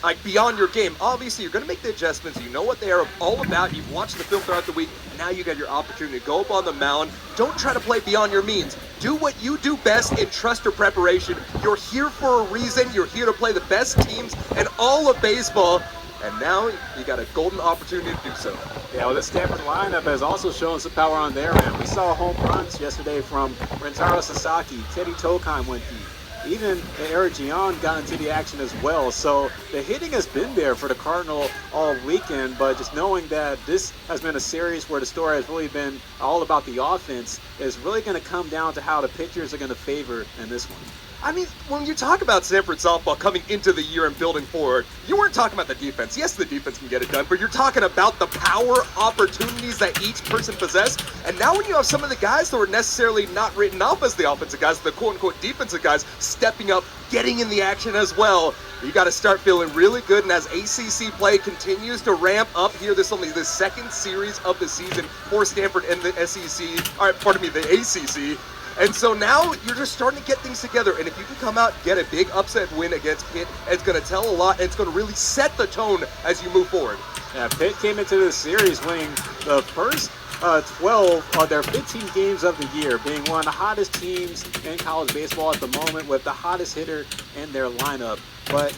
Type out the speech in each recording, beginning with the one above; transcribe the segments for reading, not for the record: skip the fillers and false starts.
like beyond your game. Obviously, you're going to make the adjustments. You know what they are all about. You've watched the film throughout the week. Now you got your opportunity to go up on the mound. Don't try to play beyond your means. Do what you do best and trust your preparation. You're here for a reason. You're here to play the best teams in all of baseball. And now you got a golden opportunity to do so. Yeah, well, the Stanford lineup has also shown some power on their end. We saw home runs yesterday from Rentaro Sasaki, Teddy Tokheim went deep. Even Eric Gion got into the action as well. So the hitting has been there for the Cardinal all weekend, but just knowing that this has been a series where the story has really been all about the offense is really going to come down to how the pitchers are going to favor in this one. I mean, when you talk about Stanford softball coming into the year and building forward, you weren't talking about the defense. Yes, the defense can get it done, but you're talking about the power opportunities that each person possess. And now when you have some of the guys that were necessarily not written off as the offensive guys, the quote-unquote defensive guys, stepping up, getting in the action as well, you got to start feeling really good. And as ACC play continues to ramp up here, this is only the second series of the season for Stanford and the the ACC. And so now you're just starting to get things together. And if you can come out and get a big upset win against Pitt, it's going to tell a lot. And it's going to really set the tone as you move forward. Yeah, Pitt came into the series winning the first 12 of their 15 games of the year, being one of the hottest teams in college baseball at the moment with the hottest hitter in their lineup. But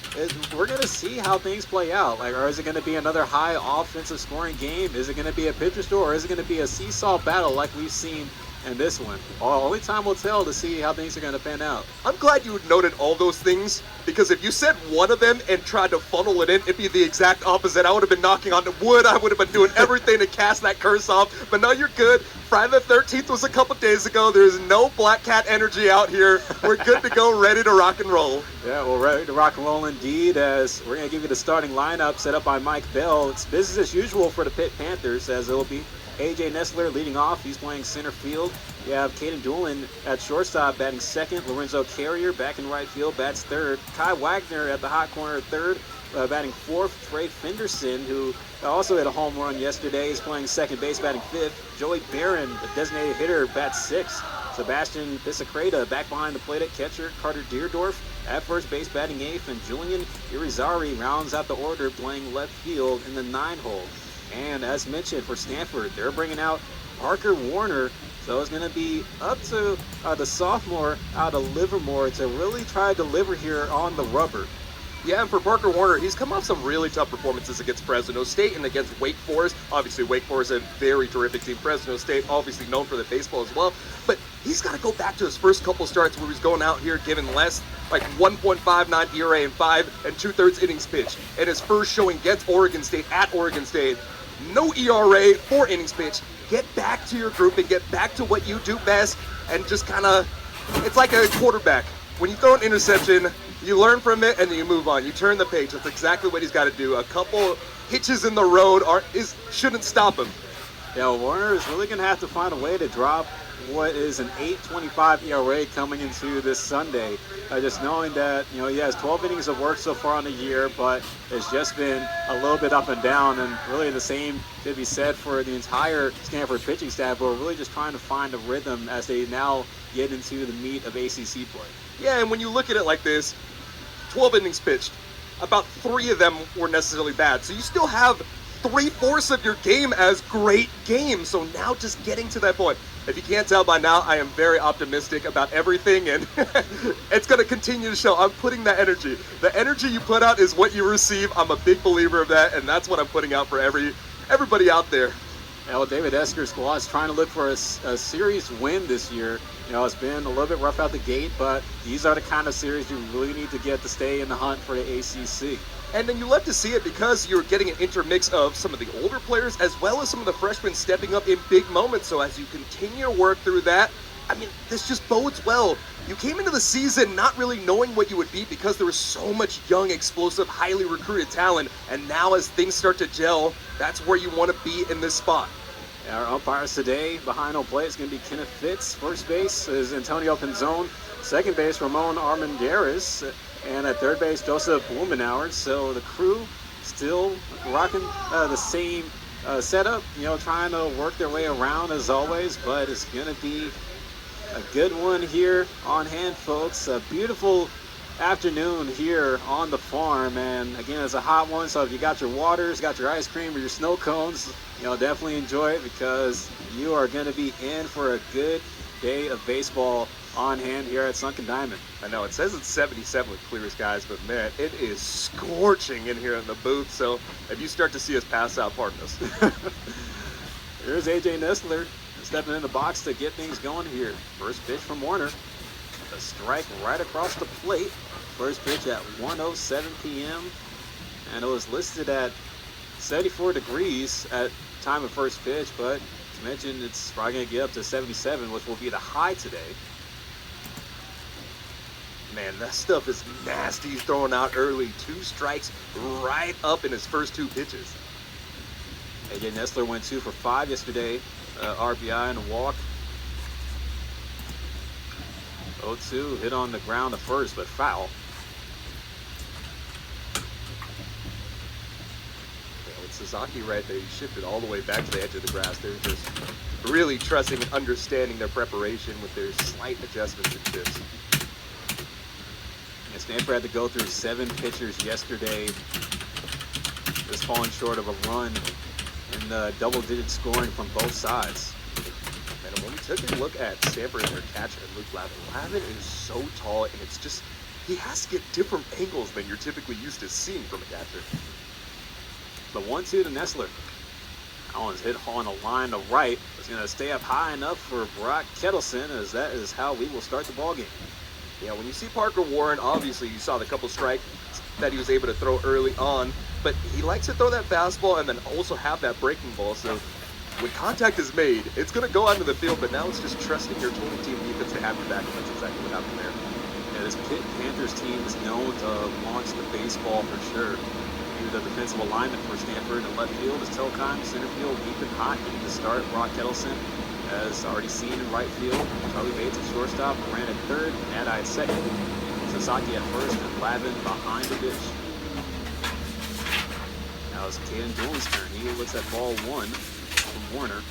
we're going to see how things play out. Or is it going to be another high offensive scoring game? Is it going to be a pitcher store? Or is it going to be a seesaw battle like we've seen in this one? Well, only time will tell to see how things are going to pan out. I'm glad you noted all those things, because if you said one of them and tried to funnel it in, it'd be the exact opposite. I would have been knocking on the wood. I would have been doing everything to cast that curse off. But no, you're good. Friday the 13th was a couple days ago. There's no Black Cat energy out here. We're good to go, ready to rock and roll. Yeah, well, ready to rock and roll indeed, as we're going to give you the starting lineup set up by Mike Bell. It's business as usual for the Pitt Panthers, as it'll be A.J. Nessler leading off. He's playing center field. You have Caden Doolin at shortstop batting second. Lorenzo Carrier back in right field, bats third. Kai Wagner at the hot corner third, batting fourth. Trey Fenderson, who also hit a home run yesterday, is playing second base, batting fifth. Joey Barron, the designated hitter, bats sixth. Sebastian Pisacreta back behind the plate at catcher. Carter Deerdorf at first base, batting eighth. And Julian Irizarry rounds out the order, playing left field in the 9-hole. And as mentioned, for Stanford, they're bringing out Parker Warner. So it's going to be up to the sophomore out of Livermore to really try to deliver here on the rubber. Yeah, and for Parker Warner, he's come off some really tough performances against Fresno State and against Wake Forest. Obviously, Wake Forest is a very terrific team. Fresno State, obviously known for the baseball as well. But he's got to go back to his first couple starts where he's going out here giving less, like 1.59 ERA and 5 2/3 innings pitched. And his first showing against Oregon State at Oregon State, no ERA, 4 innings pitched. Get back to your group and get back to what you do best, and just kind of, it's like a quarterback. When you throw an interception, you learn from it and then you move on. You turn the page. That's exactly what he's got to do. A couple hitches in the road shouldn't stop him. Yeah, Warner is really going to have to find a way to drop what is an 8.25 ERA coming into this Sunday. Just knowing that, he has 12 innings of work so far on the year, but it's just been a little bit up and down, and really the same could be said for the entire Stanford pitching staff, but we're really just trying to find a rhythm as they now get into the meat of ACC play. Yeah, and when you look at it like this, 12 innings pitched, about 3 of them were necessarily bad. So you still have 3/4 of your game as great games. So now just getting to that point. If you can't tell by now, I am very optimistic about everything, and it's going to continue to show. I'm putting that energy. The energy you put out is what you receive. I'm a big believer of that, and that's what I'm putting out for everybody out there. Yeah, well, David Esker's squad is trying to look for a series win this year. It's been a little bit rough out the gate, but these are the kind of series you really need to get to stay in the hunt for the ACC. And then you love to see it because you're getting an intermix of some of the older players as well as some of the freshmen stepping up in big moments. So as you continue to work through that, I mean, this just bodes well. You came into the season not really knowing what you would be because there was so much young, explosive, highly recruited talent. And now as things start to gel, that's where you want to be in this spot. Our umpires today behind home plate is going to be Kenneth Fitz. First base is Antonio Pinzone. Second base, Ramon Armendariz. And at third base, Joseph Blumenauer. So the crew still rocking the same setup, trying to work their way around as always. But it's going to be a good one here on hand, folks. A beautiful afternoon here on the farm, and again, it's a hot one, so if you got your waters, got your ice cream or your snow cones, definitely enjoy it, because you are going to be in for a good day of baseball on hand here at Sunken Diamond. I know it says it's 77 with clear skies, but man, it is scorching in here in the booth. So if you start to see us pass out, pardon us. Here's AJ Nestler stepping in the box to get things going here. First pitch from Warner. A strike right across the plate. First pitch at 1:07 p.m. and it was listed at 74 degrees at time of first pitch, but to mention it's probably going to get up to 77, which will be the high today. Man, that stuff is nasty. He's throwing out early. 2 strikes right up in his first 2 pitches. AJ Nestler went 2 for 5 yesterday. RBI and a walk. 0-2, hit on the ground the first, but foul. Yeah, with Sasaki right there, he shifted all the way back to the edge of the grass. They're just really trusting and understanding their preparation with their slight adjustments and shifts. And Stanford had to go through 7 pitchers yesterday, just falling short of a run in double-digit scoring from both sides. And when we took a look at Stanford and their catcher, Luke Lavin, Lavin is so tall, and it's just, he has to get different angles than you're typically used to seeing from a catcher. The 1-2 to Nestler. That one's hit on a line to right. It's going to stay up high enough for Brock Kettleson, as that is how we will start the ball game. Yeah, when you see Parker Warren, obviously you saw the couple strikes that he was able to throw early on, but he likes to throw that fastball and then also have that breaking ball. So when contact is made, it's going to go out into the field, but now it's just trusting your total team defense to have your back, and that's exactly what happened there. Yeah, this Pitt Panthers team is known to launch the baseball for sure. The defensive alignment for Stanford in left field is Telkheim, center field, Ethan Hott getting the start. Brock Kettleson, as already seen in right field. Charlie Bates at shortstop, Moran at third, Adai at second. Sasaki at first, and Lavin behind the dish. Now it's Caden Doolan's turn. He looks at ball 1 from Warner.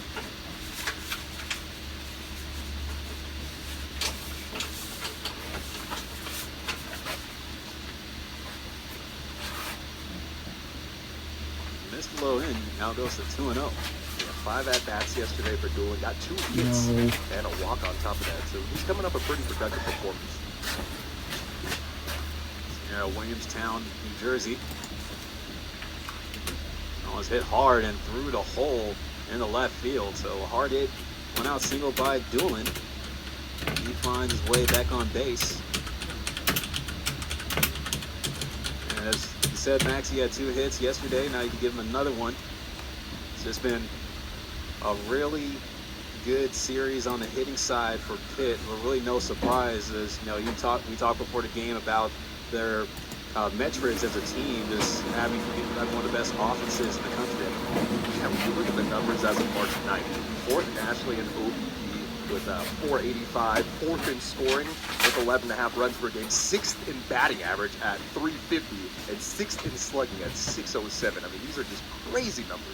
Missed low in, now goes to 2-0. Yeah, 5 at-bats yesterday for Doolan. Got 2 hits and a walk on top of that. So he's coming up a pretty productive performance. Yeah, Williamstown, New Jersey. That was hit hard and through the hole in the left field. So a hard hit, went out single by Doolan. He finds his way back on base. And as you said, Max, he had 2 hits yesterday. Now you can give him another one. It's just been a really good series on the hitting side for Pitt. But really no surprises. We talked before the game about their metrics as a team, just having one of the best offenses in the country at the moment. Yeah, when you look at the numbers as of March 9th, 4th nationally in OBP with 485, 4th in scoring with 11.5 runs per game, 6th in batting average at 350, and 6th in slugging at 607. I mean, these are just crazy numbers.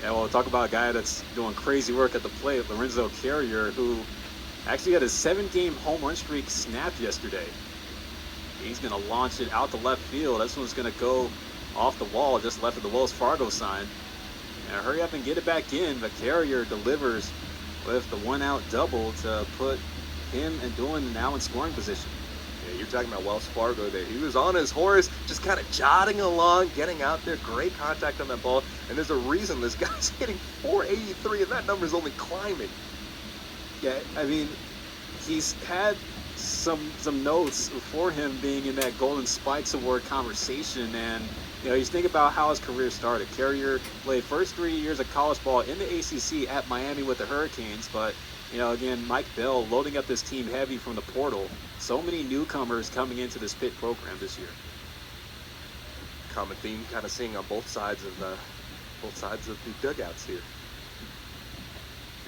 Yeah, well, talk about a guy that's doing crazy work at the plate, Lorenzo Carrier, who actually had his 7-game home run streak snapped yesterday. He's going to launch it out to left field. This one's going to go off the wall just left of the Wells Fargo sign. And hurry up and get it back in, but Carrier delivers with the 1-out double to put him and Doolan now in scoring position. Yeah, you're talking about Wells Fargo there. He was on his horse, just kind of jogging along, getting out there. Great contact on that ball. And there's a reason this guy's hitting 483, and that number's only climbing. Yeah, I mean, he's had some notes for him being in that Golden Spikes Award conversation, and you think about how his career started. Carrier played first 3 years of college ball in the ACC at Miami with the Hurricanes, but again, Mike Bell loading up this team heavy from the portal. So many newcomers coming into this Pitt program this year. Common theme kind of seeing on both sides of the dugouts here.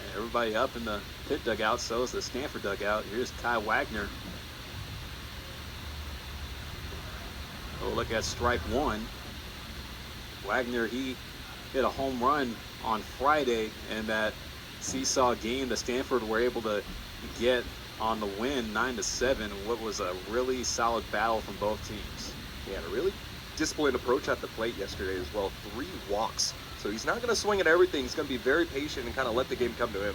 And everybody up in the Pitt dugout, so is the Stanford dugout. Here's Kai Wagner. Oh, look at strike 1. Wagner, he hit a home run on Friday in that seesaw game that Stanford were able to get on the win, 9-7. What was a really solid battle from both teams. Yeah, and a really disciplined approach at the plate yesterday as well. 3 walks. So he's not going to swing at everything. He's going to be very patient and kind of let the game come to him.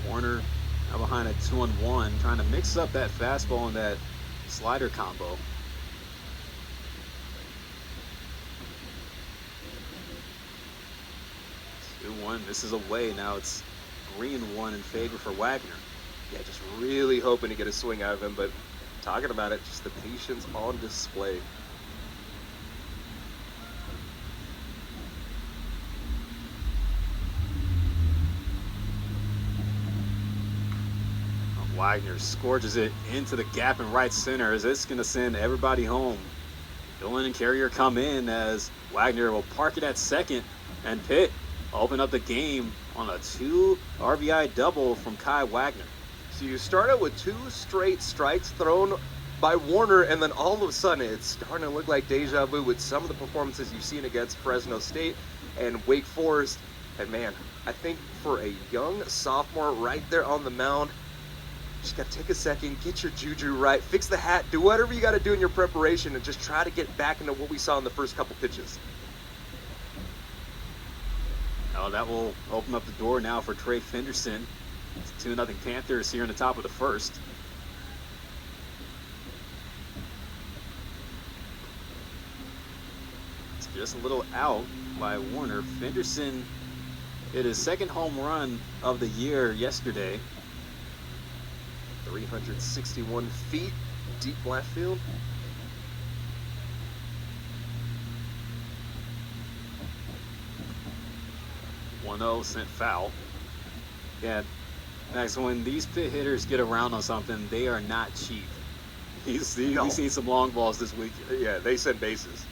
Warner now behind at 2-1, trying to mix up that fastball and that slider combo. 2-1, this is away. Now it's 3-1 in favor for Wagner. Yeah, just really hoping to get a swing out of him, but talking about it, just the patience on display. Wagner scourges it into the gap in right center. Is this going to send everybody home? Dillon and Carrier come in as Wagner will park it at second, and Pitt open up the game on a 2 RBI double from Kai Wagner. So you start out with 2 straight strikes thrown by Warner, and then all of a sudden it's starting to look like deja vu with some of the performances you've seen against Fresno State and Wake Forest. And man, I think for a young sophomore right there on the mound, just got to take a second, get your juju right, fix the hat, do whatever you got to do in your preparation, and just try to get back into what we saw in the first couple pitches. Oh, that will open up the door now for Trey Fenderson. It's 2-0 Panthers here in the top of the first. It's just a little out by Warner. Fenderson hit his second home run of the year yesterday. 361 feet, deep left field. Sent foul. Yeah, Max, when these Pitt hitters get around on something, they are not cheap. We've seen some long balls this week. Yeah, they send bases.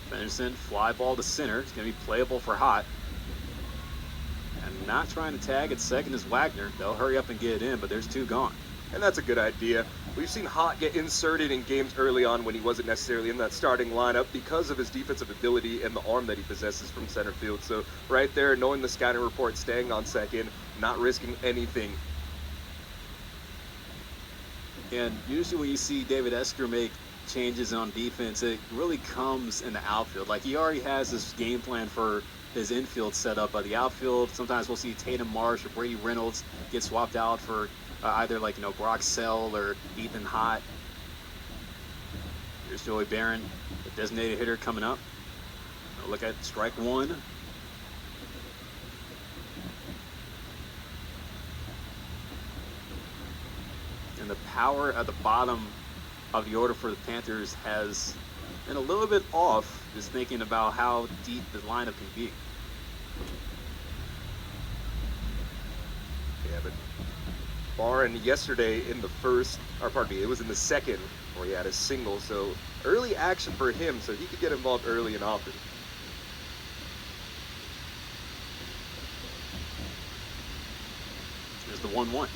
Fenderson, fly ball to center. It's going to be playable for Hot. And not trying to tag at second is Wagner. They'll hurry up and get it in, but there's 2 gone. And that's a good idea. We've seen Hot get inserted in games early on when he wasn't necessarily in that starting lineup because of his defensive ability and the arm that he possesses from center field. So right there, knowing the scouting report, staying on second, not risking anything. And usually when you see David Esker make changes on defense, it really comes in the outfield. Like, he already has this game plan for his infield set up, but the outfield, sometimes we'll see Tatum Marsh or Brady Reynolds get swapped out for either Brock Sell or Ethan Hott. Here's Joey Barron, the designated hitter, coming up. Now look at strike 1. And the power at the bottom of the order for the Panthers has been a little bit off, just thinking about how deep the lineup can be. Yeah, but Barron yesterday in the first, or pardon me, it was in the second where he had a single, so early action for him, so he could get involved early and often. Here's the 1-1. Warner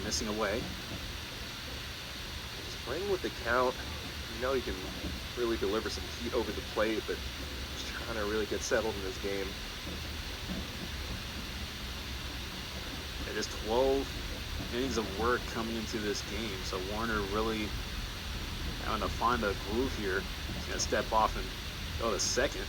missing away. Playing with the count, you know he can really deliver some heat over the plate, but just trying to really get settled in this game. It is 12 innings of work coming into this game, so Warner really having to find a groove here. He's going to step off and go to second.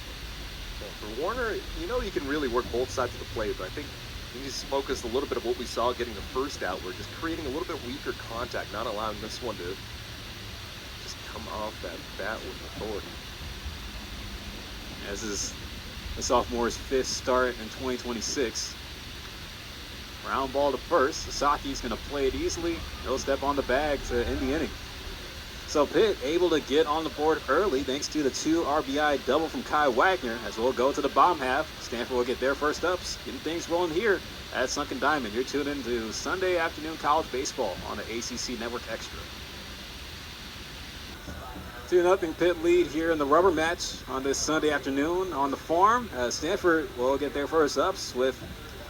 Yeah, for Warner, you know he can really work both sides of the plate, but I think he needs to focus a little bit of what we saw getting the first out, where just creating a little bit weaker contact, not allowing this one to come off that bat with authority. As is the sophomore's 5th start in 2026. Round ball to first. Sasaki's going to play it easily. He'll step on the bag to end the inning. So Pitt able to get on the board early thanks to the 2 RBI double from Kai Wagner. As we'll go to the bottom half, Stanford will get their first ups. Getting things rolling here at Sunken Diamond. You're tuned into Sunday afternoon college baseball on the ACC Network Extra. 2-0 Pitt lead here in the rubber match on this Sunday afternoon on the farm. Stanford will get their first ups with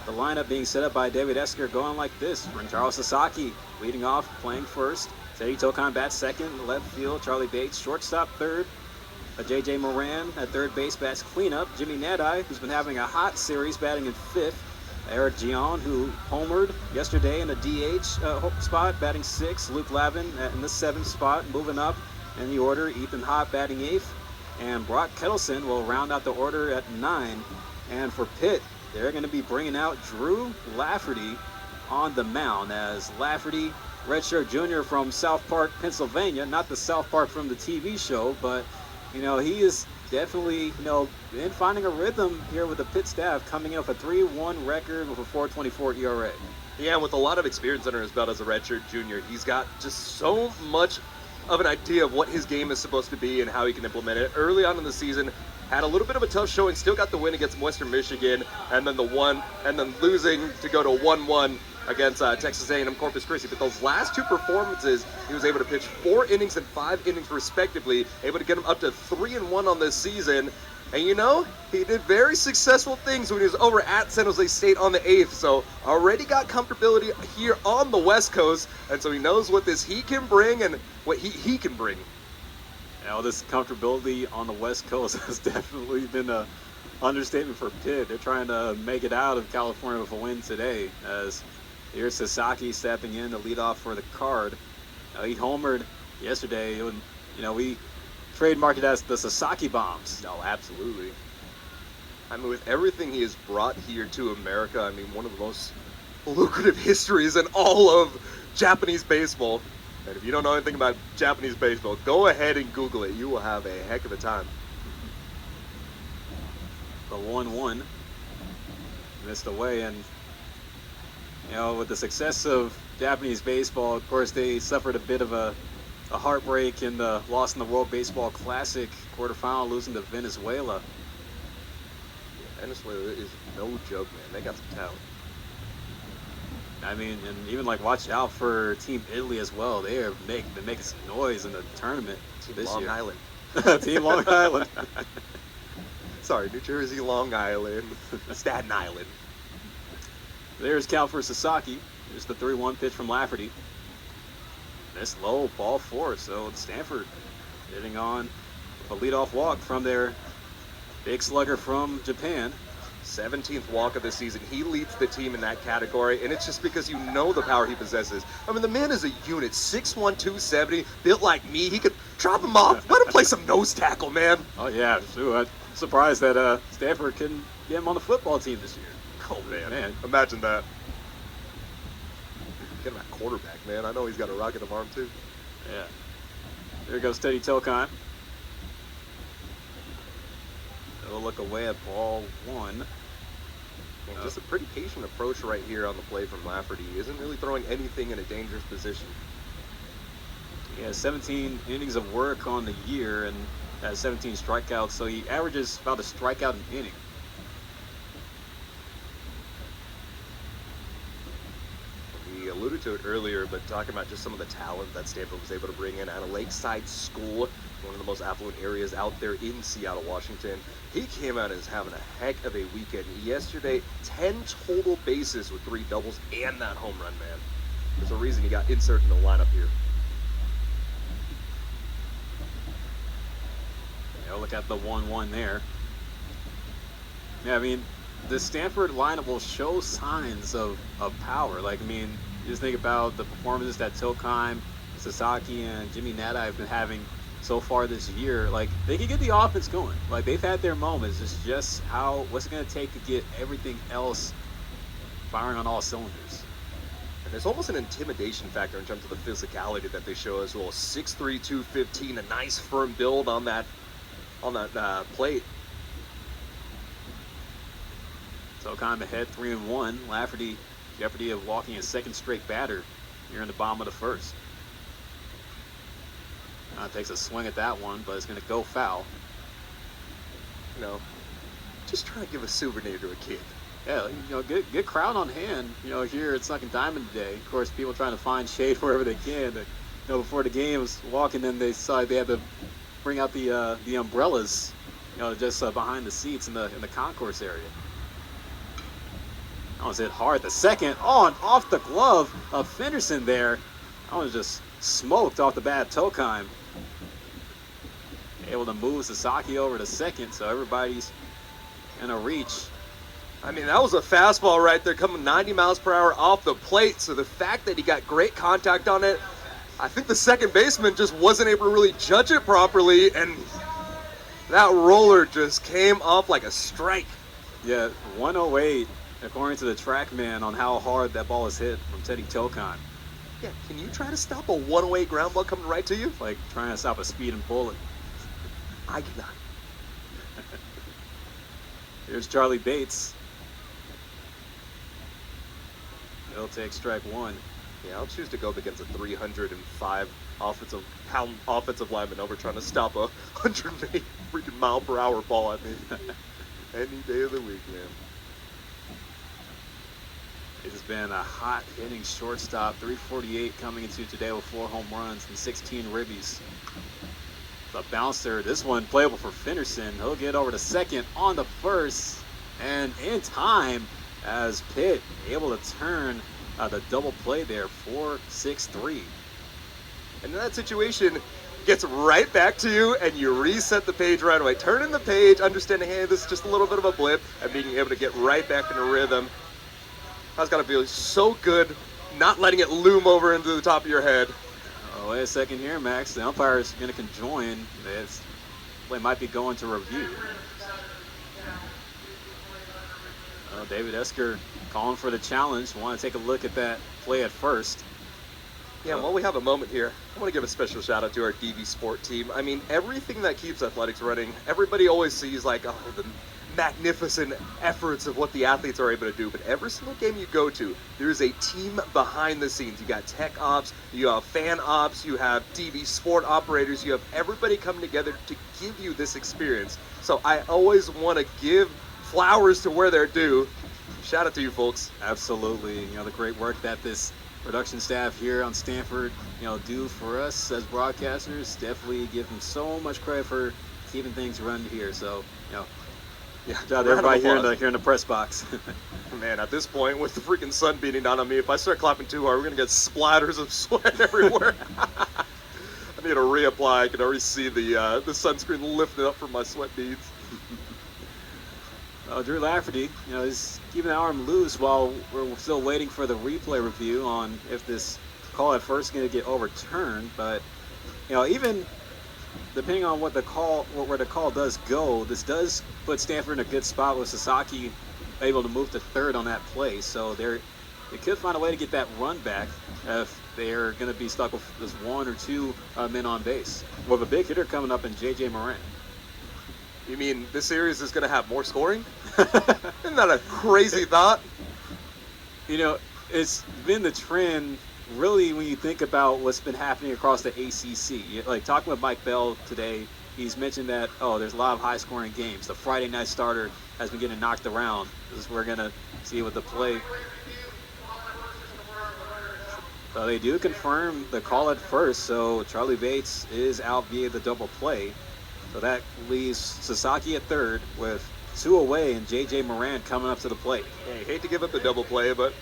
The lineup being set up by David Esker going like this. Charles Sasaki leading off, playing first. Teddy Tokan bats second, left field. Charlie Bates, shortstop third. J.J. Moran at third base bats cleanup. Jimmy Nadai, who's been having a hot series, batting in fifth. Eric Gion, who homered yesterday in the DH spot, batting sixth. Luke Lavin in the seventh spot, moving up in the order. Ethan Hott batting eighth. And Brock Kettleson will round out the order at 9. And for Pitt, they're going to be bringing out Drew Lafferty on the mound, as Lafferty, redshirt junior from South Park, Pennsylvania, not the South Park from the TV show, but he is definitely, been finding a rhythm here with the Pitt staff, coming in with a 3-1 record with a 4.24 ERA. Yeah, with a lot of experience under his belt as a redshirt junior, he's got just so much of an idea of what his game is supposed to be and how he can implement it. Early on in the season, had a little bit of a tough showing, still got the win against Western Michigan, and then losing to go to 1-1 against Texas A&M Corpus Christi. But those last two performances, he was able to pitch 4 innings and 5 innings respectively, able to get him up to 3-1 on this season. And he did very successful things when he was over at San Jose State on the 8th. So already got comfortability here on the West Coast, and so he knows what this heat can bring and what he can bring. This comfortability on the West Coast has definitely been a understatement for Pitt. They're trying to make it out of California with a win today, as here's Sasaki stepping in to lead off for the Card. He homered yesterday, and we trademarked it as the Sasaki bombs. No, absolutely. I mean, with everything he has brought here to America, I mean, one of the most lucrative histories in all of Japanese baseball. And if you don't know anything about Japanese baseball, go ahead and Google it. You will have a heck of a time. The 1-1 missed away, and with the success of Japanese baseball, of course, they suffered a bit of a heartbreak in the loss in the World Baseball Classic quarterfinal, losing to Venezuela. Venezuela is no joke, man. They got some talent. I mean, and even watch out for Team Italy as well. They are been making some noise in the tournament this Long year. Island. Team Long Island. Sorry, New Jersey, Long Island, Staten Island. There's count for Sasaki. There's the 3-1 pitch from Lafferty. This low, ball 4. So Stanford hitting on a leadoff walk from their big slugger from Japan. 17th walk of the season. He leads the team in that category, and it's just because the power he possesses. I mean, the man is a unit, 6'1", 270, built like me. He could drop him off. Let him play some nose tackle, man. Oh, yeah. So I'm surprised that Stanford couldn't get him on the football team this year. Oh, man. Imagine that. Get him at quarterback, man. I know he's got a rocket of arm, too. Yeah. There goes Teddy Tokan. They'll look away at ball 1. And just a pretty patient approach right here on the play from Lafferty. He isn't really throwing anything in a dangerous position. He has 17 innings of work on the year and has 17 strikeouts, so he averages about a strikeout an inning. We alluded to it earlier, but talking about just some of the talent that Stanford was able to bring in at a lakeside school, one of the most affluent areas out there in Seattle, Washington. He came out as having a heck of a weekend. Yesterday, 10 total bases with 3 doubles and that home run, man. There's a reason he got inserted in the lineup here. Yeah, look at the 1-1 there. Yeah, I mean, the Stanford lineup will show signs of power. You just think about the performances that Tokan, Sasaki, and Jimmy Nadai have been having so far this year. They can get the offense going. They've had their moments. It's just what's it going to take to get everything else firing on all cylinders. And there's almost an intimidation factor in terms of the physicality that they show as well. 6'3", 215, a nice firm build on that plate. Tokan ahead 3-1. Lafferty, jeopardy of walking a second straight batter here in the bottom of the first. Takes a swing at that one, but it's going to go foul. Just trying to give a souvenir to a kid. Yeah, good crowd on hand. Here at Sunken Diamond today. Of course, people trying to find shade wherever they can. Before the game was walking in, they decided they had to bring out the umbrellas, just behind the seats in the concourse area. That was hit hard. The second on off the glove of Fenderson there. That was just smoked off the bat. Tokheim able to move Sasaki over to second, so everybody's in a reach. I mean, that was a fastball right there coming 90 miles per hour off the plate. So the fact that he got great contact on it, I think the second baseman just wasn't able to really judge it properly, and that roller just came off like a strike. Yeah, 108, according to the TrackMan, on how hard that ball is hit from Teddy Tokheim. Yeah, can you try to stop a 108 ground ball coming right to you? It's like trying to stop a speeding bullet. I cannot. Here's Charlie Bates. He'll take strike one. Yeah, I'll choose to go up against a 305 offensive lineman over trying to stop a 108 freaking mile per hour ball at me. Any day of the week, man. It has been a hot hitting shortstop. 348 coming into today with 4 home runs and 16 ribbies. The bouncer, this one playable for Fenderson. He'll get over to second on the first, and in time as Pitt able to turn the double play there, 4-6-3. And in that situation, gets right back to you, and you reset the page right away. Turning the page, understanding, hey, this is just a little bit of a blip, and being able to get right back into rhythm. That's got to feel so good, not letting it loom over into the top of your head. Oh, wait a second here, Max. The umpire is going to conjoin. They might be going to review. David Esker calling for the challenge. Want to take a look at that play at first. Yeah, while we have a moment here, I want to give a special shout out to our DV Sport team. I mean, everything that keeps athletics running, everybody always sees like, oh, the magnificent efforts of what the athletes are able to do, but every single game you go to, there's a team behind the scenes. You got tech ops, you have fan ops, you have DV Sport operators, you have everybody coming together to give you this experience. So I always want to give flowers to where they're due. Shout out to you folks. Absolutely. The great work that this production staff here on Stanford, do for us as broadcasters. Definitely give them so much credit for keeping things running here. So, yeah, shout out to everybody here in the press box. Man, at this point, with the freaking sun beating down on me, if I start clapping too hard, we're gonna get splatters of sweat everywhere. I need to reapply. I can already see the sunscreen lifting up from my sweat beads. Drew Lafferty, is keeping the arm loose while we're still waiting for the replay review on if this call at first is going to get overturned. But, even depending on where the call does go, this does put Stanford in a good spot with Sasaki able to move to third on that play. So they could find a way to get that run back if they're going to be stuck with just 1 or 2 men on base. With a big hitter coming up in J.J. Moran. You mean this series is going to have more scoring? Isn't that a crazy thought? It's been the trend, really, when you think about what's been happening across the ACC. Like, talking with Mike Bell today, he's mentioned that, there's a lot of high-scoring games. The Friday night starter has been getting knocked around. This is what we're going to see with the play. So they do confirm the call at first, so Charlie Bates is out via the double play. So that leaves Sasaki at third with 2 away and J.J. Moran coming up to the plate. Yeah, you hate to give up the double play, but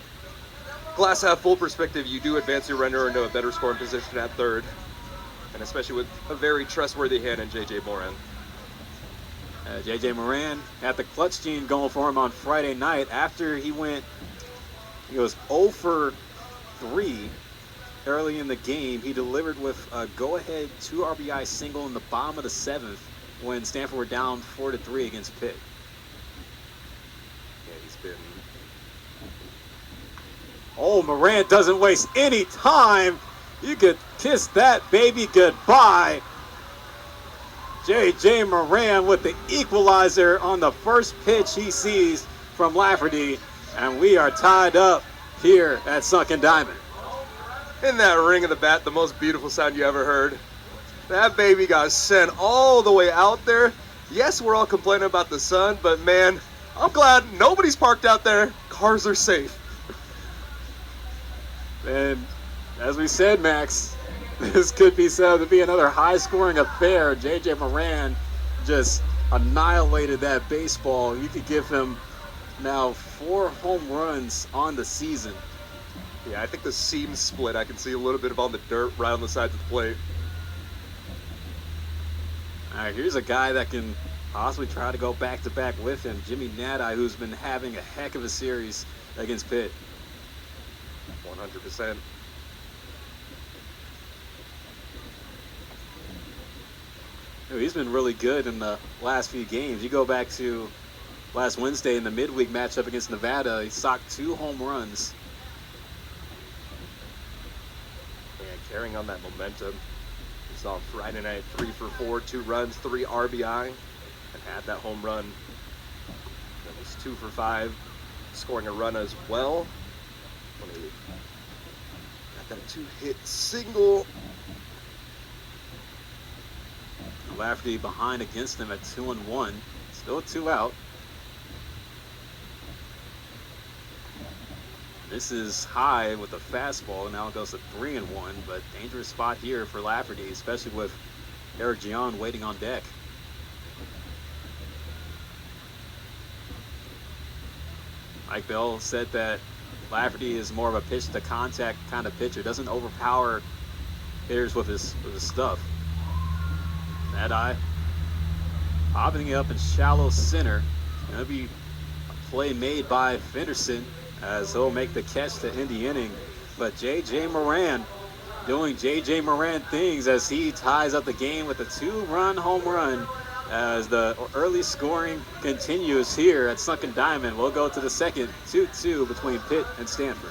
glass half full perspective, you do advance your runner into a better scoring position at third, and especially with a very trustworthy hand in J.J. Moran. J.J. Moran had the clutch gene going for him on Friday night after he was 0 for 3 early in the game. He delivered with a go-ahead 2 RBI single in the bottom of the 7th when Stanford were down 4-3 against Pitt. Yeah, he's been... Oh, Moran doesn't waste any time. You could kiss that baby goodbye. J.J. Moran with the equalizer on the first pitch he sees from Lafferty, and we are tied up here at Sunken Diamond. In that ring of the bat, the most beautiful sound you ever heard. That baby got sent all the way out there. Yes, we're all complaining about the sun, but man, I'm glad nobody's parked out there. Cars are safe. And as we said, Max, this could be said to be another high-scoring affair. J.J. Moran just annihilated that baseball. You could give him now 4 home runs on the season. Yeah, I think the seam split, I can see a little bit of on the dirt right on the sides of the plate. All right, here's a guy that can possibly try to go back-to-back with him, Jimmy Nadai, who's been having a heck of a series against Pitt. 100%. He's been really good in the last few games. You go back to last Wednesday in the midweek matchup against Nevada, he socked 2 home runs. Yeah, carrying on that momentum. We saw Friday night 3 for 4, 2 runs, 3 RBI, and had that home run. That was 2 for 5, scoring a run as well. When he got that 2-hit single. Lafferty behind against him at 2-1. Still 2 out. This is high with a fastball. Now it goes to 3-1, but dangerous spot here for Lafferty, especially with Eric Gion waiting on deck. Mike Bell said that Lafferty is more of a pitch to contact kind of pitcher, doesn't overpower hitters with his stuff. Nadai popping it up in shallow center. Gonna be a play made by Fenderson as he'll make the catch to end the inning. But J.J. Moran doing J.J. Moran things as he ties up the game with a 2-run home run as the early scoring continues here at Sunken Diamond. We'll go to the second, 2-2 between Pitt and Stanford.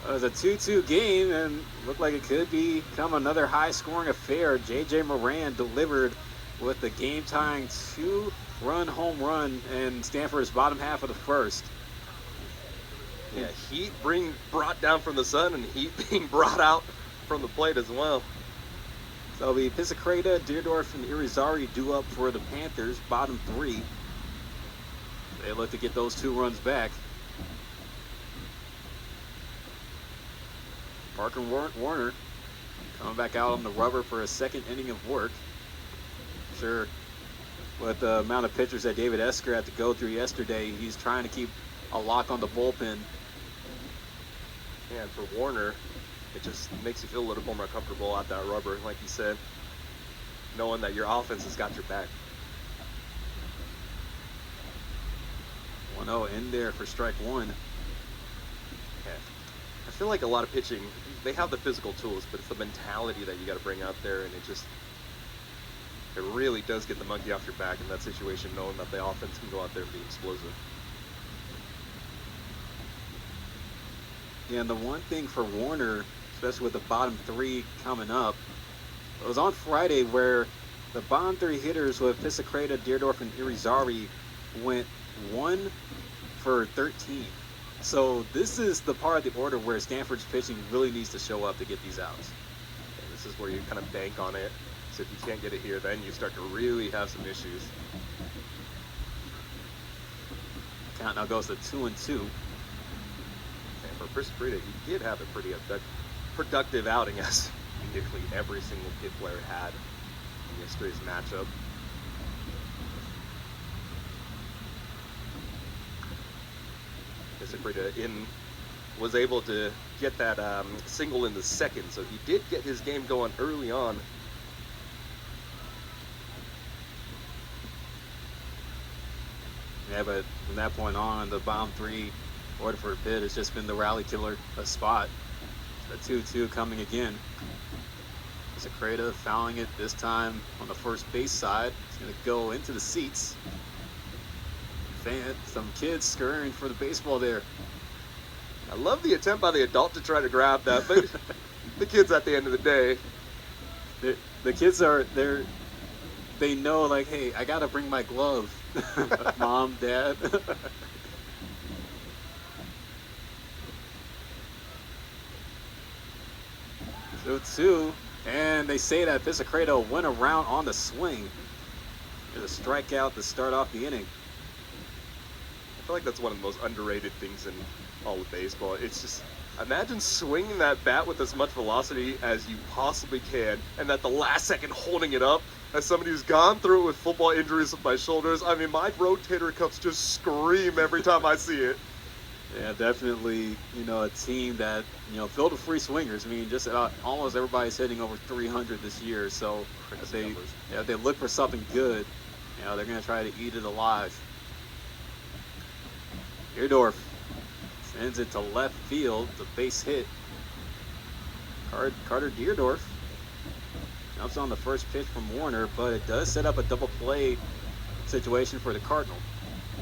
It was a 2-2 game and looked like it could become another high-scoring affair. J.J. Moran delivered with the game-tying 2-run home run in Stanford's bottom half of the first. Yeah, heat brought down from the sun and heat being brought out from the plate as well. So the Pisacreta, Deerdorf, and Irizarry due up for the Panthers, bottom 3. They look to get those 2 runs back. Parker Warner coming back out on the rubber for a second inning of work. Sure, with the amount of pitchers that David Esker had to go through yesterday, he's trying to keep a lock on the bullpen. Yeah, and for Warner, it just makes you feel a little more comfortable at that rubber, like you said, knowing that your offense has got your back. 1-0 in there for strike 1. Yeah. I feel like a lot of pitching, they have the physical tools, but it's the mentality that you got to bring out there, and it really does get the monkey off your back in that situation, knowing that the offense can go out there and be explosive. Yeah, and the one thing for Warner, especially with the bottom 3 coming up, it was on Friday where the bottom 3 hitters with Pisacreta, Deerdorf, and Irizarry went 1 for 13. So this is the part of the order where Stanford's pitching really needs to show up to get these outs. And this is where you kind of bank on it. So if you can't get it here, then you start to really have some issues. Count now goes to 2-2. And for Pisacreta, he did have a pretty productive outing, as nearly every single Pitt player had in yesterday's matchup. Pisacreta was able to get that single in the second, so he did get his game going early on. Yeah, but from that point on, the bottom 3 order for Pitt has just been the rally killer spot. The 2-2 coming again. Pisacreta fouling it this time on the first base side. It's going to go into the seats. Some kids scurrying for the baseball there. I love the attempt by the adult to try to grab that, but the kids at the end of the day. The kids they know, like, hey, I got to bring my glove. Mom, Dad. 2-2, and they say that Pisacreta went around on the swing. There's a strikeout to start off the inning. I feel like that's one of the most underrated things in all of baseball. It's just Imagine swinging that bat with as much velocity as you possibly can, and at the last second holding it up. As somebody who's gone through it with football injuries with my shoulders, I mean, my rotator cuffs just scream every time I see it. Yeah, definitely, a team that, filled with free swingers. I mean, just about almost everybody's hitting over 300 this year. So if they look for something good, they're going to try to eat it alive. Deerdorf sends it to left field, the base hit. Carter Deerdorf jumps on the first pitch from Warner, but it does set up a double play situation for the Cardinal.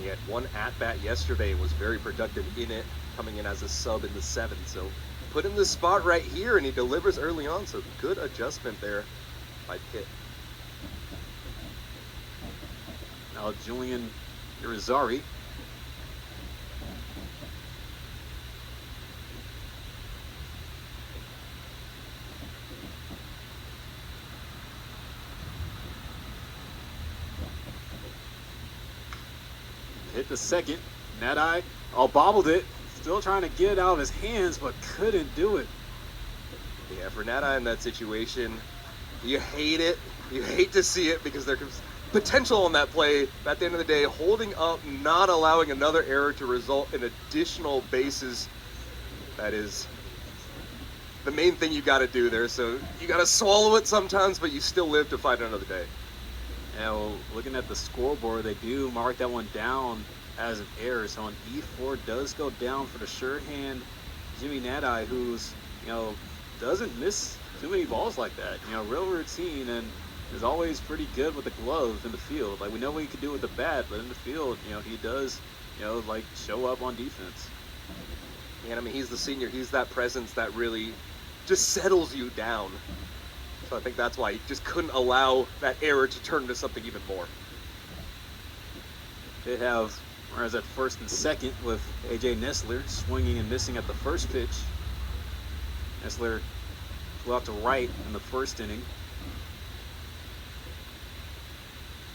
He had one at-bat yesterday and was very productive in it, coming in as a sub in the 7th. So put in the spot right here, and he delivers early on. So good adjustment there by Pitt. Now Julian Irizarry hit the second. Nadai bobbled it. Still trying to get it out of his hands, but couldn't do it. Yeah, for Nadai in that situation, you hate it. You hate to see it because there's potential on that play. But at the end of the day, holding up, not allowing another error to result in additional bases. That is the main thing you got to do there. So you got to swallow it sometimes, but you still live to fight another day. Now, looking at the scoreboard, they do mark that one down as an error. So an E4 does go down for the sure hand Jimmy Nadai, who's, doesn't miss too many balls like that. Real routine and is always pretty good with the glove in the field. Like, we know what he can do with the bat, but in the field, he does, show up on defense. And I mean, he's the senior. He's that presence that really just settles you down. So I think that's why he just couldn't allow that error to turn into something even more. They have runners at first and second with A.J. Nessler swinging and missing at the first pitch. Nessler flew out to right in the first inning.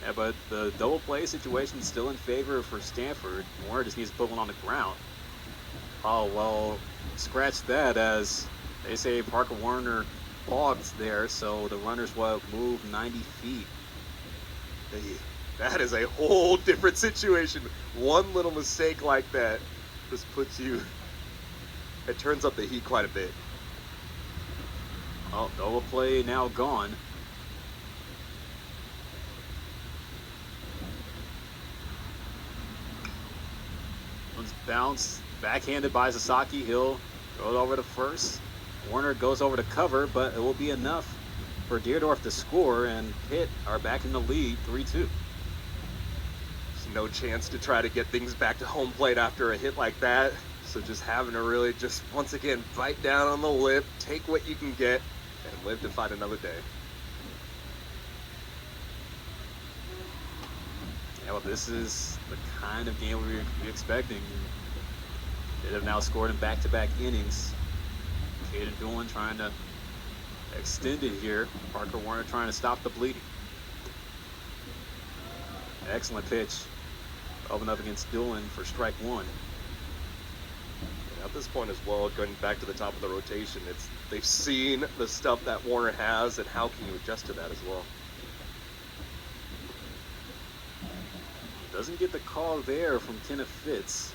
Yeah, but the double play situation is still in favor for Stanford. Warner just needs to put one on the ground. Oh, well, scratch that, as they say Parker Warner logs there, so the runners will move 90 feet. That is a whole different situation. One little mistake like that just puts you, it turns up the heat quite a bit. Oh, double play now gone. One's bounced, backhanded by Sasaki. He'll throw it over to first. Warner goes over to cover, but it will be enough for Deerdorf to score, and Pitt are back in the lead, 3-2. There's no chance to try to get things back to home plate after a hit like that. So just having to really just, once again, bite down on the lip, take what you can get, and live to fight another day. Yeah, well, this is the kind of game we were expecting. They have now scored in back-to-back innings. Caden Doolin trying to extend it here. Parker Warner trying to stop the bleeding. Excellent pitch. Open up against Doolin for strike one. At this point as well, going back to the top of the rotation, they've seen the stuff that Warner has, and how can you adjust to that as well? Doesn't get the call there from Kenneth Fitz.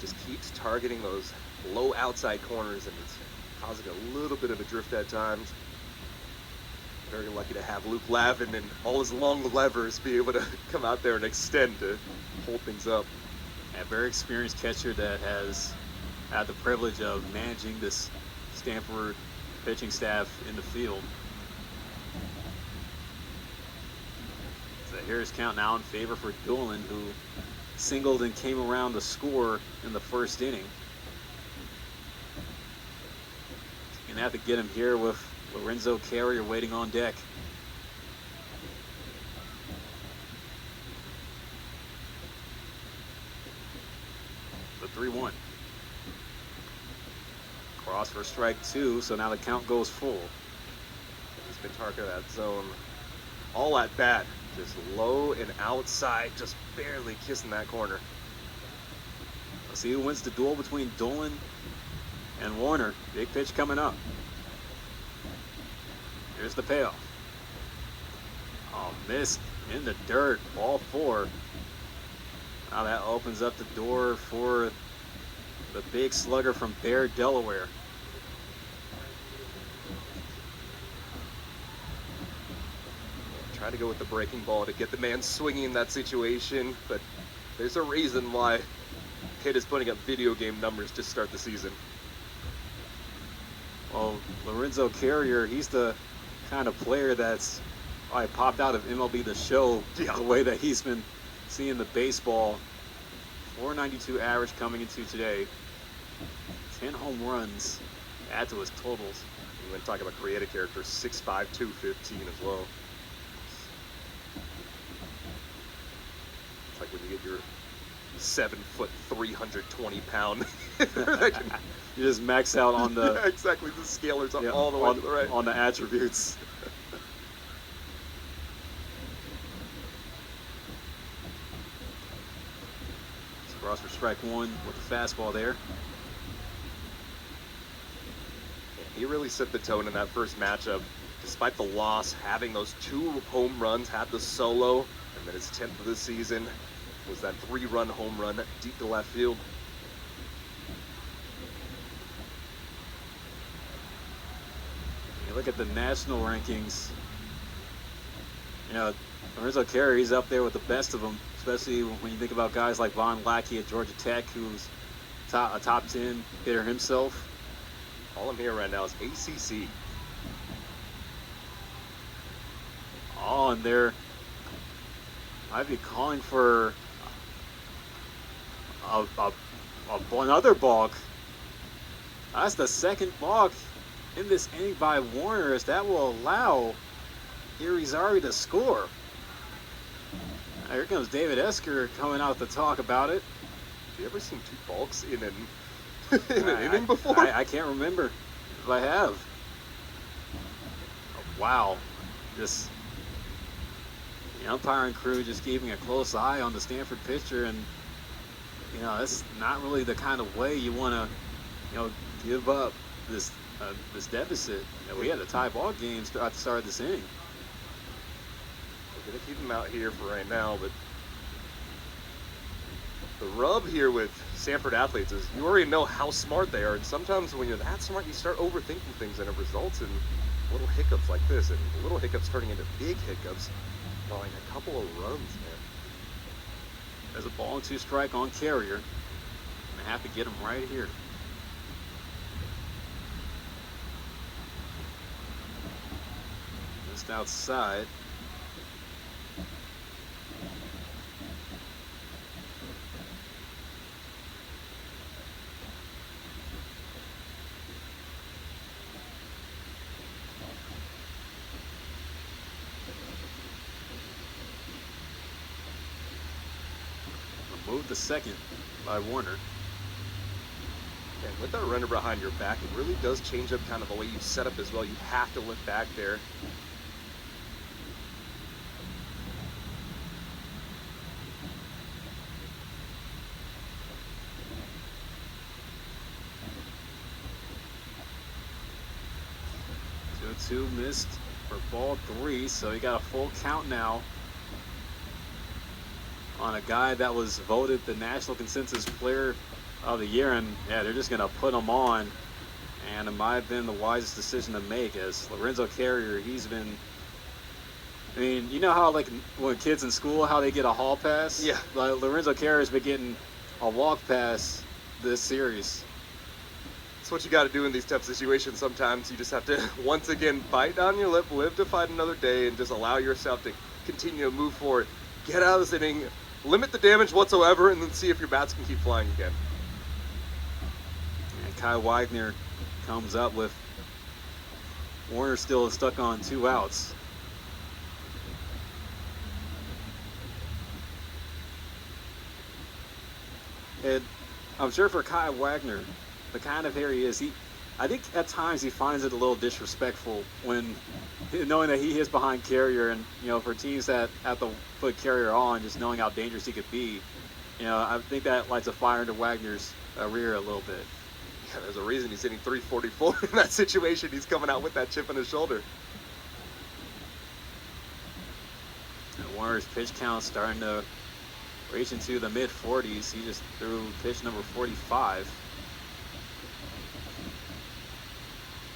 Just keeps targeting those low outside corners, and it's causing a little bit of a drift at times. Very lucky to have Luke Lavin and all his long levers be able to come out there and extend to hold things up. A very experienced catcher that has had the privilege of managing this Stanford pitching staff in the field. So here's count now in favor for Doolin, who singled and came around to score in the first inning. Gonna have to get him here with Lorenzo Carrier waiting on deck. The 3-1. Cross for strike 2, so now the count goes full. He's been targeting that zone all at bat. Just low and outside, just barely kissing that corner. Let's see who wins the duel between Dolan and Warner. Big pitch coming up. Here's the payoff. Oh, missed in the dirt. Ball 4. Now that opens up the door for the big slugger from Bear, Delaware. Try to go with the breaking ball to get the man swinging in that situation, but there's a reason why Pitt is putting up video game numbers to start the season. Well, Lorenzo Carrier, he's the kind of player that's popped out of MLB The Show. Yeah. The way that he's been seeing the baseball. 492 average coming into today. 10 home runs. Add to his totals. You want to talk about creative characters, 6'5", 215 as well. It's like when you get your 7 foot, 320 pound. You just max out on the yeah, exactly. The scalars up all the way to the right. On the attributes. Cross for strike 1 with the fastball there. He really set the tone in that first matchup. Despite the loss, having those 2 home runs, had the solo, and then his 10th of the season was that 3-run home run deep to left field. You look at the national rankings, you know, Lorenzo Carrier, he's up there with the best of them, especially when you think about guys like Von Lackey at Georgia Tech, who's a top 10 hitter himself. All I'm hearing right now is ACC. Oh, and they're might be calling for another balk. That's the second balk in this inning by Warner, as that will allow Irizarry to score. Now, here comes David Esker coming out to talk about it. Have you ever seen 2 balks in an inning before? I can't remember if I have. Oh, wow. The umpiring crew just keeping a close eye on the Stanford pitcher, and you know, that's not really the kind of way you want to, give up this deficit. We had a tie ball game at the start of this inning. We're gonna keep him out here for right now, but the rub here with Stanford athletes is you already know how smart they are, and sometimes when you're that smart, you start overthinking things, and it results in little hiccups like this, and little hiccups turning into big hiccups, drawing a couple of runs, man. There's a ball and 2 strike on Carrier, and I have to get him right here. Just outside. Moved the second by Warner. And with that runner behind your back, it really does change up kind of the way you set up as well. You have to look back there. Two missed for ball 3, so he got a full count now on a guy that was voted the National Consensus Player of the Year, and yeah, they're just gonna put him on, and it might have been the wisest decision to make, as Lorenzo Carrier, he's been, I mean, you know how like when kids in school, how they get a hall pass? Yeah. Like, Lorenzo Carrier's been getting a walk pass this series. That's what you got to do in these tough situations. Sometimes you just have to, once again, bite down your lip, live to fight another day, and just allow yourself to continue to move forward. Get out of this inning, limit the damage whatsoever, and then see if your bats can keep flying again. And Kai Wagner comes up with Warner still stuck on 2 outs. And I'm sure for Kai Wagner, the kind of hitter he is, I think at times he finds it a little disrespectful when knowing that he is behind Carrier, and for teams that have to put Carrier on, just knowing how dangerous he could be, I think that lights a fire under Wagner's rear a little bit. Yeah, there's a reason he's hitting 344 in that situation. He's coming out with that chip on his shoulder. And Warner's pitch count starting to reach into the mid-40s. He just threw pitch number 45.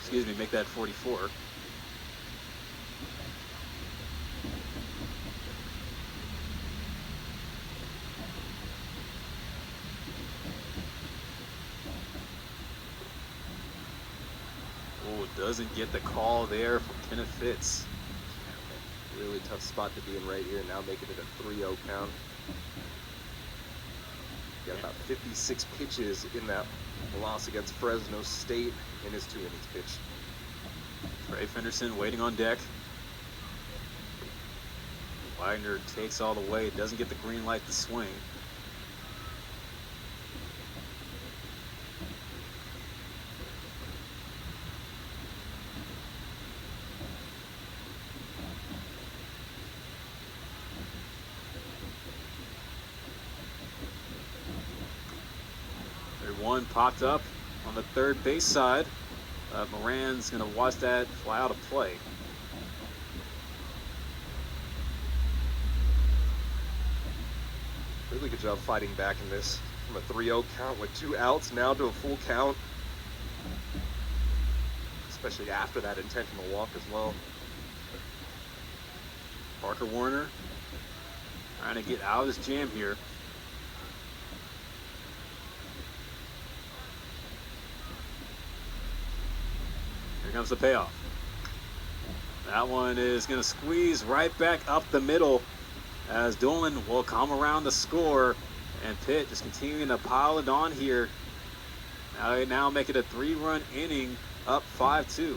Excuse me, make that 44. Oh, doesn't get the call there from Kenneth Fitz. Really tough spot to be in right here. Now making it a 3-0 count. Got about 56 pitches in that loss against Fresno State in his 2 innings pitch. Trey Fenderson waiting on deck. Wagner takes all the way, doesn't get the green light to swing. One popped up on the third base side. Moran's going to watch that fly out of play. Really good job fighting back in this. From a 3-0 count with 2 outs now to a full count. Especially after that intentional walk as well. Parker Warner trying to get out of this jam here. Comes the payoff. That one is going to squeeze right back up the middle as Dolan will come around the score, and Pitt just continuing to pile it on here. Now make it a 3-run inning, up 5-2.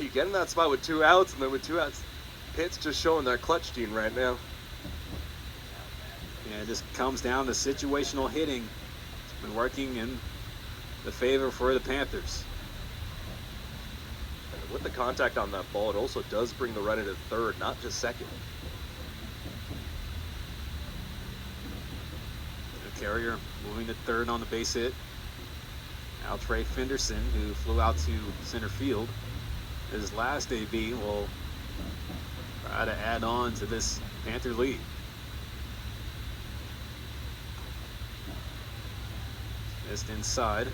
You get in that spot with 2 outs, and then with 2 outs, Pitt's just showing their clutch gene right now. And it just comes down to situational hitting. It's been working in the favor for the Panthers. With the contact on that ball, it also does bring the run into third, not just second. The Carrier moving to third on the base hit. Now Trey Fenderson, who flew out to center field, his last AB, will try to add on to this Panther lead. Missed inside.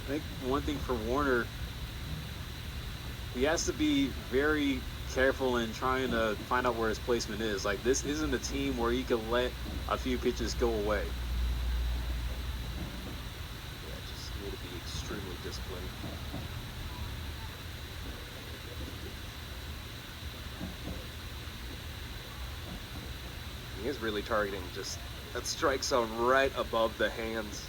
I think one thing for Warner, he has to be very careful in trying to find out where his placement is. Like, this isn't a team where he can let a few pitches go away. Yeah, just need to be extremely disciplined. He is really targeting just that strike zone right above the hands.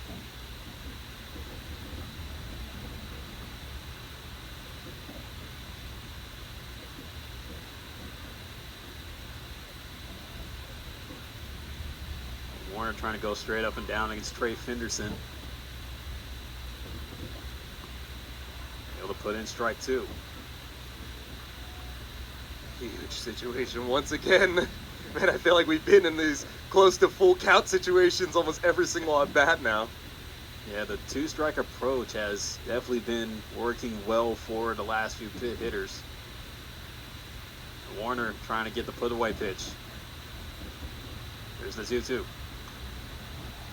Warner trying to go straight up and down against Trey Fenderson. Able to put in strike 2. Huge situation once again. Man, I feel like we've been in these close to full count situations almost every single at bat now. Yeah, the 2-strike approach has definitely been working well for the last few Pitt hitters. Warner trying to get the put-away pitch. Here's the 2-2.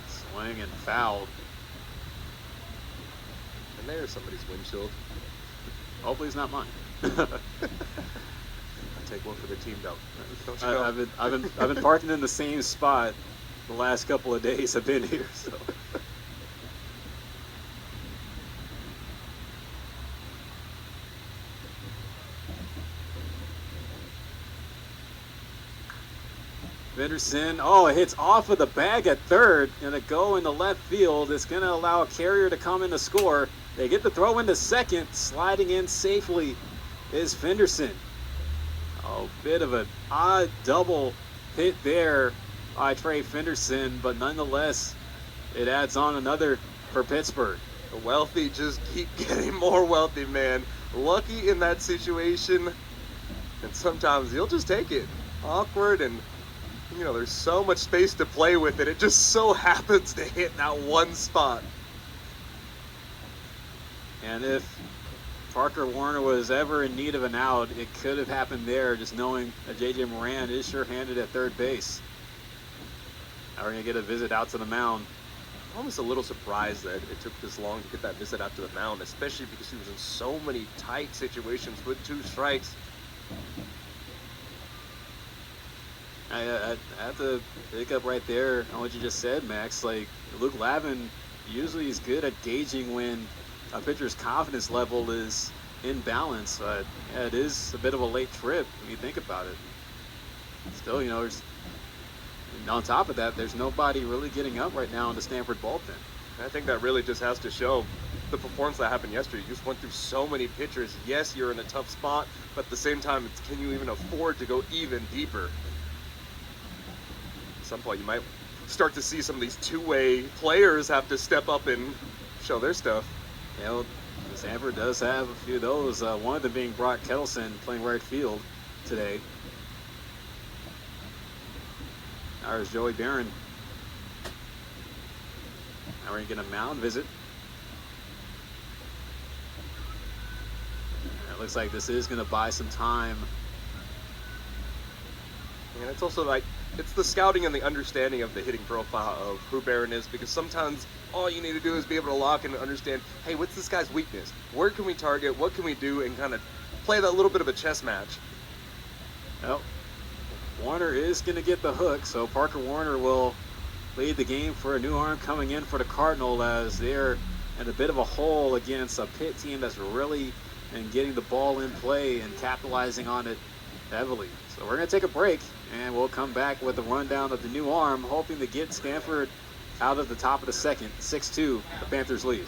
Swing and fouled. And there's somebody's windshield. Hopefully it's not mine. Take one for the team, though. I've been parking in the same spot the last couple of days I've been here. So. Fenderson, oh, it hits off of the bag at third. Gonna go into left field. It's gonna allow a carrier to come in to score. They get the throw into second. Sliding in safely is Fenderson. A bit of an odd double hit there by Trey Fenderson, but nonetheless, it adds on another for Pittsburgh. The wealthy just keep getting more wealthy, man. Lucky in that situation, and sometimes you'll just take it. Awkward, and you know, there's so much space to play with it. It just so happens to hit that one spot. And if Parker Warner was ever in need of an out, it could have happened there, just knowing that J.J. Moran is sure-handed at third base. Now we're going to get a visit out to the mound. I'm almost a little surprised that it took this long to get that visit out to the mound, especially because he was in so many tight situations with 2 strikes. I have to pick up right there on what you just said, Max. Like, Luke Lavin usually is good at gauging when a pitcher's confidence level is in balance. Yeah, it is a bit of a late trip when you think about it. Still, you know, on top of that, there's nobody really getting up right now in the Stanford bullpen. I think that really just has to show the performance that happened yesterday. You just went through so many pitchers. Yes, you're in a tough spot, but at the same time, it's, can you even afford to go even deeper? At some point, you might start to see some of these two-way players have to step up and show their stuff. You know, Stanford does have a few of those. One of them being Brock Kettleson playing right field today. There's Joey Barron. Now we're going to get a mound visit. And it looks like this is going to buy some time. And it's also like, it's the scouting and the understanding of the hitting profile of who Barron is, because sometimes all you need to do is be able to lock in and understand, hey, what's this guy's weakness? Where can we target? What can we do? And kind of play that little bit of a chess match. Well, Warner is going to get the hook, so Parker Warner will lead the game for a new arm coming in for the Cardinal, as they're in a bit of a hole against a Pitt team that's really and getting the ball in play and capitalizing on it heavily. So we're going to take a break, and we'll come back with a rundown of the new arm, hoping to get Stanford out of the top of the second. 6-2, the Panthers lead.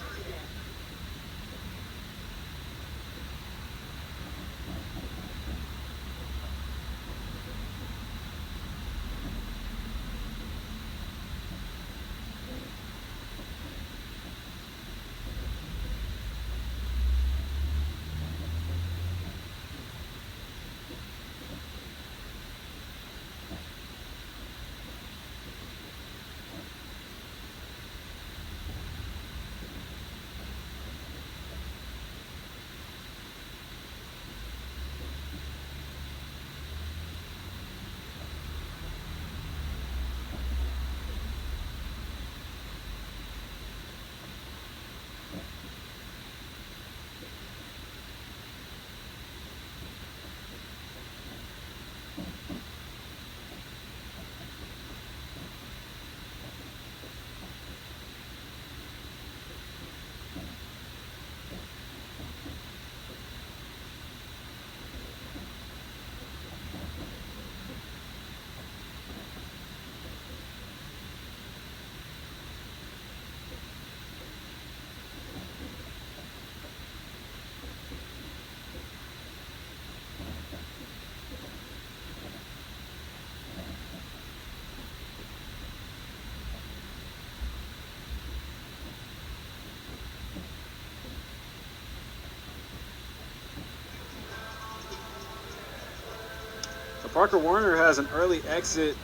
Parker Warner has an early exit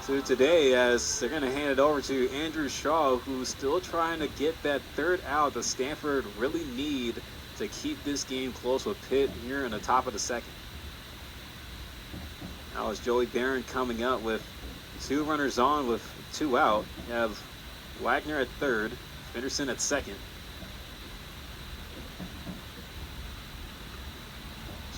to today, as they're going to hand it over to Andrew Shaw, who's still trying to get that third out that Stanford really need to keep this game close with Pitt here in the top of the second. Now it's Joey Barron coming up with 2 runners on with 2 out. You have Wagner at third, Fenderson at second.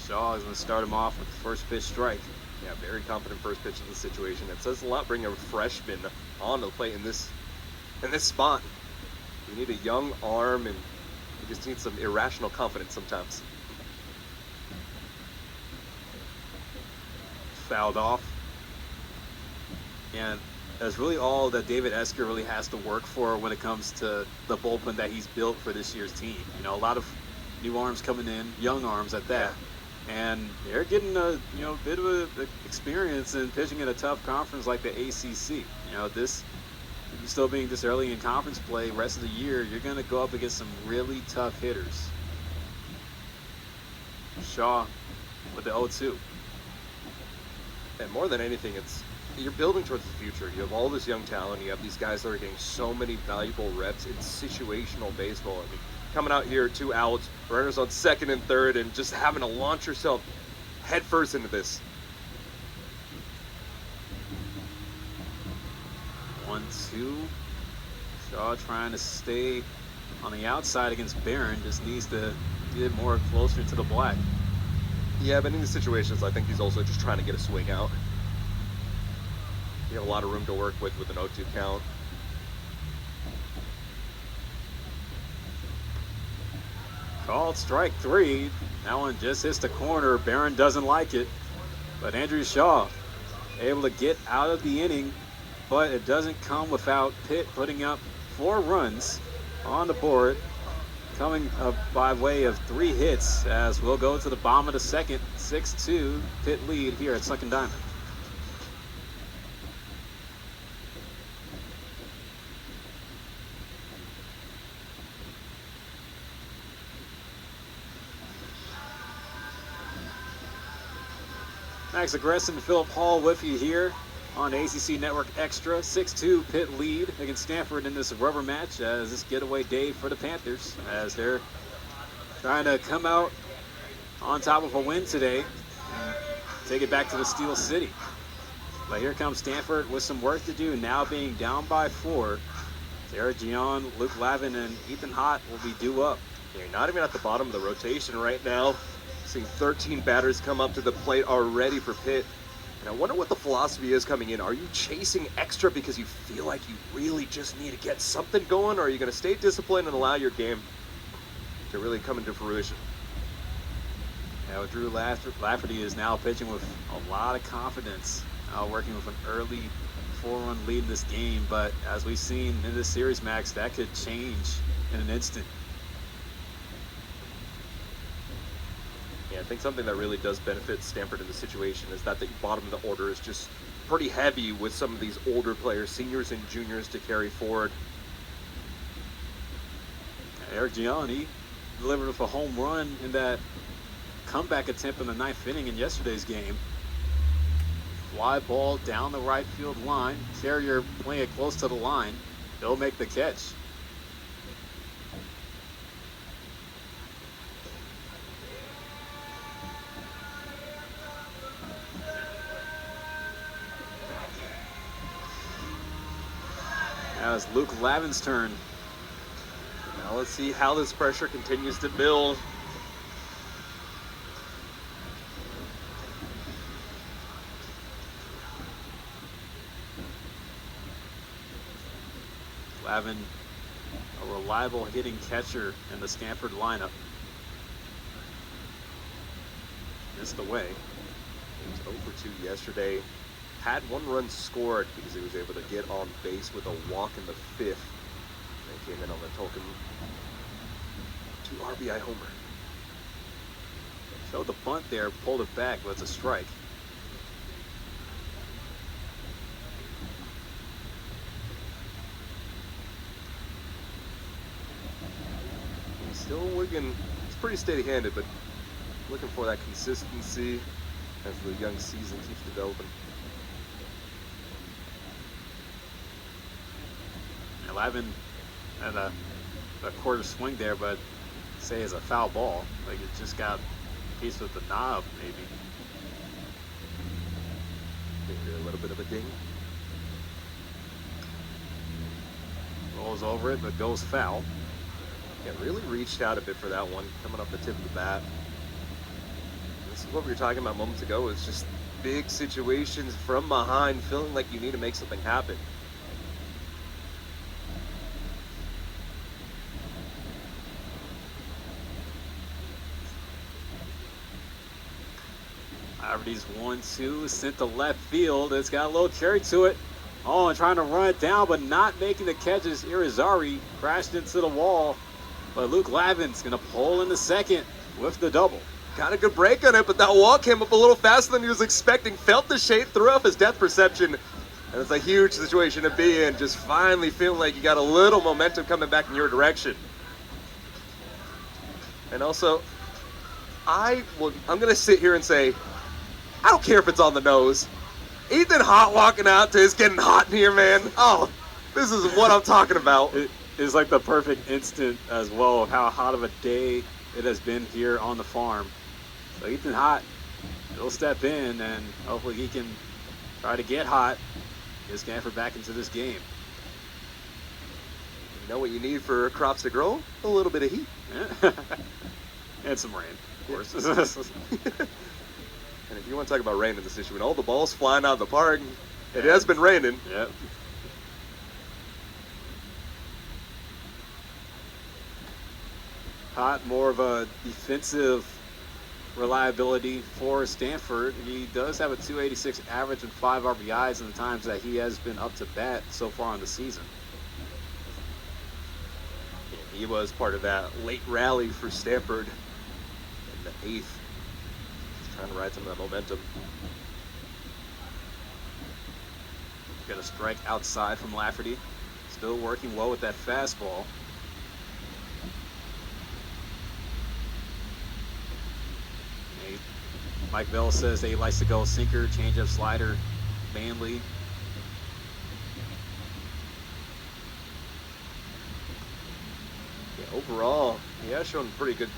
Shaw is going to start him off with the first pitch strike. Yeah, very confident first pitch in this situation. It says a lot bringing a freshman on the plate in this spot. You need a young arm, and you just need some irrational confidence sometimes. Fouled off. And that's really all that David Esker really has to work for when it comes to the bullpen that he's built for this year's team. You know, a lot of new arms coming in, young arms at that. And they're getting a bit of a experience in pitching in a tough conference like the ACC. You know, this still being this early in conference play, rest of the year, you're going to go up against some really tough hitters. Shaw with the 0-2. And more than anything, you're building towards the future. You have all this young talent. You have these guys that are getting so many valuable reps in situational baseball. I mean, coming out here, 2 outs, runners on second and third, and just having to launch yourself headfirst into this. 1-2. Shaw trying to stay on the outside against Barron. Just needs to get more closer to the black. Yeah, but in these situations, I think he's also just trying to get a swing out. You have a lot of room to work with an 0-2 count. Called strike 3. That one just hits the corner. Barron doesn't like it. But Andrew Shaw able to get out of the inning. But it doesn't come without Pitt putting up 4 runs on the board. Coming up by way of 3 hits as we'll go to the bottom of the second. 6-2 Pitt lead here at Sunken Diamond. Max Aggressive and Philip Hall with you here on ACC Network Extra. 6-2 Pitt lead against Stanford in this rubber match as this getaway day for the Panthers as they're trying to come out on top of a win today and take it back to the Steel City. But here comes Stanford with some work to do, now being down by 4. Eric Gion, Luke Lavin, and Ethan Hott will be due up. You're not even at the bottom of the rotation right now. Seeing 13 batters come up to the plate already for Pitt. And I wonder what the philosophy is coming in. Are you chasing extra because you feel like you really just need to get something going? Or are you going to stay disciplined and allow your game to really come into fruition? Yeah, Drew Lafferty is now pitching with a lot of confidence, working with an early 4-run lead in this game. But as we've seen in this series, Max, that could change in an instant. Yeah, I think something that really does benefit Stanford in this situation is that the bottom of the order is just pretty heavy with some of these older players, seniors and juniors, to carry forward. Eric Gianni delivered with a home run in that comeback attempt in the 9th inning in yesterday's game. Fly ball down the right field line. Carrier playing it close to the line. They'll make the catch. Now it's Luke Lavin's turn. Now let's see how this pressure continues to build. Lavin, a reliable hitting catcher in the Stanford lineup. Missed away. He was 0 for 2 yesterday. Had 1 run scored because he was able to get on base with a walk in the 5th. And came in on the token 2 RBI homer. Showed the bunt there, pulled it back, but it's a strike. He's still looking, he's pretty steady-handed, but looking for that consistency as the young season keeps developing. Lavin had a quarter swing there, but say it's a foul ball. Like it just got pieced with the knob, maybe. Maybe a little bit of a ding. Rolls over it, but goes foul. Yeah, really reached out a bit for that one, coming off the tip of the bat. This is what we were talking about moments ago, is just big situations from behind, feeling like you need to make something happen. Laverty's 1-2, sent to left field. It's got a little carry to it. Oh, and trying to run it down, but not making the catches. Irizarry crashed into the wall, but Luke Lavin's going to pull in the second with the double. Got a good break on it, but that wall came up a little faster than he was expecting. Felt the shade, threw off his depth perception. And it's a huge situation to be in, just finally feeling like you got a little momentum coming back in your direction. And also, I'm going to sit here and say, I don't care if it's on the nose. Ethan Hott walking out to it's getting hot in here, man. Oh, this is what I'm talking about. It is like the perfect instant as well of how hot of a day it has been here on the farm. So Ethan Hott, he'll step in and hopefully he can try to get hot, get Stanford back into this game. You know what you need for crops to grow? A little bit of heat. Yeah. And some rain, of course. And if you want to talk about rain in this issue, and all the balls flying out of the park, it has been raining. Yep. Hott, more of a defensive reliability for Stanford. He does have a 286 average and 5 RBIs in the times that he has been up to bat so far in the season. Yeah, he was part of that late rally for Stanford in the 8th. Just trying to ride some of that momentum. Got a strike outside from Lafferty. Still working well with that fastball. Mike Bell says that he likes to go sinker, changeup, slider, mainly. Yeah, overall, he has shown pretty good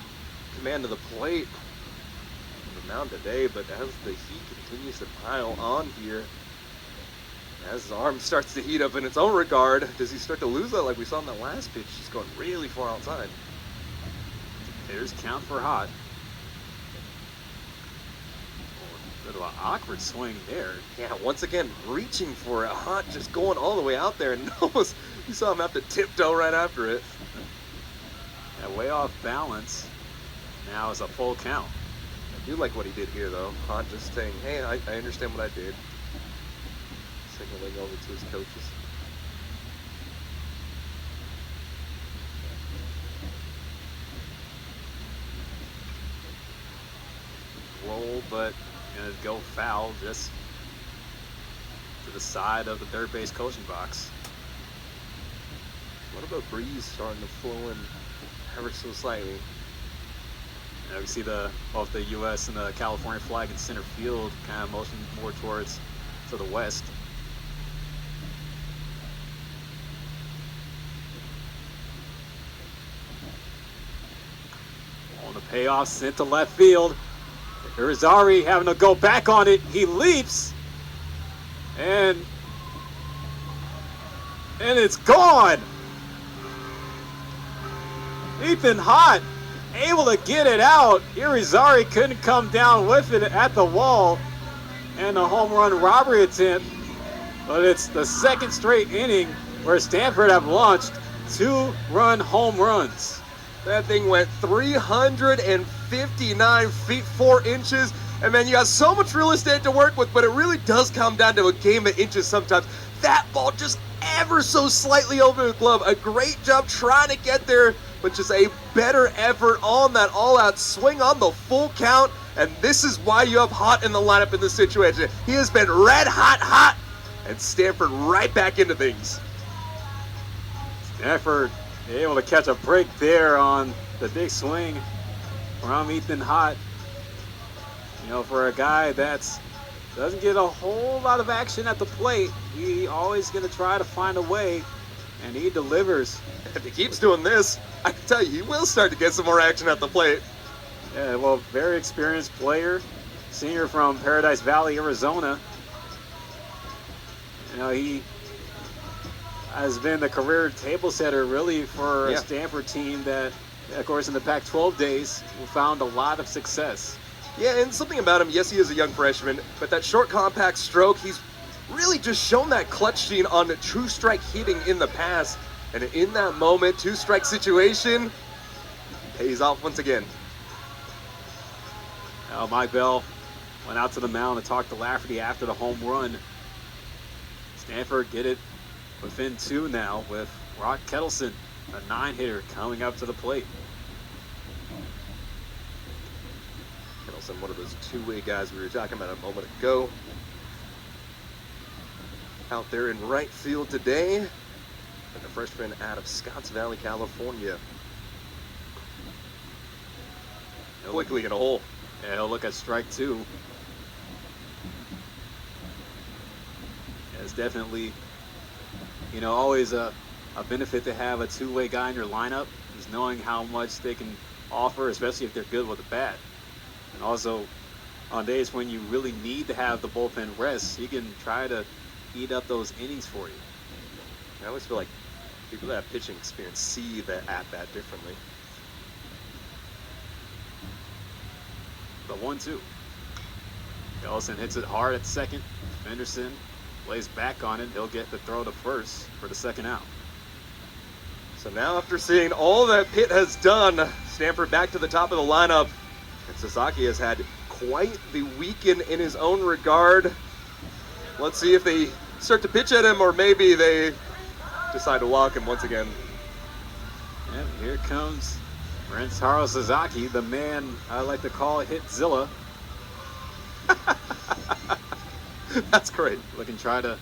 command of the plate on the mound today, but as the heat continues to pile on here, as his arm starts to heat up in its own regard, does he start to lose that like we saw in that last pitch? He's going really far outside. There's count for Hott. Bit of an awkward swing there. Yeah, once again, reaching for it. Hott just going all the way out there, and almost you saw him have to tiptoe right after it. Yeah, way off balance. Now it's a full count. I do like what he did here, though. Hott just saying, hey, I understand what I did. Signaling over to his coaches. Roll, but gonna go foul just to the side of the third base coaching box. What about breeze starting to flow in ever so slightly? Now we see both the U.S. and the California flag in center field, kind of motion more towards to the west. On the payoff, sent to left field. Irizarry having to go back on it. He leaps, and it's gone. Ethan Hott able to get it out. Irizarry couldn't come down with it at the wall, and a home run robbery attempt. But it's the second straight inning where Stanford have launched 2-run home runs. That thing went 359 feet 4 inches, and man, you got so much real estate to work with, but it really does come down to a game of inches sometimes. That ball just ever so slightly over the glove. A great job trying to get there, but just a better effort on that all-out swing on the full count, and this is why you have Hott in the lineup in this situation. He has been red hot, and Stanford right back into things. Stanford able to catch a break there on the big swing from Ethan Hott. You know, for a guy that doesn't get a whole lot of action at the plate, he always going to try to find a way, and he delivers. If he keeps doing this, I can tell you, he will start to get some more action at the plate. Yeah, well, very experienced player, senior from Paradise Valley, Arizona. You know, he has been the career table setter really for a Stanford team that, of course, in the Pac-12 days, found a lot of success. Yeah, and something about him, yes, he is a young freshman, but that short, compact stroke, he's really just shown that clutch gene on true strike hitting in the past. And in that moment, 2-strike situation, pays off once again. Mike Bell went out to the mound and talked to Lafferty after the home run. Stanford get it within 2 now with Rock Kettleson, a 9-hitter, coming up to the plate. Kettleson, one of those two-way guys we were talking about a moment ago. Out there in right field today, and the freshman out of Scotts Valley, California. Quickly in a hole. Yeah, he'll look at strike 2. Yeah, it's definitely, always a benefit to have a two-way guy in your lineup, is knowing how much they can offer, especially if they're good with the bat. And also, on days when you really need to have the bullpen rest, he can try to eat up those innings for you. I always feel like people that have pitching experience see that at-bat differently. The 1-2. Ellison hits it hard at second. Henderson lays back on it. He'll get the throw to first for the second out. So now, after seeing all that Pitt has done, Stanford back to the top of the lineup. And Sasaki has had quite the weekend in his own regard. Let's see if they start to pitch at him, or maybe they decide to walk him once again. And here comes Rentaro Sasaki, the man I like to call Hitzilla. That's great. Looking to try to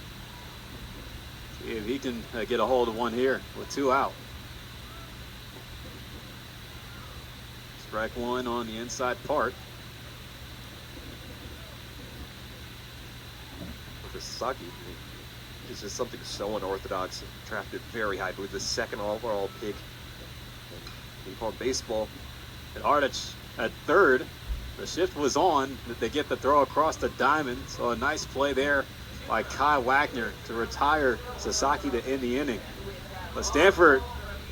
see if he can get a hold of one here with 2 out. Strike 1 on the inside part. For Sasaki, it's just something so unorthodox. Drafted very high, I believe the 2nd overall pick in called baseball. And Ardich at third. The shift was on, that they get the throw across the diamond. So a nice play there by Kai Wagner to retire Sasaki to end the inning. But Stanford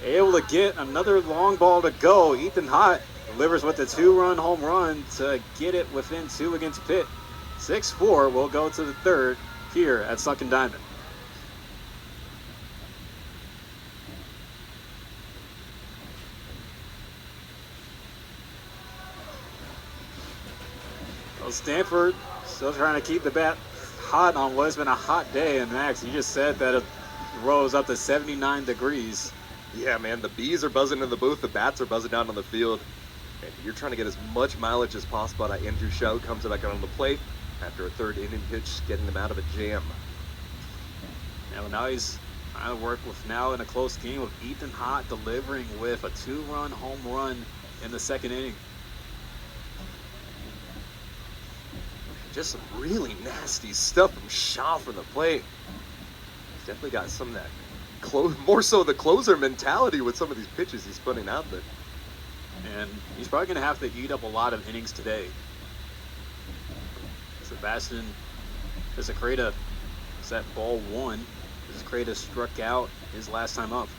able to get another long ball to go. Ethan Hott delivers with the 2-run home run to get it within 2 against Pitt. 6-4 will go to the 3rd here at Sunken Diamond. Well, Stanford still trying to keep the bat hot on what's been a hot day. And Max, you just said that it rose up to 79 degrees. Yeah, man, the bees are buzzing in the booth, the bats are buzzing down on the field. And you're trying to get as much mileage as possible out of Andrew Shao. Comes back on the plate after a 3rd inning pitch, getting them out of a jam. Yeah, well, now he's trying to work with now in a close game with Ethan Hott delivering with a 2-run home run in the 2nd inning. Just some really nasty stuff from Shaw from the plate. He's definitely got some of that more so the closer mentality with some of these pitches he's putting out there. And he's probably going to have to eat up a lot of innings today. Sebastian Pisacreta is at ball 1. Pisacreta struck out his last time up.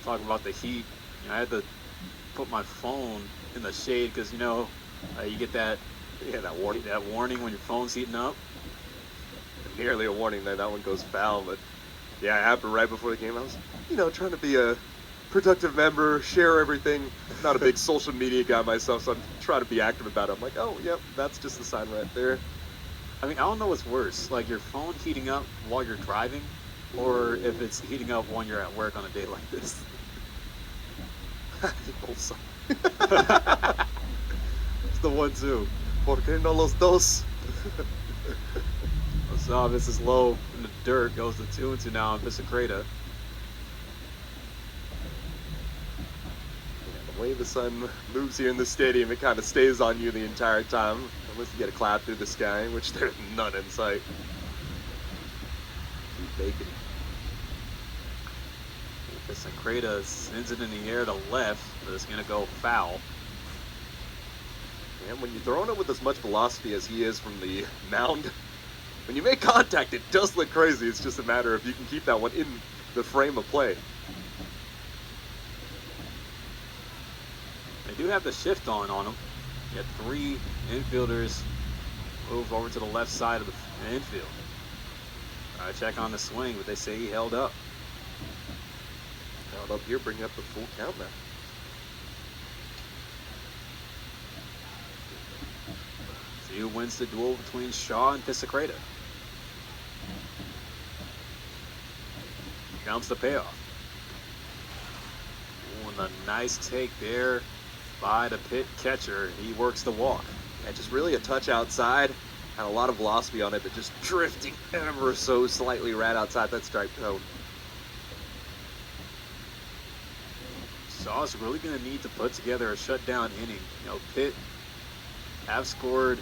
Talking about the heat, I had to put my phone in the shade because, you get that warning when your phone's heating up. Nearly a warning there. That one goes foul, but yeah, it happened right before the game. I was, trying to be a productive member, share everything. Not a big social media guy myself, so I'm trying to be active about it. I'm like, oh, yep, that's just the sign right there. I mean, I don't know what's worse, like your phone heating up while you're driving, or if it's heating up when you're at work on a day like this. Also. It's the 1-2. ¿Por qué no los dos? So this is low in the dirt. Goes to 2-2 now on Pisacreta. The way the sun moves here in the stadium, it kind of stays on you the entire time, unless you get a cloud through the sky, which there's none in sight. Keep baking. Pisacreta sends it in the air to left, but it's going to go foul. And when you're throwing it with as much velocity as he is from the mound, when you make contact, it does look crazy. It's just a matter of you can keep that one in the frame of play. They do have the shift on them. You got 3 infielders move over to the left side of the infield. Try to check on the swing, but they say he held up. Held up here, bringing up the full count now. See who wins the duel between Shaw and Pisacreta. comes the payoff. Ooh, and a nice take there by the Pitt catcher. He works the walk. And just really a touch outside. Had a lot of velocity on it, but just drifting ever so slightly right outside that strike zone. Shaw's really going to need to put together a shutdown inning. You know, Pitt have scored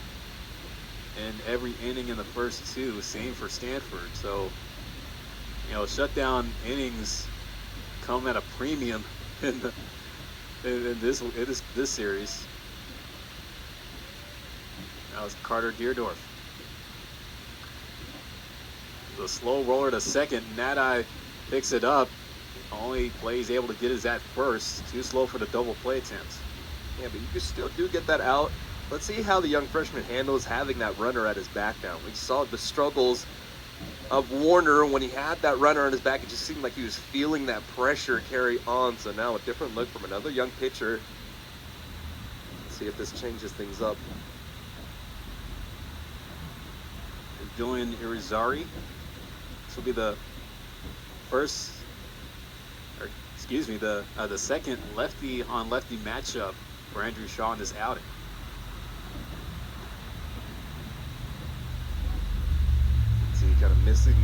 in every inning in the first two. Same for Stanford. So, you know, shutdown innings come at a premium in this series. That was Carter Deerdorf. The slow roller to second. Nadai picks it up. Only play he's able to get is at first. Too slow for the double play attempts. Yeah, but you still do get that out. Let's see how the young freshman handles having that runner at his back now. We saw the struggles of Warner when he had that runner on his back. It just seemed like he was feeling that pressure carry on. So now a different look from another young pitcher. Let's see if this changes things up. Julian Irizarry. This will be the first, or excuse me, the second lefty on lefty matchup for Andrew Shaw in this outing. See, kind of missing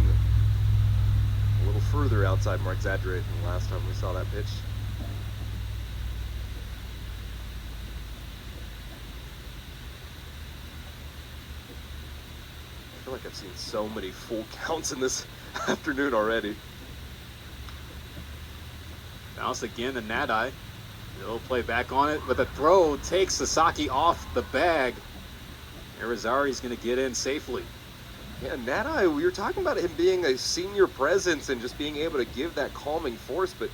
a little further outside, more exaggerated than the last time we saw that pitch. I feel like I've seen so many full counts in this afternoon already. Bounce again to Nadai. He'll play back on it, but the throw takes Sasaki off the bag. Irizarry's going to get in safely. Yeah, Nadai, we were talking about him being a senior presence and just being able to give that calming force, but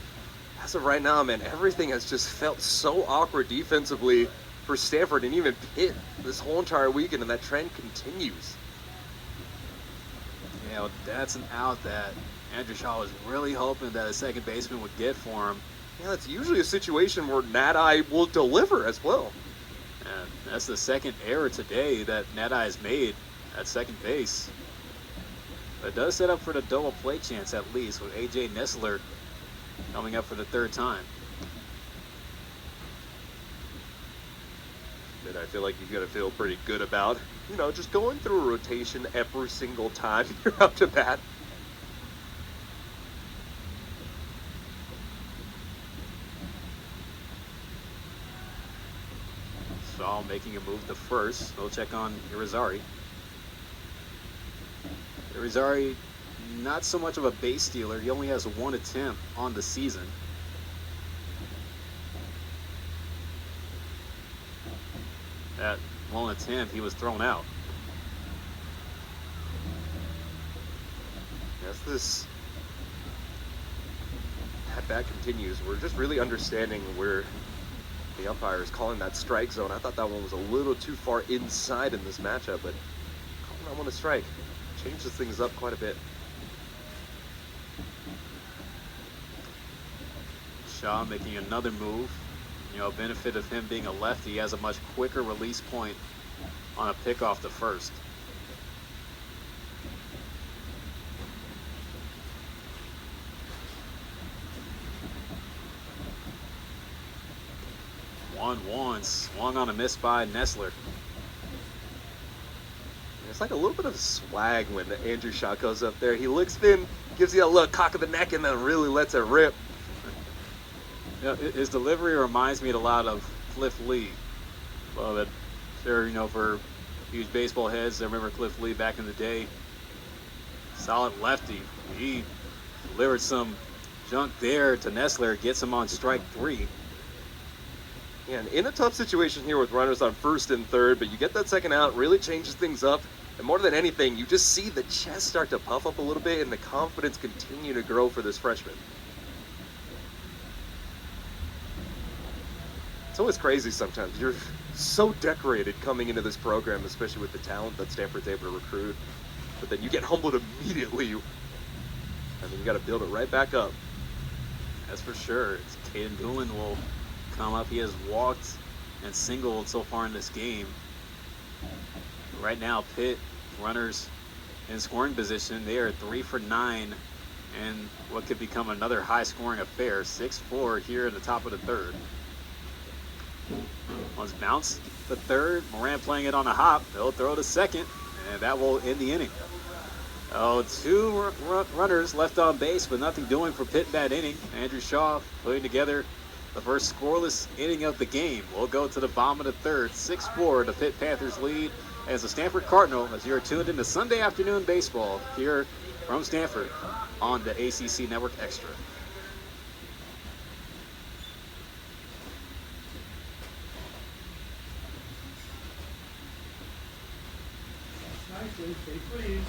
as of right now, man, everything has just felt so awkward defensively for Stanford and even Pitt this whole entire weekend, and that trend continues. You know, that's an out that Andrew Shaw was really hoping that a second baseman would get for him. Yeah, that's usually a situation where Nadai will deliver as well. And that's the second error today that Nadai has made at second base. But it does set up for the double play chance at least, with A.J. Nessler coming up for the third time. That I feel like you're going to feel pretty good about, you know, just going through a rotation every single time you're up to bat. Shaw making a move to first. We'll check on Irizarry. Irizarry, not so much of a base stealer. He only has one attempt on the season. That one attempt, he was thrown out. As this at-bat continues, we're just really understanding where the umpire is calling that strike zone. I thought that one was a little too far inside in this matchup, but calling that one a strike changes things up quite a bit. Shaw making another move. You know, benefit of him being a lefty, he has a much quicker release point on a pick off the first. One, swung on a miss by Nessler. It's like a little bit of swag when Andrew Shaw goes up there. He looks thin, gives you a little cock of the neck, and then really lets it rip. You know, his delivery reminds me a lot of Cliff Lee. Well, that sure, you know, for huge baseball heads, I remember Cliff Lee back in the day. Solid lefty. He delivered some junk there to Nessler, gets him on strike three. Yeah, and in a tough situation here with runners on first and third, but you get that second out, really changes things up. And more than anything, you just see the chest start to puff up a little bit and the confidence continue to grow for this freshman. It's always crazy sometimes. You're so decorated coming into this program, especially with the talent that Stanford's able to recruit. But then you get humbled immediately. And then you got to build it right back up. That's for sure. Caden Doolin will come up. He has walked and singled so far in this game. Right now, Pitt runners in scoring position. They are 3 for 9 and what could become another high-scoring affair. 6-4 here in the top of the third. Let's bounce the third. Moran playing it on a hop. They'll throw the second, and that will end the inning. Oh, two runners left on base, but nothing doing for Pitt in that inning. Andrew Shaw putting together the first scoreless inning of the game. We'll go to the bottom of the third. 6-4, the Pitt Panthers lead as the Stanford Cardinal, as you're tuned into Sunday afternoon baseball here from Stanford on the ACC Network Extra. Nicely, stay please.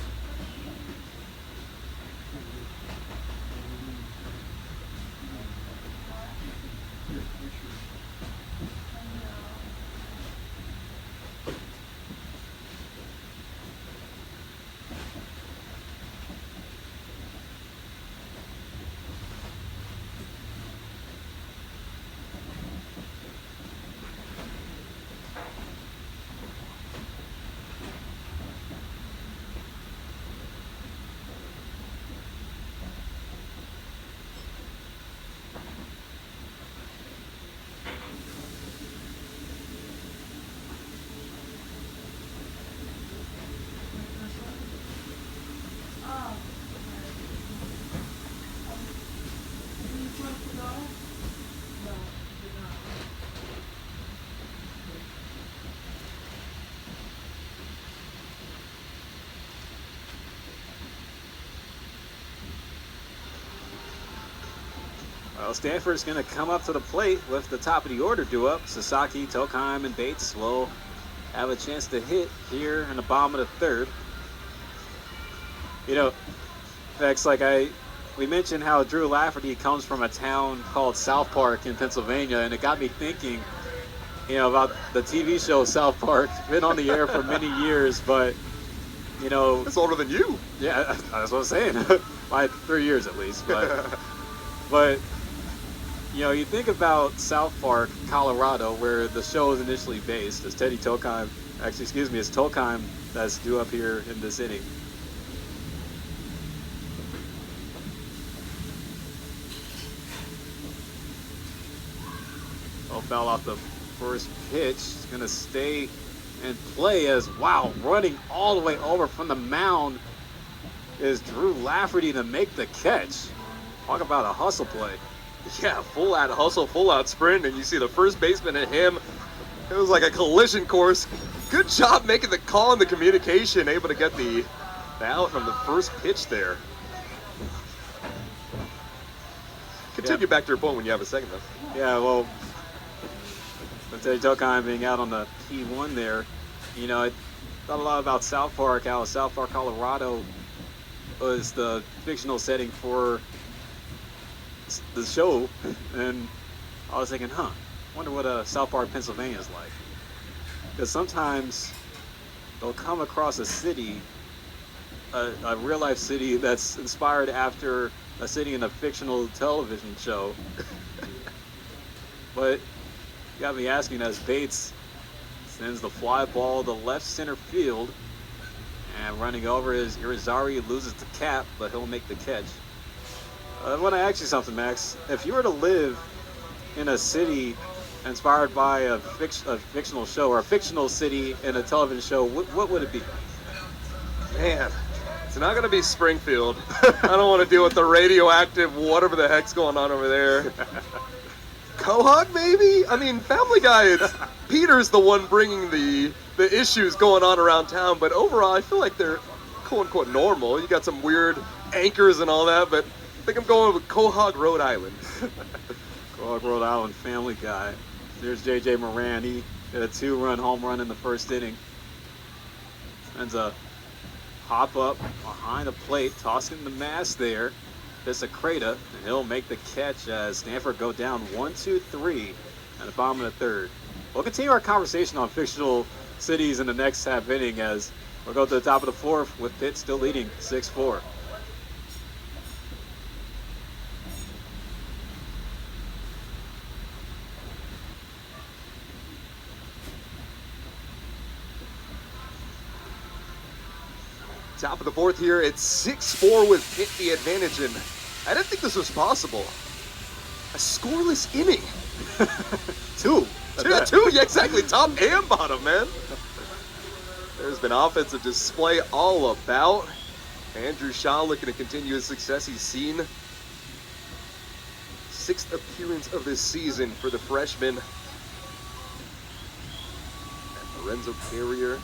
Well, Stanford's going to come up to the plate with the top of the order due up. Sasaki, Tokheim, and Bates will have a chance to hit here in the bottom of the third. You know, Vex, we mentioned how Drew Lafferty comes from a town called South Park in Pennsylvania, and it got me thinking, about the TV show South Park. Been on the air for many years, but, It's older than you. Yeah, that's what I'm saying. By 3 years at least, but you think about South Park, Colorado, where the show is initially based. It's Tokheim that's due up here in this inning. Oh, foul off the first pitch. It's going to stay and play as, running all the way over from the mound is Drew Lafferty to make the catch. Talk about a hustle play. Yeah, full out hustle, full out sprint, and you see the first baseman at him. It was like a collision course. Good job making the call and the communication, able to get the out from the first pitch there. Continue back to your point when you have a second, though. Yeah, well, Teddy Tokheim being out on the P1 there, I thought a lot about South Park, how South Park, Colorado was the fictional setting for the show, and I was thinking, wonder what South Park, Pennsylvania is like. Because sometimes they'll come across a city, a real life city that's inspired after a city in a fictional television show. But got me asking, as Bates sends the fly ball to left center field, and running over is Irizarry, loses the cap, but he'll make the catch. I want to ask you something, Max. If you were to live in a city inspired by a fictional show, or a fictional city in a television show, what would it be? Man, it's not going to be Springfield. I don't want to deal with the radioactive whatever the heck's going on over there. Quahog, maybe? I mean, Family Guy, Peter's the one bringing the issues going on around town, but overall, I feel like they're quote-unquote normal. You got some weird anchors and all that, but I think I'm going with Quahog, Rhode Island. Quahog, Rhode Island, Family Guy. There's J.J. Moran. He hit a 2-run home run in the first inning. Sends a hop up behind the plate, tossing the mass there. Pisacreta, and he'll make the catch as Stanford go down 1-2-3 at the bottom of the third. We'll continue our conversation on fictional cities in the next half inning as we'll go to the top of the fourth with Pitt still leading 6-4. Top of the fourth here, it's 6-4 with Pitt the advantage, and I didn't think this was possible. A scoreless inning. Two. Two, yeah, exactly. Top and bottom, man. There's been offensive display all about. Andrew Shaw looking to continue his success. He's seen 6th appearance of this season for the freshman. And Lorenzo Carrier,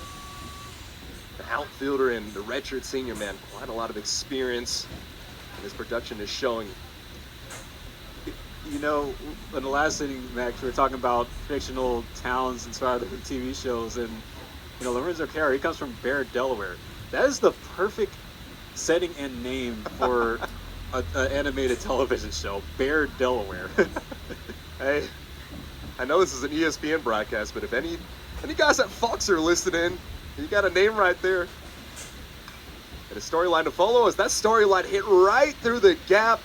the outfielder and the redshirt senior, man, quite a lot of experience. And his production is showing. You know, in the last inning, Max, we were talking about fictional towns inspired of TV shows, and you know, Lorenzo Carrier, he comes from Bear, Delaware. That is the perfect setting and name for an animated television show, Bear, Delaware. Hey, I know this is an ESPN broadcast, but if any guys at Fox are listening, you got a name right there. And a storyline to follow as that storyline hit right through the gap.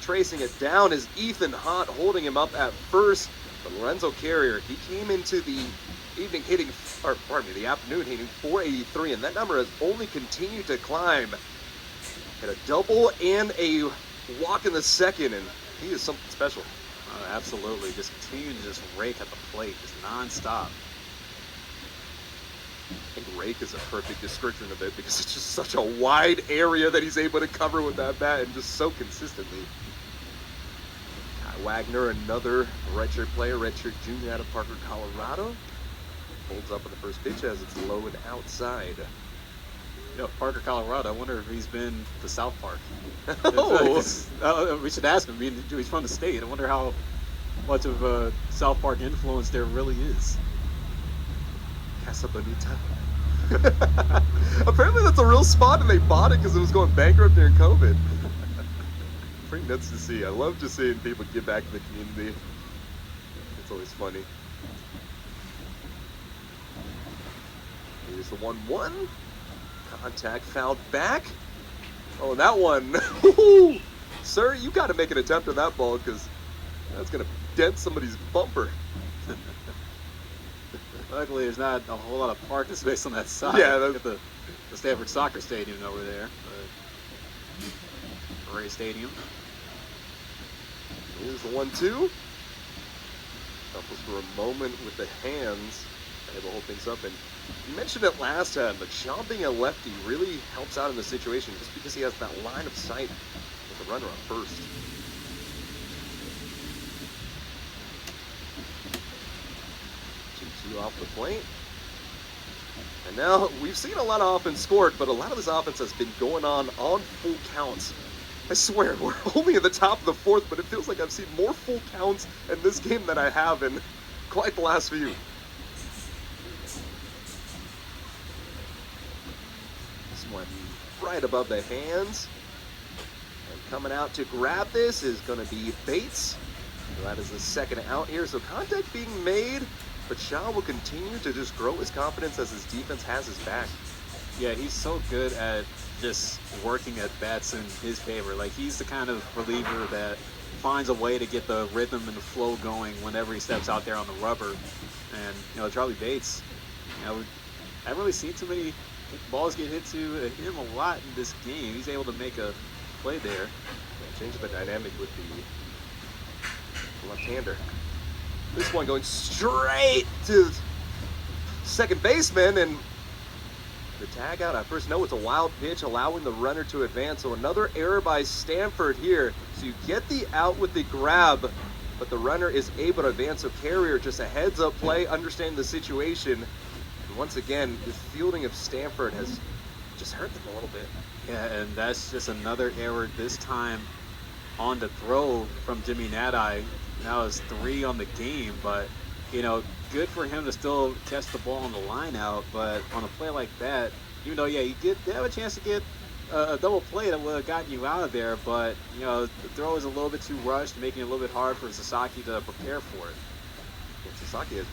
Tracing it down is Ethan Hott holding him up at first. But Lorenzo Carrier, he came into the evening hitting, or pardon me, the afternoon hitting 483, and that number has only continued to climb. Hit a double and a walk in the second, and he is something special. Absolutely, just continuing to just rake at the plate, just nonstop. I think rake is a perfect description of it because it's just such a wide area that he's able to cover with that bat and just so consistently. Kai Wagner, another redshirt player, redshirt junior out of Parker, Colorado. Holds up on the first pitch as it's low and outside. You know, Parker, Colorado, I wonder if he's been to South Park. Oh. We should ask him. I mean, he's from the state. I wonder how much of a South Park influence there really is. Casa Bonita. Apparently that's a real spot and they bought it because it was going bankrupt during COVID. Pretty nuts to see. I love just seeing people give back to the community. It's always funny. Here's the 1-1. Contact fouled back. Oh, that one. Sir, you got to make an attempt on that ball because that's going to dent somebody's bumper. Luckily, there's not a whole lot of parking space on that side. Yeah, at the Stanford Soccer Stadium over there. Ray Stadium. Here's the 1-2. Shuffles for a moment with the hands. Able to hold things up. And you mentioned it last time, but Shaw being a lefty really helps out in the situation just because he has that line of sight with the runner on first. 2-2 off the plate. And now we've seen a lot of offense scored, but a lot of this offense has been going on full counts. I swear, we're only at the top of the fourth, but it feels like I've seen more full counts in this game than I have in quite the last few. This one right above the hands. And coming out to grab this is going to be Bates. So that is the second out here. So contact being made, but Shaw will continue to just grow his confidence as his defense has his back. Yeah, he's so good at just working at bats in his favor. Like, he's the kind of reliever that finds a way to get the rhythm and the flow going whenever he steps out there on the rubber. And, you know, Charlie Bates, you know, I haven't really seen too many balls get hit to him a lot in this game. He's able to make a play there. Yeah, changing the dynamic with the left-hander. This one going straight to second baseman, and the tag out. I first know it's a wild pitch, allowing the runner to advance. So another error by Stanford here. So you get the out with the grab, but the runner is able to advance. So Carrier, just a heads-up play, understanding the situation. And once again, the fielding of Stanford has just hurt them a little bit. Yeah, and that's just another error this time on the throw from Jimmy Nadai. Now it's 3 on the game, but, you know, good for him to still catch the ball on the line out, but on a play like that, even though, yeah, you have a chance to get a double play that would have gotten you out of there, but, you know, the throw is a little bit too rushed, making it a little bit hard for Sasaki to prepare for it. And Sasaki has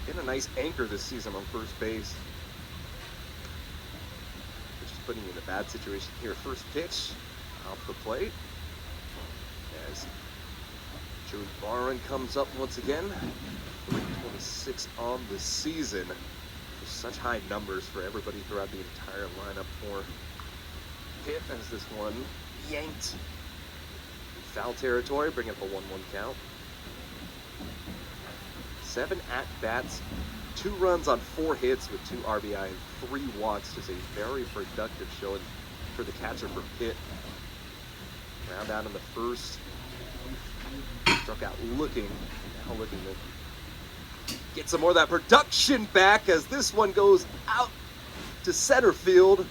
been a nice anchor this season on first base, which is putting you in a bad situation here. First pitch off the plate as Joey Barron comes up once again. 326 on the season. Just such high numbers for everybody throughout the entire lineup for Pitt as this one yanked foul territory, bring up a 1-1 count. 7 at-bats, 2 runs on 4 hits with 2 RBI and 3 walks. Just a very productive showing for the catcher for Pitt. Round out in the first. Struck out looking to get some more of that production back as this one goes out to center field.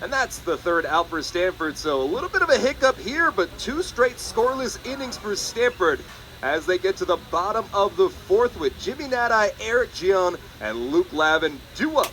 And that's the 3rd out for Stanford. So a little bit of a hiccup here, but 2 straight scoreless innings for Stanford as they get to the bottom of the 4th with Jimmy Nadai, Eric Gion, and Luke Lavin due up.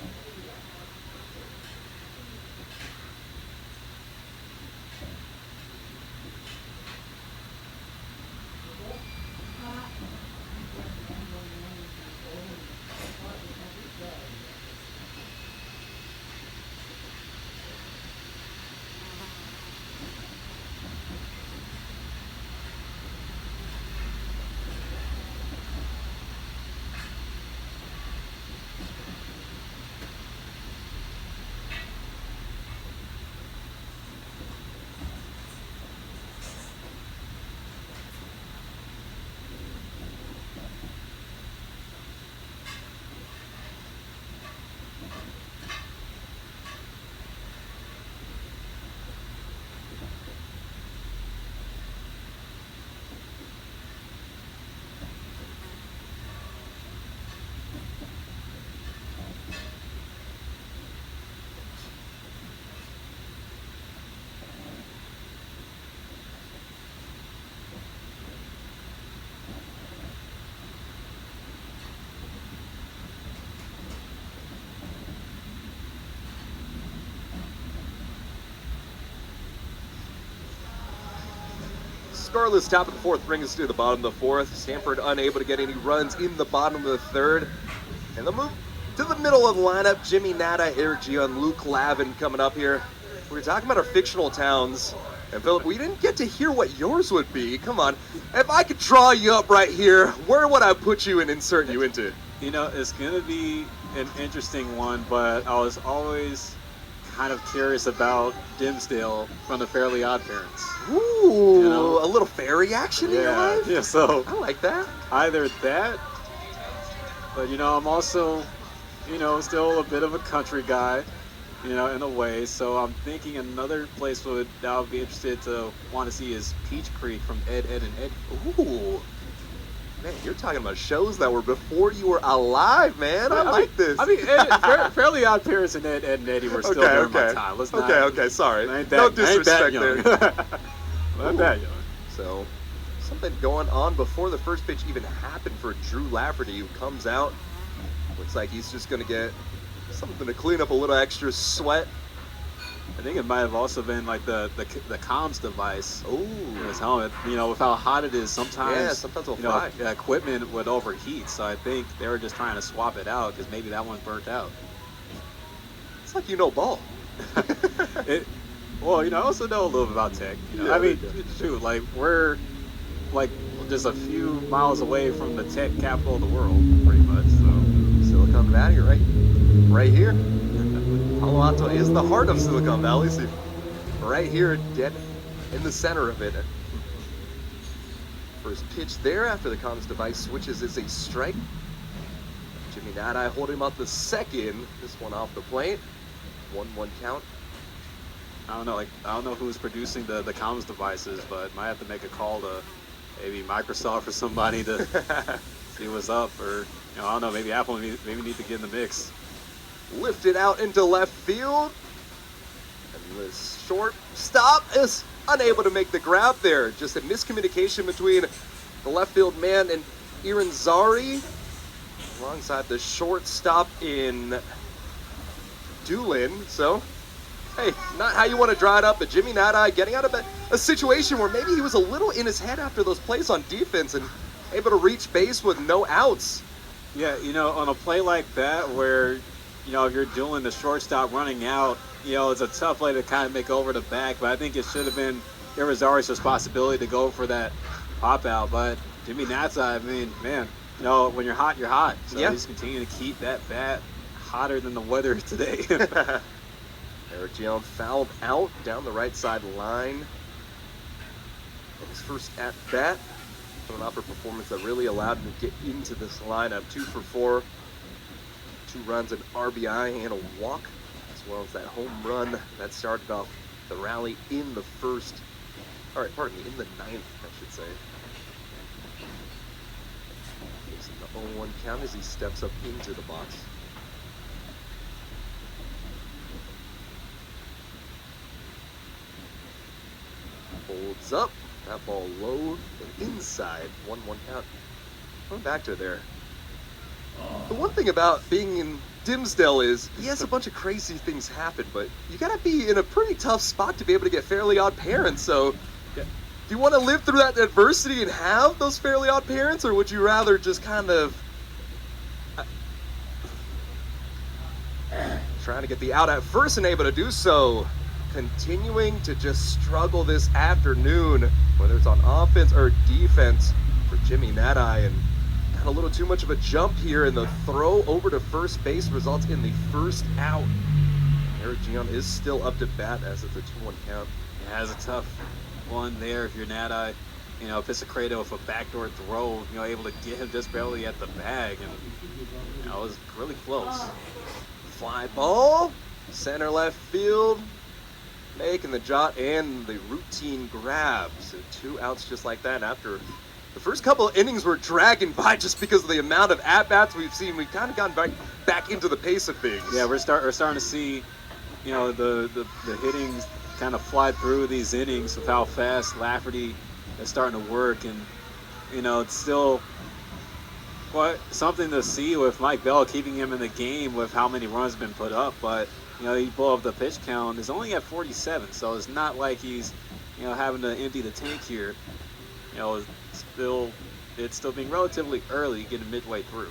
Scoreless top of the 4th brings us to the bottom of the 4th. Stanford unable to get any runs in the bottom of the 3rd. And they'll move to the middle of the lineup. Jimmy Nada, Eric Gion, Luke Lavin coming up here. We were talking about our fictional towns. And Philip, we didn't get to hear what yours would be. Come on. If I could draw you up right here, where would I put you and insert you into? You know, it's going to be an interesting one, but I was always kind of curious about Dimsdale from the Fairly Odd Parents. Ooh, you know? A little fairy action in your life? Yeah, so I like that. Either that, but you know, I'm also, you know, still a bit of a country guy, you know, in a way. So I'm thinking another place that I would be interested to want to see is Peach Creek from Ed, Ed, and Ed. Ooh. Man, you're talking about shows that were before you were alive, man. I like this. I mean, Fairly Odd Parents and Ed, Ed and Eddie were still during my time. Let's not, okay, sorry. No disrespect there. Not that young. So, something going on before the first pitch even happened for Drew Lafferty, who comes out. Looks like he's just going to get something to clean up a little extra sweat. I think it might have also been like the comms device. Oh, in his helmet. You know, with how hot it is, sometimes it'll fry. Equipment would overheat. So I think they were just trying to swap it out because maybe that one's burnt out. It's like you know ball. Well, you know, I also know a little bit about tech. You know, I mean, shoot, like we're like just a few miles away from the tech capital of the world, pretty much. So Silicon Valley, right here. Palo Alto is the heart of Silicon Valley, so right here, dead in the center of it. First pitch there after the comms device switches is a strike. Jimmy Nadai holding him up the second. This one off the plate. 1-1 count. I don't know who's producing the comms devices, but might have to make a call to maybe Microsoft or somebody to see what's up, or you know, I don't know, maybe Apple maybe need to get in the mix. Lifted out into left field. And the shortstop is unable to make the grab there. Just a miscommunication between the left field man and Iranzari alongside the shortstop in Doolin. So, hey, not how you want to draw it up, but Jimmy Nadai getting out of a situation where maybe he was a little in his head after those plays on defense and able to reach base with no outs. Yeah, you know, on a play like that where, you know, if you're doing the shortstop running out, you know, it's a tough play to kind of make over the back, but I think it should have been Irizarry's responsibility to go for that pop out. But Jimmy Nadai, I mean, man, you know, when you're hot, you're hot. So just continue to keep that bat hotter than the weather today. Eric Gion fouled out down the right side line. His first at bat, coming off a performance that really allowed him to get into this lineup. 2 for 4, 2 runs, an RBI, and a walk, as well as that home run that started off the rally in the first. All right, pardon me, in the 9th, I should say. Facing the 0-1 count as he steps up into the box. Holds up. That ball low and inside. 1-1 count. Going back to there. The one thing about being in Dimsdale is he has a bunch of crazy things happen, but you gotta be in a pretty tough spot to be able to get Fairly Odd Parents. So, do you want to live through that adversity and have those Fairly Odd Parents, or would you rather just kind of trying to get the out at first and able to do so? Continuing to just struggle this afternoon, whether it's on offense or defense for Jimmy Nadai, and got a little too much of a jump here, and the throw over to first base results in the first out. Eric Gion is still up to bat as it's a 2-1 count. Yeah, it's a tough one there if you're Nadai. You know, Pisacredo with a backdoor throw, you know, able to get him just barely at the bag, and you know, it was really close. Fly ball, center left field. Making the jot and the routine grab. So 2 outs just like that after the first couple of innings were dragging by just because of the amount of at-bats we've seen. We've kind of gotten back into the pace of things. Yeah, we're starting to see, you know, the hitting kind of fly through these innings with how fast Lafferty is starting to work. And, you know, it's still something to see with Mike Bell keeping him in the game with how many runs have been put up. But you know, he blew up the pitch count. Is only at 47, so it's not like he's, you know, having to empty the tank here. You know, it's still being relatively early, getting midway through.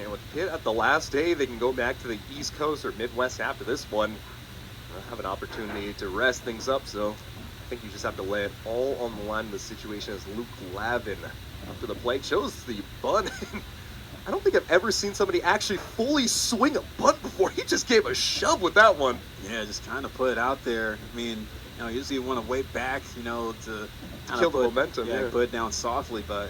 And with Pitt at the last day, they can go back to the East Coast or Midwest after this one. Have an opportunity to rest things up, so I think you just have to lay it all on the line in the situation as Luke Lavin up to the plate shows the bunt. I don't think I've ever seen somebody actually fully swing a bunt before. He just gave a shove with that one. Yeah, just trying to put it out there. I mean, you know, usually you want to wait back, you know, to kind kill of the momentum. Yeah, put it down softly, but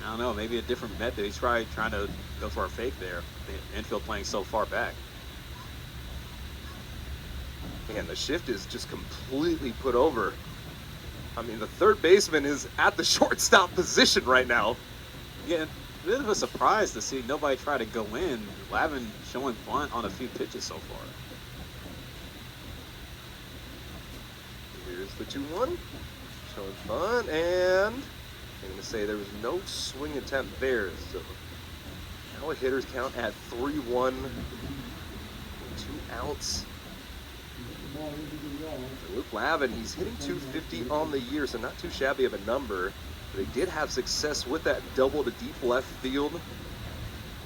I don't know, maybe a different method. He's trying to go for a fake there. The infield playing so far back. And the shift is just completely put over. I mean, the third baseman is at the shortstop position right now. Yeah. A bit of a surprise to see nobody try to go in. Lavin showing bunt on a few pitches so far. Here's the 2-1. Showing bunt, and I'm going to say there was no swing attempt there. So now a hitter's count at 3-1. 2 outs. For Luke Lavin, he's hitting 250 on the year, so not too shabby of a number. They did have success with that double to deep left field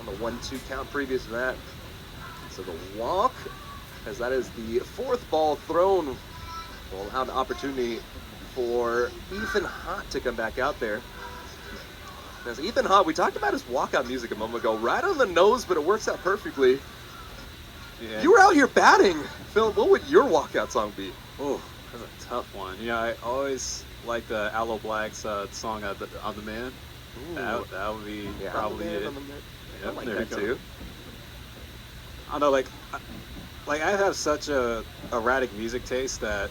on the 1-2 count previous to that. So the walk, as that is the 4th ball thrown, will allow an opportunity for Ethan Hott to come back out there. As Ethan Hott, we talked about his walkout music a moment ago, right on the nose, but it works out perfectly. Yeah. You were out here batting. Phil, what would your walkout song be? Oh, that's a tough one. You know, I always like the Aloe Black's song on the Man. That would be probably it. I like that too. I don't know, like I have such a erratic music taste that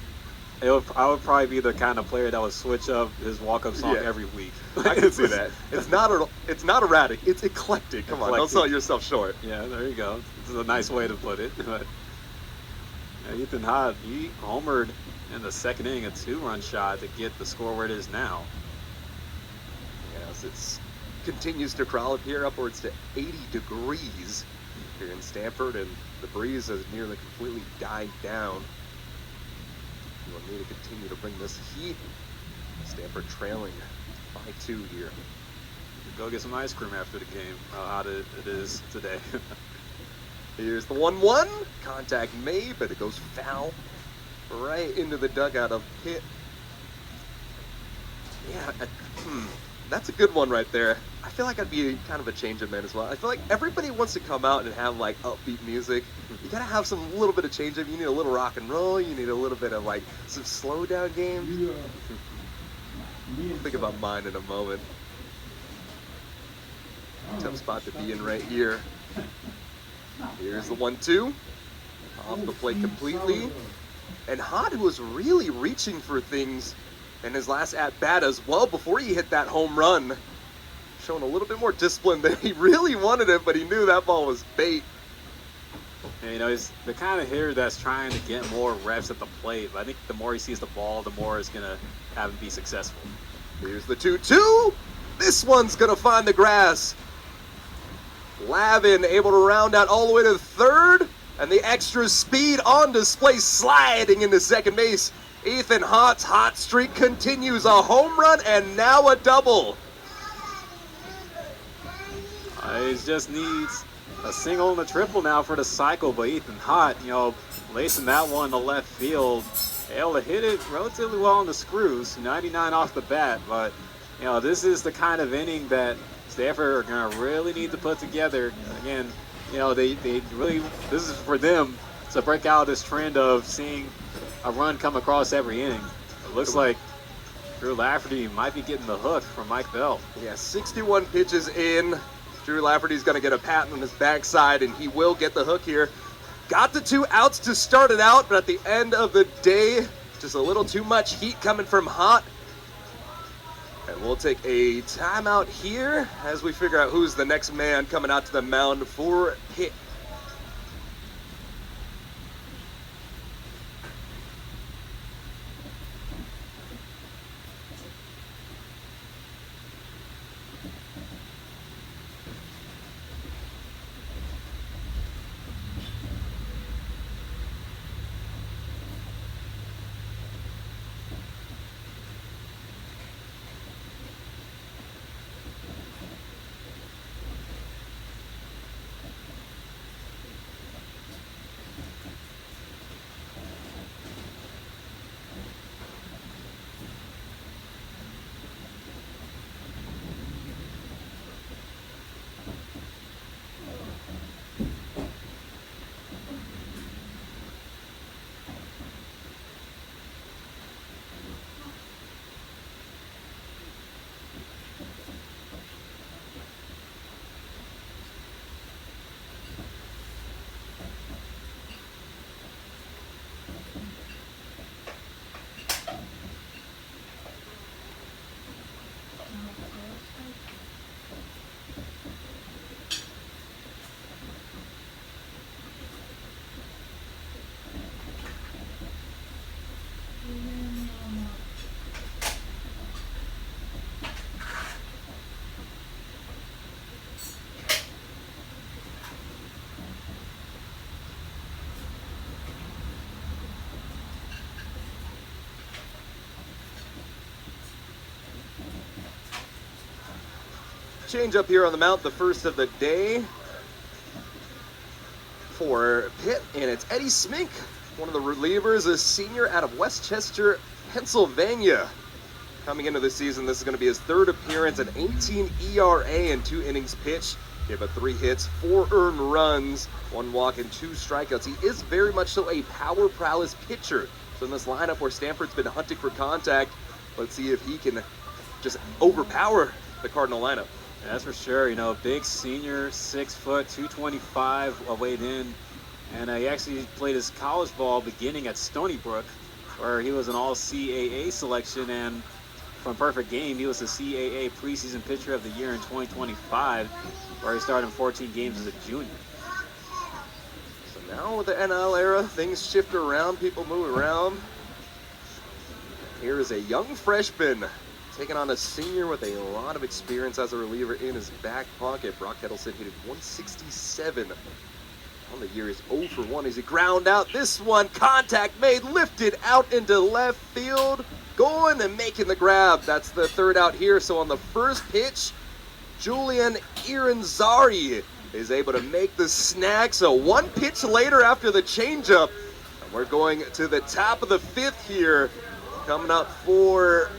I would probably be the kind of player that would switch up his walk-up song every week. I can see that. It's not erratic. It's eclectic. Come on, don't sell yourself short. Yeah, there you go. This is a nice way to put it. But Ethan Hott, he homered in the second inning, a 2-run shot to get the score where it is now. Yes, it continues to crawl up here upwards to 80 degrees here in Stanford, and the breeze has nearly completely died down. You want me to continue to bring this heat. Stanford trailing by 2 here. Go get some ice cream after the game. How hot it is today. Here's the 1-1. Contact made, but it goes foul right into the dugout of Pitt. Yeah, that's a good one right there. I feel like I'd be kind of a change of man as well. I feel like everybody wants to come out and have like upbeat music. You gotta have some little bit of change up. You need a little rock and roll. You need a little bit of like some slow down games. Think about mine in a moment. Tough spot to be in right here. Here's the 1-2. Off the plate completely. And Hot was really reaching for things in his last at-bat as well before he hit that home run. Showing a little bit more discipline than he really wanted it, but he knew that ball was bait. And, he's the kind of hitter that's trying to get more reps at the plate. But I think the more he sees the ball, the more it's going to have him be successful. Here's the 2-2. This one's going to find the grass. Lavin able to round out all the way to third. And the extra speed on display, sliding into second base. Ethan Hot's hot streak continues. A home run and now a double. He just needs a single and a triple now for the cycle, but Ethan Hot, lacing that one to left field, able to hit it relatively well on the screws, 99 off the bat, but, this is the kind of inning that Stanford are going to really need to put together. Again, they really, this is for them to break out this trend of seeing a run come across every inning. It looks like Drew Lafferty might be getting the hook from Mike Bell. Yeah, 61 pitches in. Drew Lafferty's going to get a pat on his backside, and he will get the hook here. Got the 2 outs to start it out, but at the end of the day, just a little too much heat coming from Hot. And we'll take a timeout here as we figure out who's the next man coming out to the mound for Pitt. Change up here on the mound, the first of the day for Pitt, and it's Eddie Smink, one of the relievers, a senior out of Westchester, Pennsylvania. Coming into the season, this is going to be his 3rd appearance, an 18 ERA in 2 innings pitched. Gave up 3 hits, 4 earned runs, 1 walk, and 2 strikeouts. He is very much so a power prowess pitcher. So in this lineup where Stanford's been hunting for contact, let's see if he can just overpower the Cardinal lineup. That's for sure. Big senior, 6 foot, 225 weighed in. And he actually played his college ball beginning at Stony Brook, where he was an all-CAA selection. And from Perfect Game, he was the CAA preseason pitcher of the year in 2025, where he started in 14 games as a junior. So now with the NL era, things shift around, people move around. Here is a young freshman taking on a senior with a lot of experience as a reliever in his back pocket. Brock Kettleson hit 167 on the year. He's 0 for 1 as he ground out. This one, contact made, lifted out into left field, going and making the grab. That's the 3rd out here. So on the first pitch, Julian Iranzari is able to make the snag. So 1 pitch later after the changeup, and we're going to the top of the 5th here. Coming up for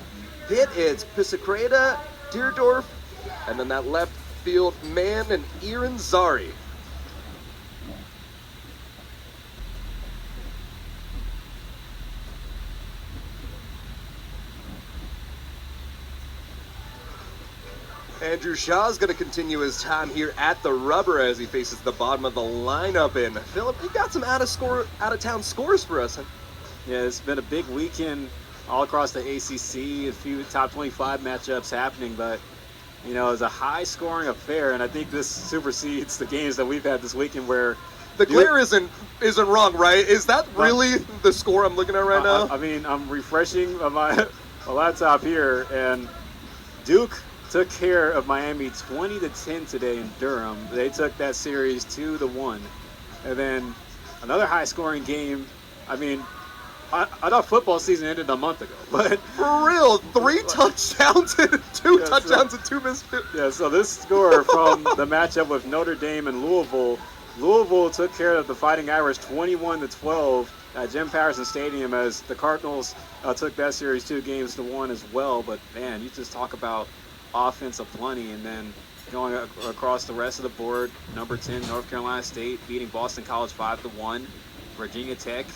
Pitt, it's Pisacreta, Deerdorf, and then that left field man, and Iranzari. Andrew Shaw's going to continue his time here at the rubber as he faces the bottom of the lineup. And Philip, you got some out-of-town scores for us. Yeah, it's been a big weekend all across the ACC. A few top 25 matchups happening, but you know, it's a high-scoring affair, and I think this supersedes the games that we've had this weekend where the glare isn't wrong, right? Is that really the score I'm looking at right now? I mean, I'm refreshing my laptop here, and Duke took care of Miami 20-10 today in Durham. They took that series 2-1, and then another high-scoring game. I mean, I thought football season ended a month ago, but for real, 3 touchdowns and 2 touchdowns and 2 missed. Yeah, so this score from the matchup with Notre Dame and Louisville. Louisville took care of the Fighting Irish 21-12 at Jim Patterson Stadium as the Cardinals took that series 2-1 as well. But man, you just talk about offense aplenty, and then going across the rest of the board, number 10 North Carolina State beating Boston College 5-1, Virginia Tech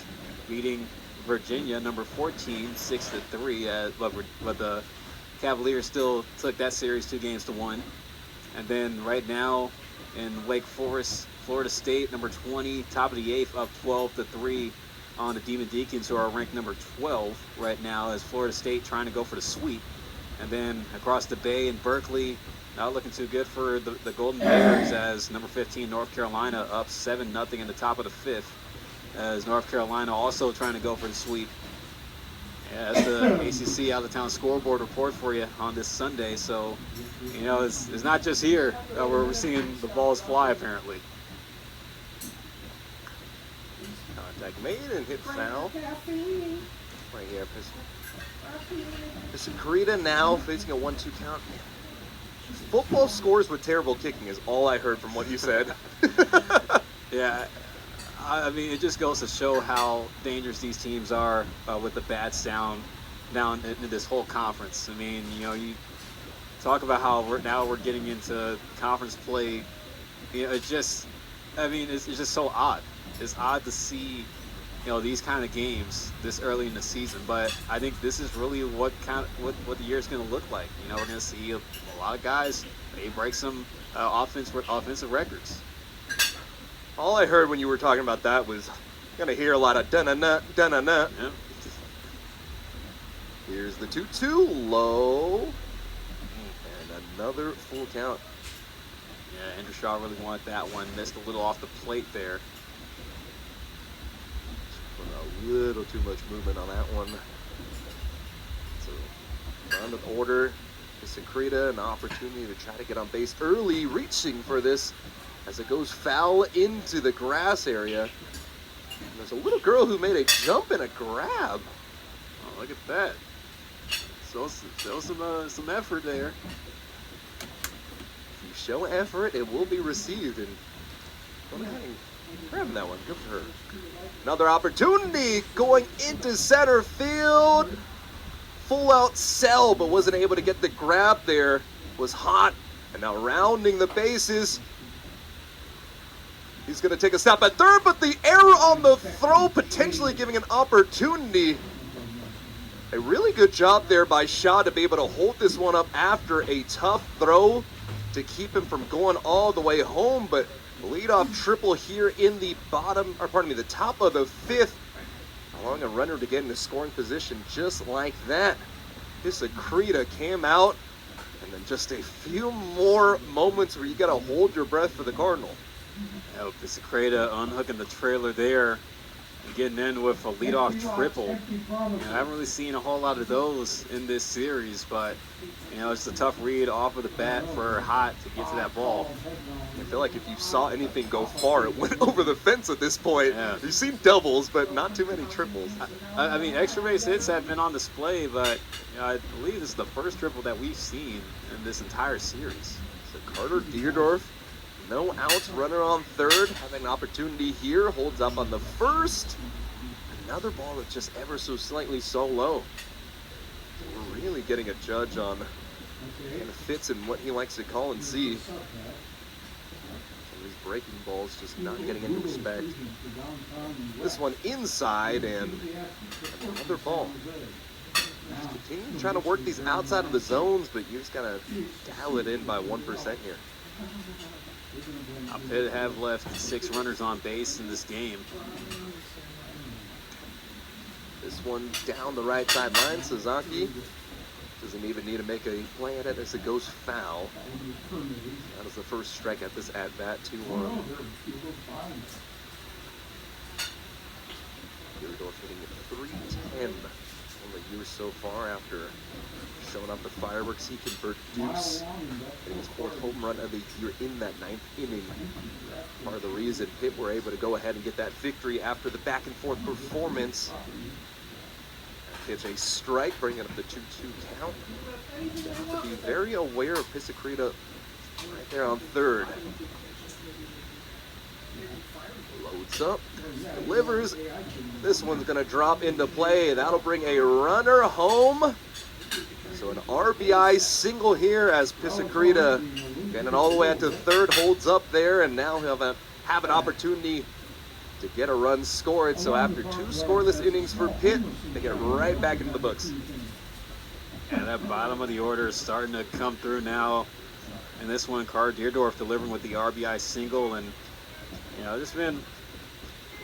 beating Virginia number 14 6-3, but the Cavaliers still took that series 2-1. And then right now in Wake Forest, Florida State number 20, top of the 8th, up 12-3 on the Demon Deacons, who are ranked number 12 right now, as Florida State trying to go for the sweep. And then across the Bay in Berkeley, not looking too good for the Golden Bears, as number 15 North Carolina up 7-0 in the top of the 5th, as North Carolina also trying to go for the sweep. Yeah, that's the ACC out-of-town scoreboard report for you on this Sunday. So, you know, it's not just here where we're seeing the balls fly, apparently. Contact made and hit foul. Right here, Piscicarita now facing a 1-2 count. Football scores with terrible kicking is all I heard from what you said. Yeah. I mean, it just goes to show how dangerous these teams are with the bad sound down in this whole conference. I mean, you know, you talk about how we're getting into conference play. You know, it's just so odd. It's odd to see, you know, these kind of games this early in the season. But I think this is really what the year is going to look like. You know, we're going to see a lot of guys, they break some offensive records. All I heard when you were talking about that was gonna hear a lot of da-na-na, da-na-na. Yep. Here's the 2-2 low. And another full count. Yeah, Andrew Shaw really wanted that one. Missed a little off the plate there. A little too much movement on that one. So, round of order. Piscicarita, an opportunity to try to get on base early, reaching for this as it goes foul into the grass area. And there's a little girl who made a jump and a grab. Oh, look at that. Show some effort there. If you show effort, it will be received. And go ahead and grab that one. Good for her. Another opportunity going into center field. Full out sell, but wasn't able to get the grab there. Was hot. And now rounding the bases. He's going to take a stop at third, but the error on the throw potentially giving an opportunity. A really good job there by Shaw to be able to hold this one up after a tough throw to keep him from going all the way home. But leadoff triple here in the the top of the 5th, allowing a runner to get into scoring position just like that. Piscicarita came out, and then just a few more moments where you got to hold your breath for the Cardinal. Yeah, Piscicarita unhooking the trailer there and getting in with a leadoff triple. I haven't really seen a whole lot of those in this series, but you know, it's a tough read off of the bat for Hot to get to that ball. I feel like if you saw anything go far, it went over the fence at this point. Yeah. You've seen doubles, but not too many triples. I mean, extra base hits have been on display, but you know, I believe this is the first triple that we've seen in this entire series. So Carter Deerdorf, no outs, runner on third, having an opportunity here, holds up on the first. Another ball that's just ever so slightly so low. We're really getting a judge on kind of fits and what he likes to call and see. Some of these breaking balls just not getting any respect. This one inside and another ball. Continue to try to work these outside of the zones, but you just gotta dial it in by 1% here. Pitt have left 6 runners on base in this game. This one down the right sideline. Sasaki doesn't even need to make a play at it as it goes foul. That is the first strike at this at-bat, 2-1. Deerdorf hitting 310 on the year so far after showing off the fireworks he can produce. Hitting his 4th home run of the year in that 9th inning. Part of the reason Pitt were able to go ahead and get that victory after the back-and-forth performance. Pitch a strike, bringing up the 2-2 count. You have to be very aware of Pisacreta right there on third. Loads up, delivers. This one's going to drop into play. That'll bring a runner home. So an RBI single here as Pisacreta getting all the way out to third, holds up there, and now he'll have an opportunity to get a run scored. So after 2 scoreless innings for Pitt, they get right back into the books. And that bottom of the order is starting to come through now. And this one, Carr Deerdorf delivering with the RBI single. And, you know, it's been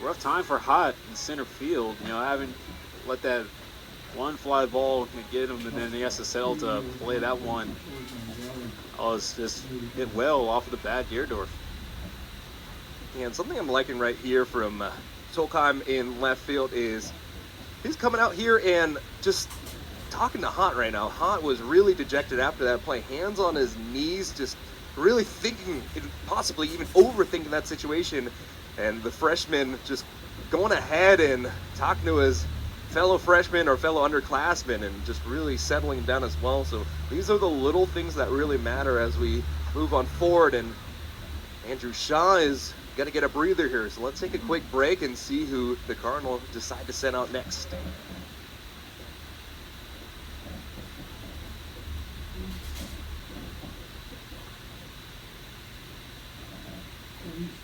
a rough time for Hott in center field. You know, having let that one fly ball get him, and then he has to settle to play that one. Oh, it's just hit well off of the bat, Deerdorf. And something I'm liking right here from Tolkheim in left field is he's coming out here and just talking to Hott right now. Hott was really dejected after that play, hands on his knees, just really thinking, possibly even overthinking that situation. And the freshman just going ahead and talking to his fellow freshman or fellow underclassmen and just really settling down as well. So these are the little things that really matter as we move on forward. And Andrew Shaw is got to get a breather here. So let's take a quick break and see who the Cardinals decide to send out next.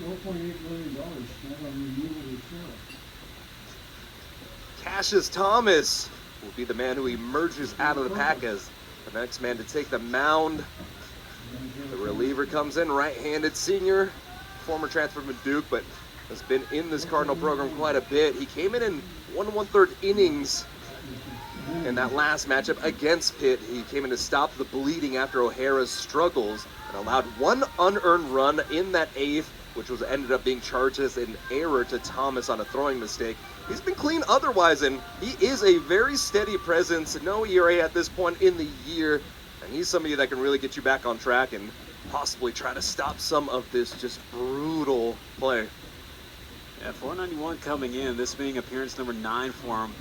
$4.8 million spent on removal of sheriff. Cassius Thomas will be the man who emerges out of the pack as the next man to take the mound. The reliever comes in, right-handed senior, former transfer from Duke, but has been in this Cardinal program quite a bit. He came in 1 innings in that last matchup against Pitt. He came in to stop the bleeding after O'Hara's struggles and allowed 1 unearned run in that 8th, which was ended up being charged as an error to Thomas on a throwing mistake. He's been clean otherwise, and he is a very steady presence. No ERA at this point in the year, and he's somebody that can really get you back on track and possibly try to stop some of this just brutal play. Yeah, 491 coming in, this being appearance number 9 for him.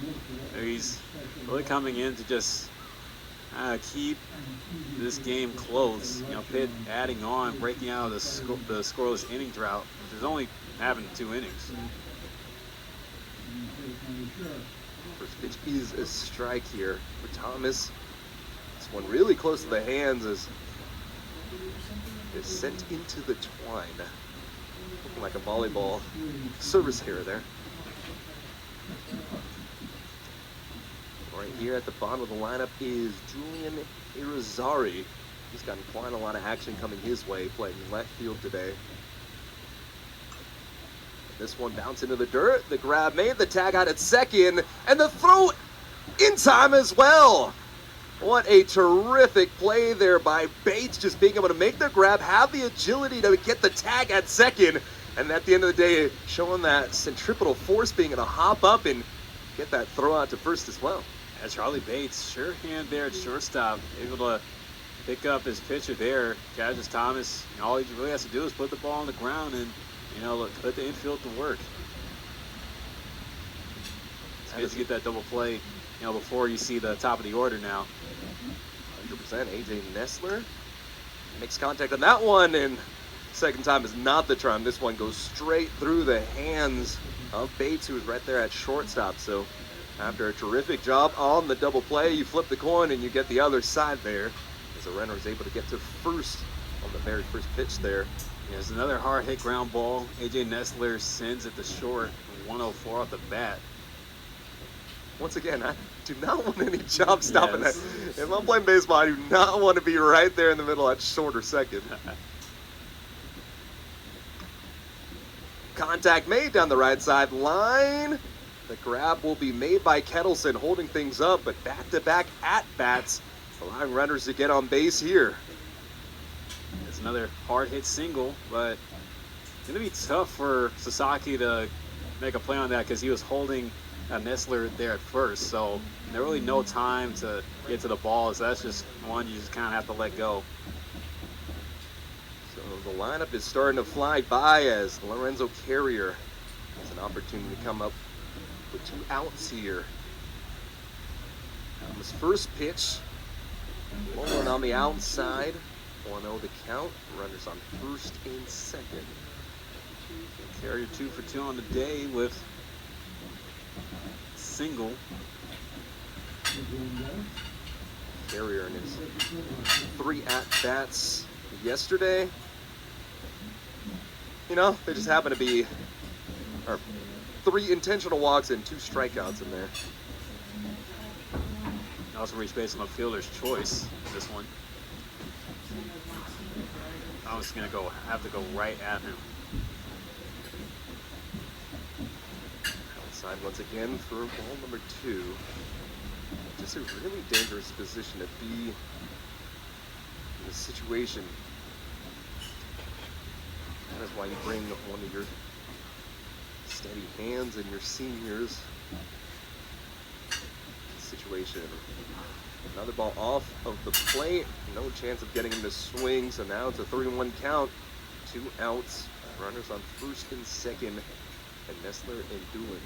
He's really coming in to just keep this game close. You know, Pitt adding on, breaking out of the scoreless inning drought, which is only having 2 innings. First pitch is a strike here for Thomas. This one really close to the hands as it's sent into the twine. Looking like a volleyball service error there. Right here at the bottom of the lineup is Julian Irizarry. He's gotten quite a lot of action coming his way, playing left field today. This one bounced into the dirt. The grab made, the tag out at second, and the throw in time as well. What a terrific play there by Bates, just being able to make the grab, have the agility to get the tag at second, and at the end of the day, showing that centripetal force, being able to hop up and get that throw out to first as well. As Charlie Bates, sure hand there at shortstop, able to pick up his pitcher there. Cassius Thomas, all he really has to do is put the ball on the ground and, you know, look, put the infield to work. It's good to get that double play, you know, before you see the top of the order now. 100%. AJ Nessler makes contact on that one, and second time is not the charm. This one goes straight through the hands of Bates, who was right there at shortstop. So after a terrific job on the double play, you flip the coin and you get the other side there, as the runner is able to get to first on the very first pitch there. There's another hard hit ground ball. AJ Nessler sends it to short, 104 off the bat. Once again, I do not want any job stopping Yes. that. If I'm playing baseball, I do not want to be right there in the middle at shorter second. Contact made down the right side line. The grab will be made by Kettleson, holding things up, but back-to-back at-bats, allowing runners to get on base here. It's another hard hit single, but it's going to be tough for Sasaki to make a play on that because he was holding Nestler there at first, so there really no time to get to the ball, so that's just one you just kind of have to let go. So the lineup is starting to fly by as Lorenzo Carrier has an opportunity to come up with 2 outs here. His first pitch, rolling on the outside, 1-0 the count, runners on first and second. Carrier 2 for 2 on the day with single. Carrier in his 3 at-bats yesterday. You know, they just happen to be 3 intentional walks and 2 strikeouts in there. Also reached base on the fielder's choice in this one. I was gonna have to go right at him. Outside once again for ball number 2. Just a really dangerous position to be in this situation. That is why you bring one of your steady hands and your seniors situation. Another ball off of the plate. No chance of getting him to swing. So now it's a 3-1 count. 2 outs. Runners on first and second. And Nestler and Doolin.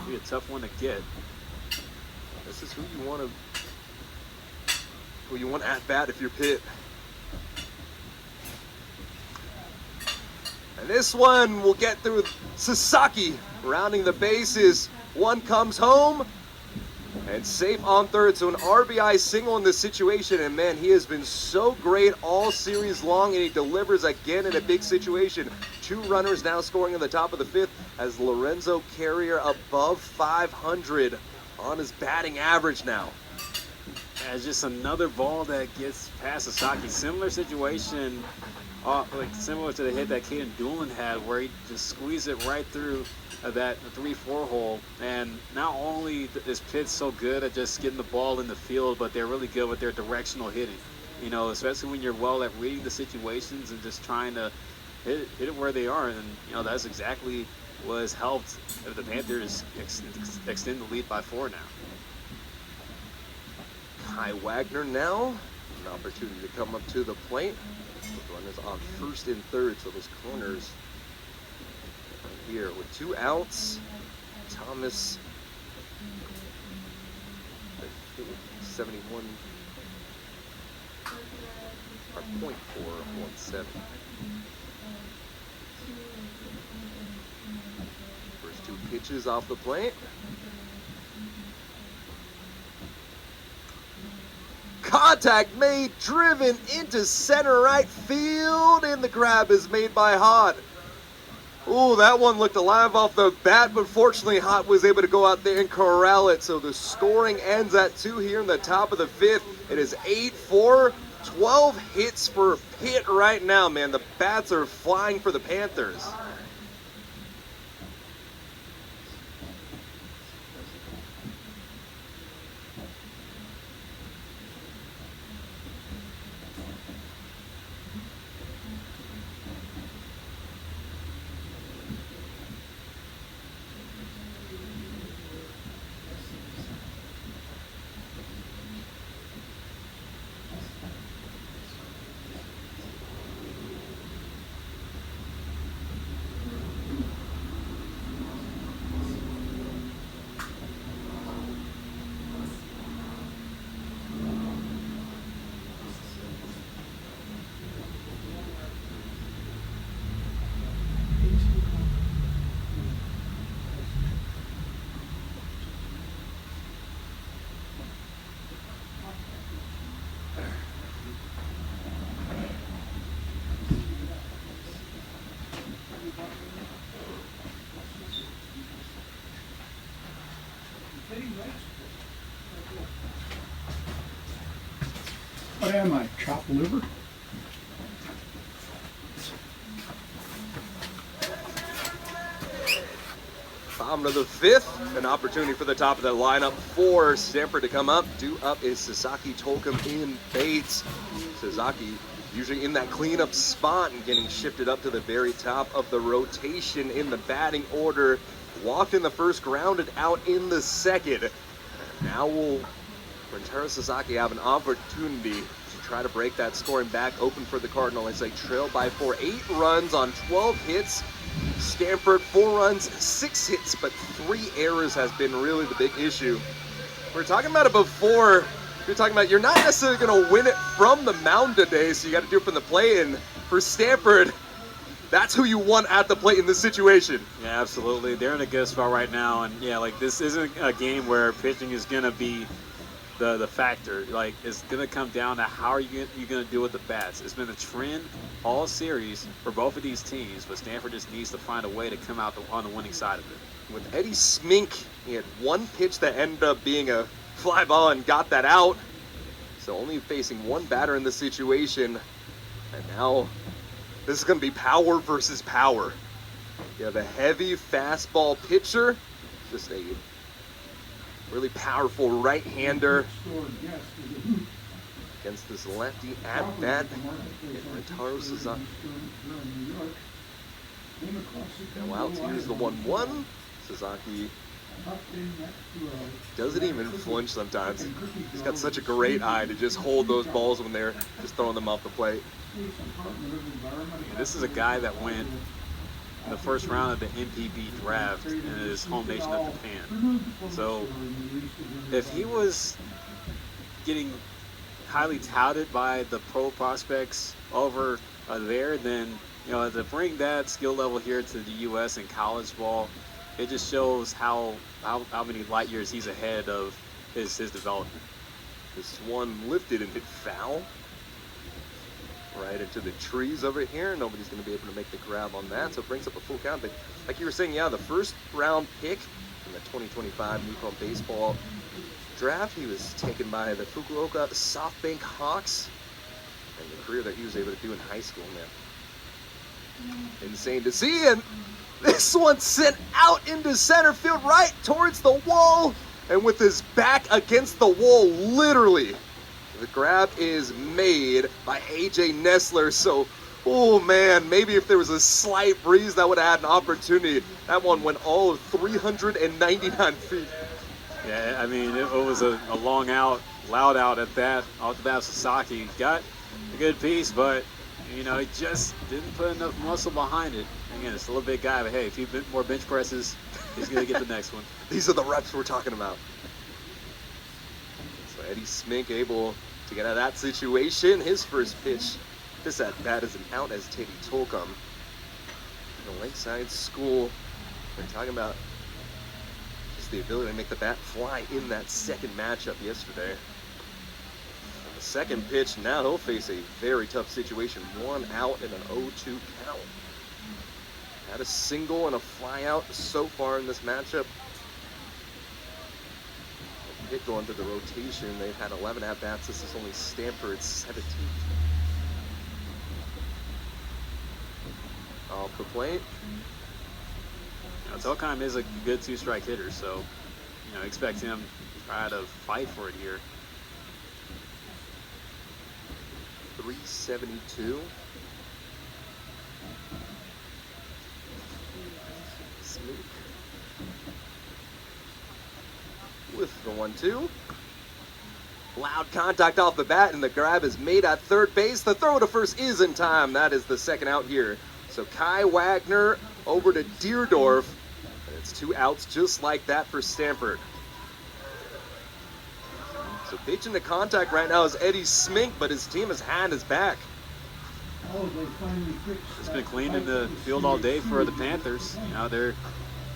Be a tough one to get. This is who you want at bat if you're Pitt. And this one will get through Sasaki, rounding the bases. One comes home and safe on third. So an RBI single in this situation. And man, he has been so great all series long, and he delivers again in a big situation. 2 runners now scoring in the top of the 5th as Lorenzo Carrier above 500 on his batting average now. Yeah, it's just another ball that gets past Sasaki. Similar situation, similar to the hit that Caden Doolin had, where he just squeezed it right through that 3-4 hole. And not only is Pitt so good at just getting the ball in the field, but they're really good with their directional hitting. You know, especially when you're well at reading the situations and just trying to hit it where they are. And, you know, that's exactly what has helped the Panthers extend the lead by 4 now. Kai Wagner now, an opportunity to come up to the plate. With runners on first and third, so those corners right here with 2 outs. Thomas, 71, or .417. First 2 pitches off the plate. Contact made, driven into center right field, and the grab is made by Hott. Ooh, that one looked alive off the bat, but fortunately Hott was able to go out there and corral it. So the scoring ends at 2 here in the top of the 5th. It is 8-4, 12 hits for Pitt right now, man. The bats are flying for the Panthers. What am I, chopped liver? Bottom of the fifth, an opportunity for the top of the lineup for Stanford to come up. Due up is Sasaki, Tolkien, and Bates. Sasaki usually in that cleanup spot and getting shifted up to the very top of the rotation in the batting order. Walked in the first, grounded out in the second. Now will Rentaro Sasaki have an opportunity to try to break that scoring back open for the Cardinal as they trail by 4. 8 runs on 12 hits. Stanford 4 runs, 6 hits, but 3 errors has been really the big issue. We were talking about it before. You're talking about you're not necessarily going to win it from the mound today, so you got to do it from the plate. And for Stanford, that's who you want at the plate in this situation. Yeah, absolutely. They're in a good spot right now, and yeah, like this isn't a game where pitching is gonna be the factor. Like it's gonna come down to how are you gonna deal with the bats. It's been a trend all series for both of these teams, but Stanford just needs to find a way to come out on the winning side of it. With Eddie Smink, he had one pitch that ended up being a fly ball and got that out. So only facing one batter in the situation, and now this is going to be power versus power. You have a heavy fastball pitcher, just a really powerful right-hander against this lefty at bat. Rentaro Sasaki. Now out to use the 1-1. Sasaki doesn't even flinch sometimes. He's got such a great eye to just hold those balls when they're just throwing them off the plate. This is a guy that went in the first round of the MPB draft in his home nation of Japan. So if he was getting highly touted by the pro prospects over there, then to bring that skill level here to the U.S. in college ball, it just shows how many light years he's ahead of his development. This one lifted and hit foul right into the trees over here. Nobody's going to be able to make the grab on that, so it brings up a full count. But like you were saying, yeah, the first round pick in the 2025 Nippon Baseball draft, he was taken by the Fukuoka SoftBank Hawks, and the career that he was able to do in high school, man, insane to see. And this one sent out into center field right towards the wall, and with his back against the wall, literally. The grab is made by A.J. Nessler, so, oh man, maybe if there was a slight breeze, that would have had an opportunity. That one went all of 399 feet. Yeah, I mean, it was a long out, loud out at that. Off the bat, Sasaki got a good piece, but, he just didn't put enough muscle behind it. Again, it's a little big guy, but hey, a few more bench presses, he's going to get the next one. These are the reps we're talking about. So Eddie Smink able to get out of that situation. His first pitch, this at bat is an out as Teddy Tolkien. The Lakeside School, we're talking about just the ability to make the bat fly in that second matchup yesterday. And the second pitch, now he'll face a very tough situation. 1 out and an 0-2 count. Had a single and a fly out so far in this matchup. Pitt going to the rotation. They've had 11 at-bats. This is only Stanford's 17th. Off the plate. Tolkien is a good 2-strike hitter, so expect him to try to fight for it here. 372. Smooth. With the 1-2. Loud contact off the bat, and the grab is made at third base. The throw to first is in time. That is the second out here. So Kai Wagner over to Deerdorf. And it's 2 outs just like that for Stanford. So pitching to contact right now is Eddie Smink, but his team has had his back. It's been clean in the field all day for the Panthers. They're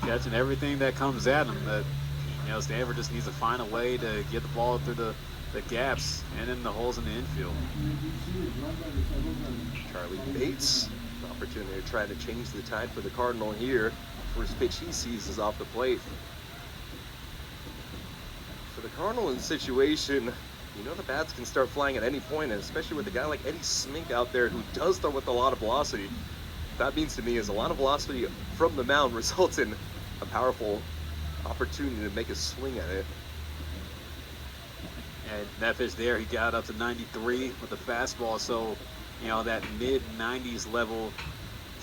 catching everything that comes at them. But Stanford just needs to find a way to get the ball through the gaps and in the holes in the infield. Charlie Bates, an opportunity to try to change the tide for the Cardinal here. First pitch he sees is off the plate. For the Cardinal in the situation, you know the bats can start flying at any point, and especially with a guy like Eddie Smink out there who does throw with a lot of velocity. That means to me is a lot of velocity from the mound results in a powerful opportunity to make a swing at it. And that pitch there, he got up to 93 with the fastball. So, you know, that mid-90s level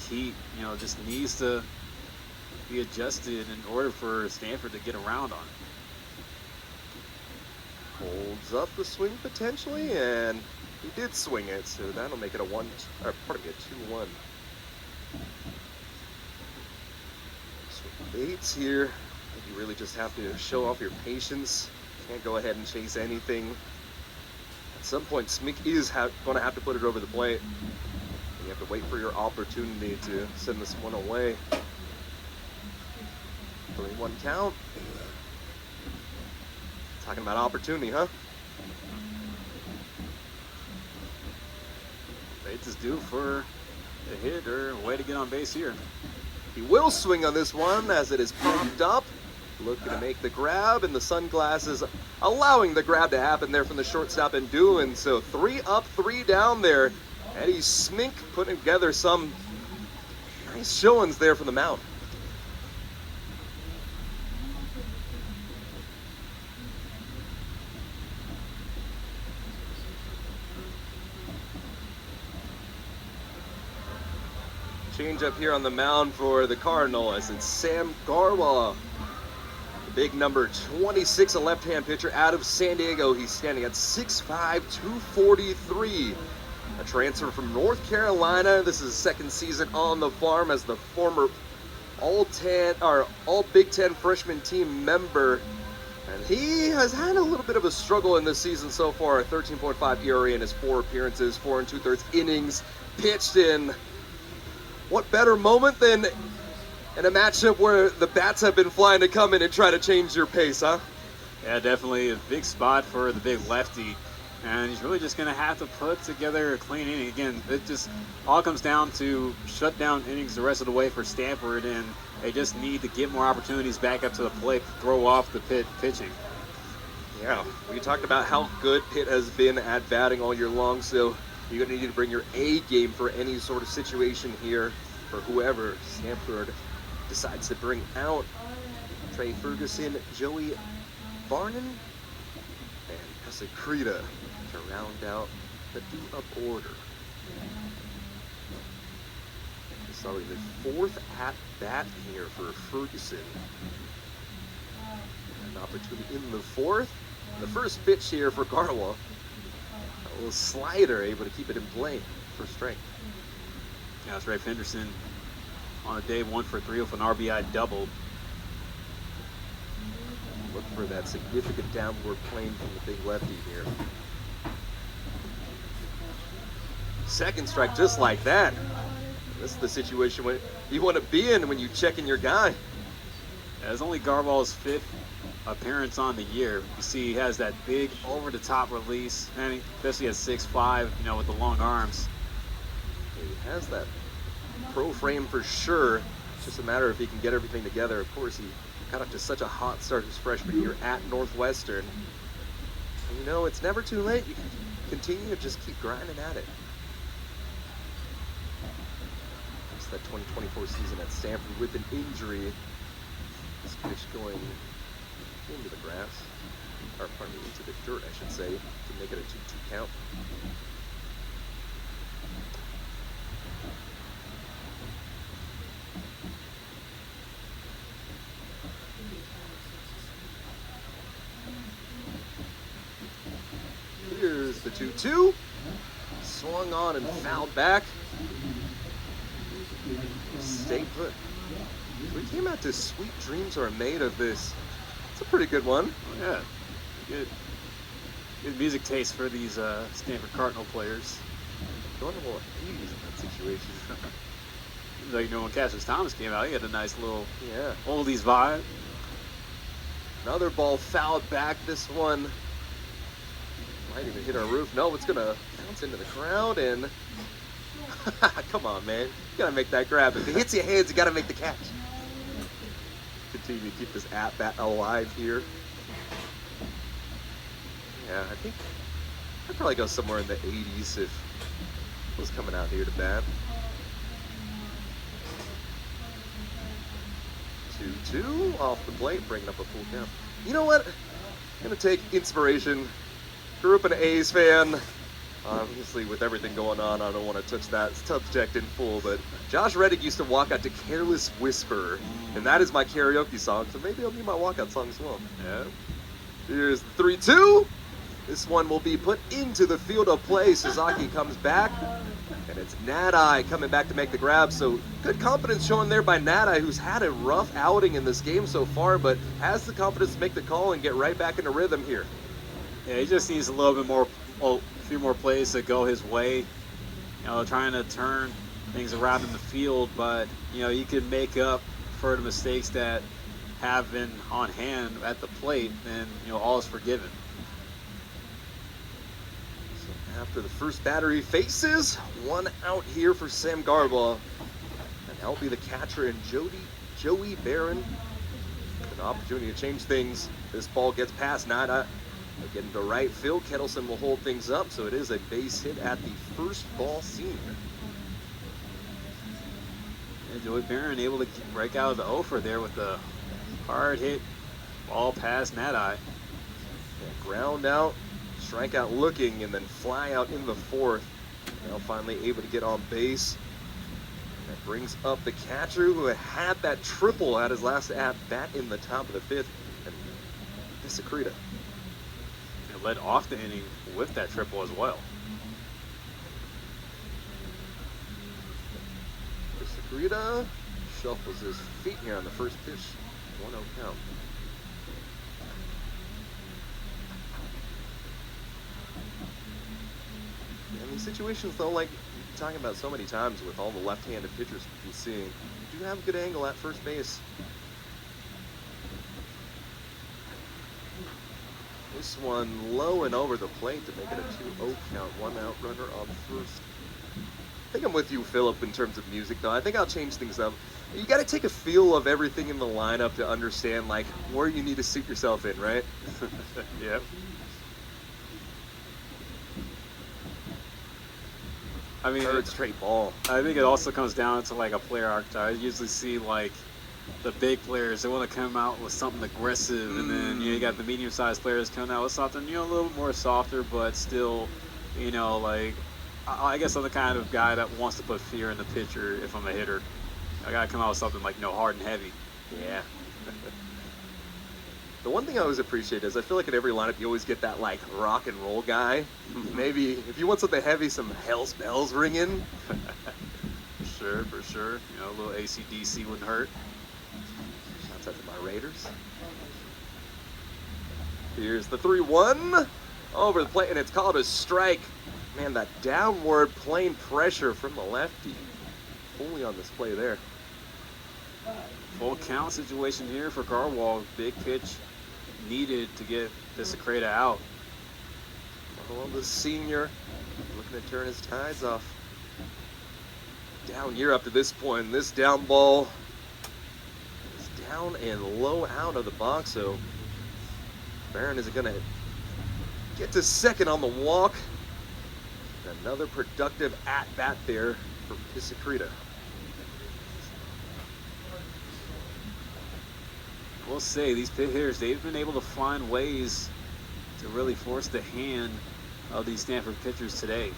heat, you know, just needs to be adjusted in order for Stanford to get around on it. Holds up the swing potentially, and he did swing it, so that'll make it a 2-1. Swing baits here. You really just have to show off your patience. Can't go ahead and chase anything. At some point, Smink is going to have to put it over the plate. You have to wait for your opportunity to send this one away. 3-1 count. Talking about opportunity, huh? Bates is due for a hit or a way to get on base here. He will swing on this one as it is popped up. Looking to make the grab, and the sunglasses allowing the grab to happen there from the shortstop and doing so. 3 up, 3 down there. Eddie Smink putting together some nice showings there from the mound. Change up here on the mound for the Cardinal as it's Sam Garwa. Big number 26, a left-hand pitcher out of San Diego. He's standing at 6'5", 243. A transfer from North Carolina. This is his second season on the farm as the former All Big Ten freshman team member. And he has had a little bit of a struggle in this season so far. A 13.5 ERA in his 4 appearances, 4 2/3 innings pitched in. What better moment than in a matchup where the bats have been flying to come in and try to change your pace, huh? Yeah, definitely a big spot for the big lefty. And he's really just going to have to put together a clean inning. Again, it just all comes down to shut down innings the rest of the way for Stanford, and they just need to get more opportunities back up to the plate, throw off the Pitt pitching. Yeah, we talked about how good Pitt has been at batting all year long, so you're going to need to bring your A game for any sort of situation here for whoever Stanford decides to bring out. Trey Ferguson, Joey Varnon, and Casacrita to round out the due-up order. It's already the 4th at-bat here for Ferguson. An opportunity in the 4th. The first pitch here for Garwa. A little slider, able to keep it in play for strike. Yeah, it's Ray Henderson on a day 1 for 3 with an RBI double. Look for that significant downward plane from the big lefty here. Second strike just like that. This is the situation when you want to be in when you check in your guy. Yeah, it's only Garval's 5th appearance on the year. You see he has that big over-the-top release, and he especially at 6'5", you know, with the long arms. He has that pro frame for sure. It's just a matter if he can get everything together. Of course, he got up to such a hot start his freshman year at Northwestern. And you know, it's never too late. You can continue to just keep grinding at it. It's that 2024 season at Stanford with an injury. This pitch going into the grass, or pardon me, into the dirt, I should say, to make it a 2-2 count. Here's the 2-2. Swung on and fouled back. Stay put. We came out to Sweet Dreams Are Made of This. It's a pretty good one. Oh, yeah, good music taste for these Stanford Cardinal players. Going a little 80s in that situation. Like, you know, when Cassius Thomas came out, he had a nice little Yeah. oldies vibe. Another ball fouled back. This one might even hit our roof. No, it's going to bounce into the crowd and... Come on, man. You got to make that grab. If it hits your hands, you got to make the catch. Continue to keep this at-bat alive here. Yeah, I think I'd probably go somewhere in the 80s if I was coming out here to bat. 2-2 off the plate, bringing up a full count. You know what? I'm gonna take inspiration. Grew up an A's fan. Obviously, with everything going on, I don't want to touch that subject in full, but Josh Reddick used to walk out to Careless Whisper, and that is my karaoke song, so maybe it'll be my walkout song as well. Yeah. Here's the 3-2. This one will be put into the field of play. Sasaki comes back, and it's Nadai coming back to make the grab, so good confidence shown there by Nadai, who's had a rough outing in this game so far, but has the confidence to make the call and get right back into rhythm here. Yeah, he just needs a little bit more, a few more plays to go his way. You know, trying to turn things around in the field, but you know, you can make up for the mistakes that have been on hand at the plate, and you know, all is forgiven. So after the first batter he faces, one out here for Sam Garbaugh, and that'll be the catcher and Joey Barron. An opportunity to change things. This ball gets past Nada. Getting to right field, Kettleson will hold things up, so it is a base hit at the first ball seen. And Joey Barron able to break out of the offer there with the hard hit ball past Nadai. Yeah, ground out, strikeout looking, and then fly out in the fourth. Now finally able to get on base. That brings up the catcher who had that triple at his last at bat in the top of the fifth, and Secreta. Led off the inning with that triple as well. Secreta shuffles his feet here on the first pitch. 1-0 count. And these situations, though, like talking about so many times with all the left-handed pitchers we've been seeing, you do have a good angle at first base. This one low and over the plate to make it a 2-0 count. 1 out runner on first. I think I'm with you, Philip, in terms of music, though. I think I'll change things up. You got to take a feel of everything in the lineup to understand, like, where you need to suit yourself in, right? Yep. I mean, Third straight ball. I think it also comes down to like a player archetype. I usually see like the big players, they want to come out with something aggressive, and then you got the medium-sized players coming out with something, a little more softer, but still, like, I guess I'm the kind of guy that wants to put fear in the pitcher if I'm a hitter. I gotta come out with something like, hard and heavy. Yeah. The one thing I always appreciate is I feel like in every lineup you always get that like rock and roll guy. Maybe if you want something heavy, some Hell's Bells ringing. For sure. A little AC/DC wouldn't hurt. Shouts out to my Raiders. Here's the 3-1 over the plate, and it's called a strike. Man, that downward plane pressure from the lefty fully on display there. Full count situation here for Garwal. Big pitch needed to get Secreta out. Well, the senior looking to turn his tides off. Down year up to this point. This down ball is down and low out of the box, so Barron is going to get to second on the walk. Another productive at-bat there for Secreta. We'll say these pit hitters, they've been able to find ways to really force the hand of these Stanford pitchers today.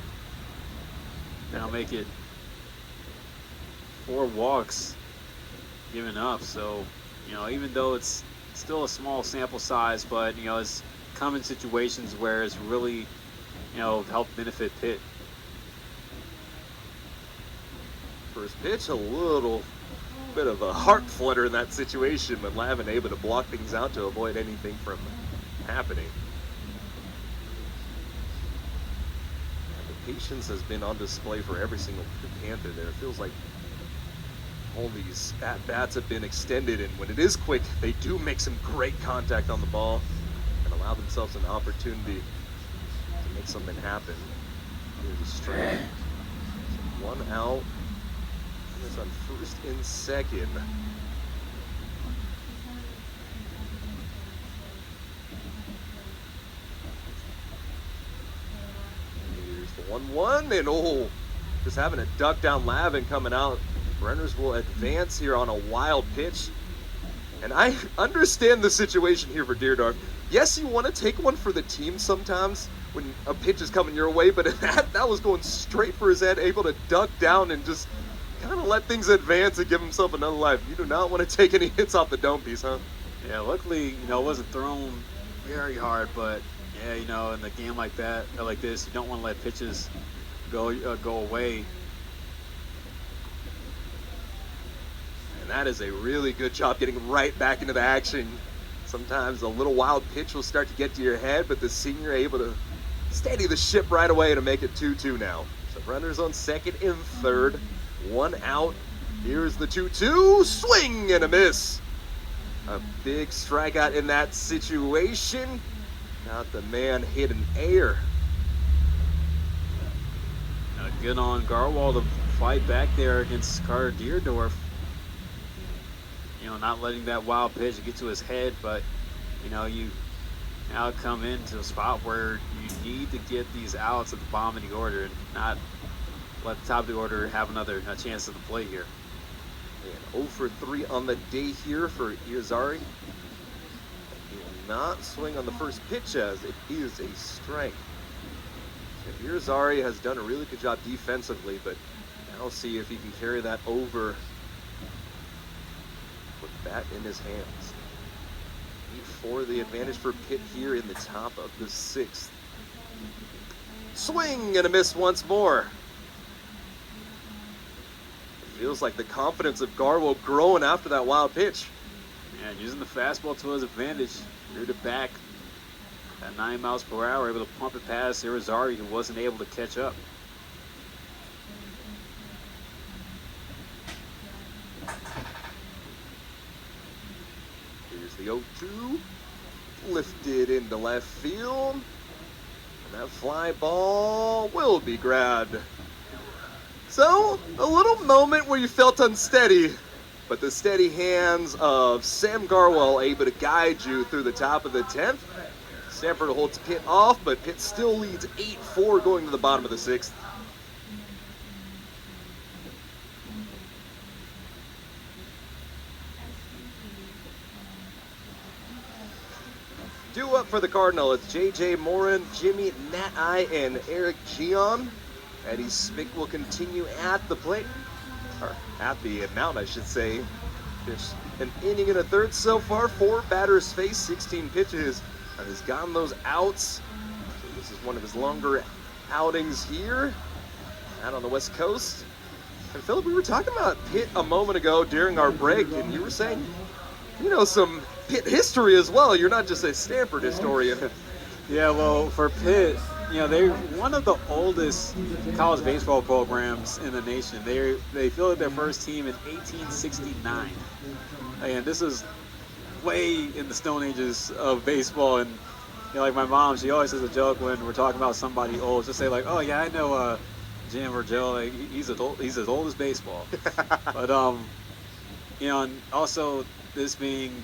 And I'll make it 4 walks given up. So, even though it's still a small sample size, but, it's come in situations where it's really, helped benefit Pitt. First pitch, a little bit of a heart flutter in that situation, but Lavin able to block things out to avoid anything from happening. And the patience has been on display for every single Panther there. It feels like all these at-bats have been extended, and when it is quick, they do make some great contact on the ball and allow themselves an opportunity to make something happen. Here's a strike. 1 out. It's on first and second. 1-1, and just having a duck down Lavin coming out. Runners will advance here on a wild pitch. And I understand the situation here for Deerdorf. Yes, you want to take one for the team sometimes when a pitch is coming your way, but that was going straight for his head, able to duck down and just kind of let things advance and give himself another life. You do not want to take any hits off the dome piece, huh? Yeah, luckily, it wasn't thrown very hard, but yeah, in a game like that, or like this, you don't want to let pitches go away. And that is a really good job getting right back into the action. Sometimes a little wild pitch will start to get to your head, but the senior able to steady the ship right away to make it 2-2 now. So runners on second and third, 1 out. Here's the 2-2, swing and a miss. A big strikeout in that situation. Got the man hit an air. Good on Garwal to fight back there against Carter Deerdorf. Not letting that wild pitch get to his head, but you now come into a spot where you need to get these outs at the bottom of the order and not let the top of the order have another chance at the plate here. And 0 for 3 on the day here for Irizarry. He will not swing on the first pitch as it is a strike. So Irizarry has done a really good job defensively, but now we'll see if he can carry that over with bat in his hands. 8-4 the advantage for Pitt here in the top of the 6th. Swing and a miss once more. It feels like the confidence of Garwo growing after that wild pitch. And using the fastball to his advantage, reared it back at 9 miles per hour, able to pump it past Irizarry, who wasn't able to catch up. Here's the 0-2, lifted into left field, and that fly ball will be grabbed. So, a little moment where you felt unsteady, but the steady hands of Sam Garwell able to guide you through the top of the 10th. Stanford holds Pitt off, but Pitt still leads 8-4 going to the bottom of the 6th. Due up for the Cardinal, it's J.J. Morin, Jimmy Nat-Eye, and Eric Gion. Eddie Spick will continue at the plate, or at the mound, I should say. Pitched an inning and a third so far, 4 batters faced, 16 pitches, and has gotten those outs. So this is one of his longer outings here out on the West Coast. And Philip, we were talking about Pitt a moment ago during our break, and you were saying, some Pitt history as well. You're not just a Stanford historian. Yeah, well, for Pitt, they're one of the oldest college baseball programs in the nation. They fielded their first team in 1869. And this is way in the Stone Ages of baseball. And, like my mom, she always says a joke when we're talking about somebody old. She'll say, like, oh, yeah, I know Jim or Joe. Like, he's as old as baseball. But, and also this being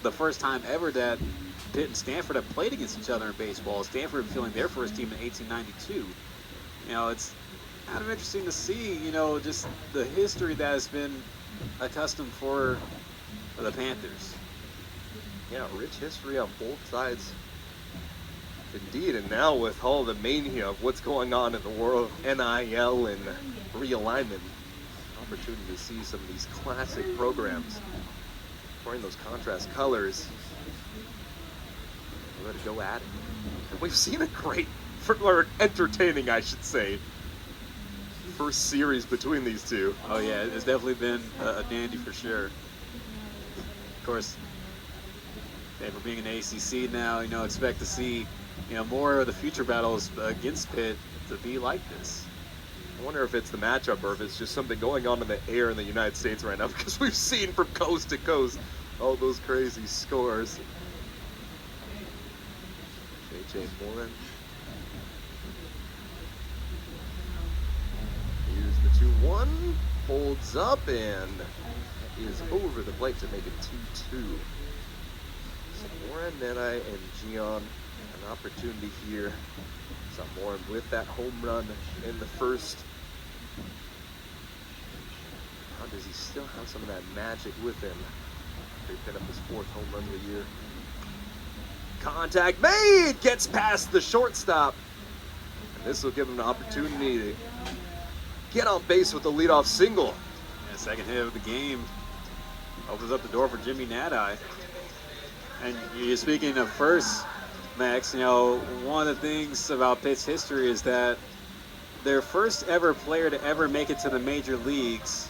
the first time ever that Pitt and Stanford have played against each other in baseball. Stanford fielding their first team in 1892. It's kind of interesting to see, just the history that has been accustomed for the Panthers. Yeah, rich history on both sides. Indeed, and now with all the mania of what's going on in the world of NIL and realignment, opportunity to see some of these classic programs wearing those contrast colors. We're going to go at it. And we've seen a great, or entertaining, I should say, first series between these two. Oh yeah, it's definitely been a dandy for sure. Of course, for being an ACC now, expect to see, more of the future battles against Pitt to be like this. I wonder if it's the matchup or if it's just something going on in the air in the United States right now, because we've seen from coast to coast all those crazy scores. J.J. Morin. Here's the 2-1. Holds up and is over the plate to make it 2-2. So Morin, Nedi, and Gion, an opportunity here Saw Morin with that home run in the first. How does he still have some of that magic with him? He picked up his 4th home run of the year. Contact made! Gets past the shortstop. And this will give him an opportunity to get on base with the leadoff single. And second hit of the game opens up the door for Jimmy Nadeye. And you're speaking of first, Max, you know, one of the things about Pitt's history is that their first ever player to ever make it to the major leagues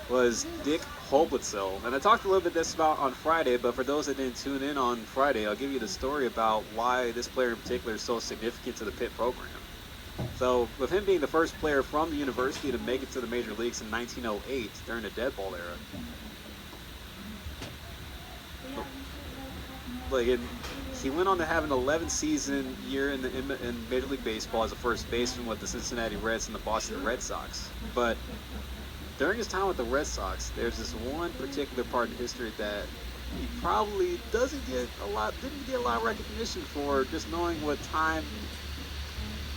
was Dick Holblitzel. And I talked a little bit this about on Friday, but for those that didn't tune in on Friday, I'll give you the story about why this player in particular is so significant to the Pitt program. So with him being the first player from the university to make it to the major leagues in 1908 during the dead ball era, he went on to have an 11-season year in Major League Baseball as a first baseman with the Cincinnati Reds and the Boston Red Sox. But during his time with the Red Sox, there's this one particular part in history that he probably didn't get a lot of recognition for, just knowing what time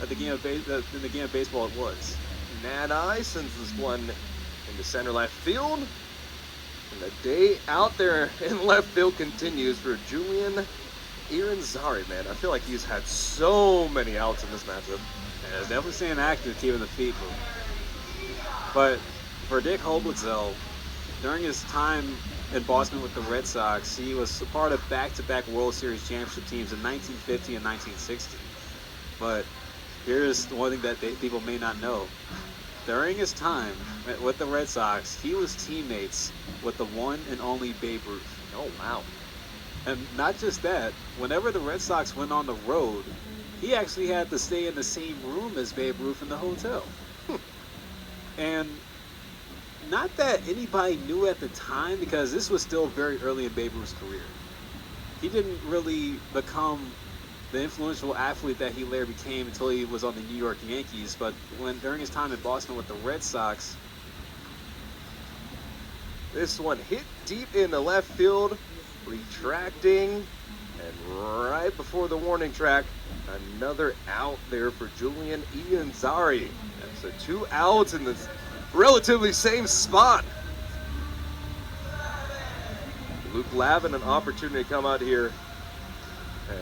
in the game of baseball it was. Nadeye sends this one into center left field. And the day out there in left field continues for Julian Iranzari, man. I feel like he's had so many outs in this matchup. Yeah, definitely staying active, keeping the feet moving. But for Dick Holblitzel, during his time in Boston with the Red Sox, he was a part of back-to-back World Series championship teams in 1950 and 1960. But here's one thing that people may not know. During his time with the Red Sox, he was teammates with the one and only Babe Ruth. Oh, wow. And not just that, whenever the Red Sox went on the road, he actually had to stay in the same room as Babe Ruth in the hotel. And not that anybody knew at the time, because this was still very early in Babe Ruth's career. He didn't really become the influential athlete that he later became until he was on the New York Yankees. But during his time in Boston with the Red Sox, this one hit deep in the left field, retracting, and right before the warning track, another out there for Julian Iranzari. So 2 outs in this relatively same spot. Luke Lavin an opportunity to come out here.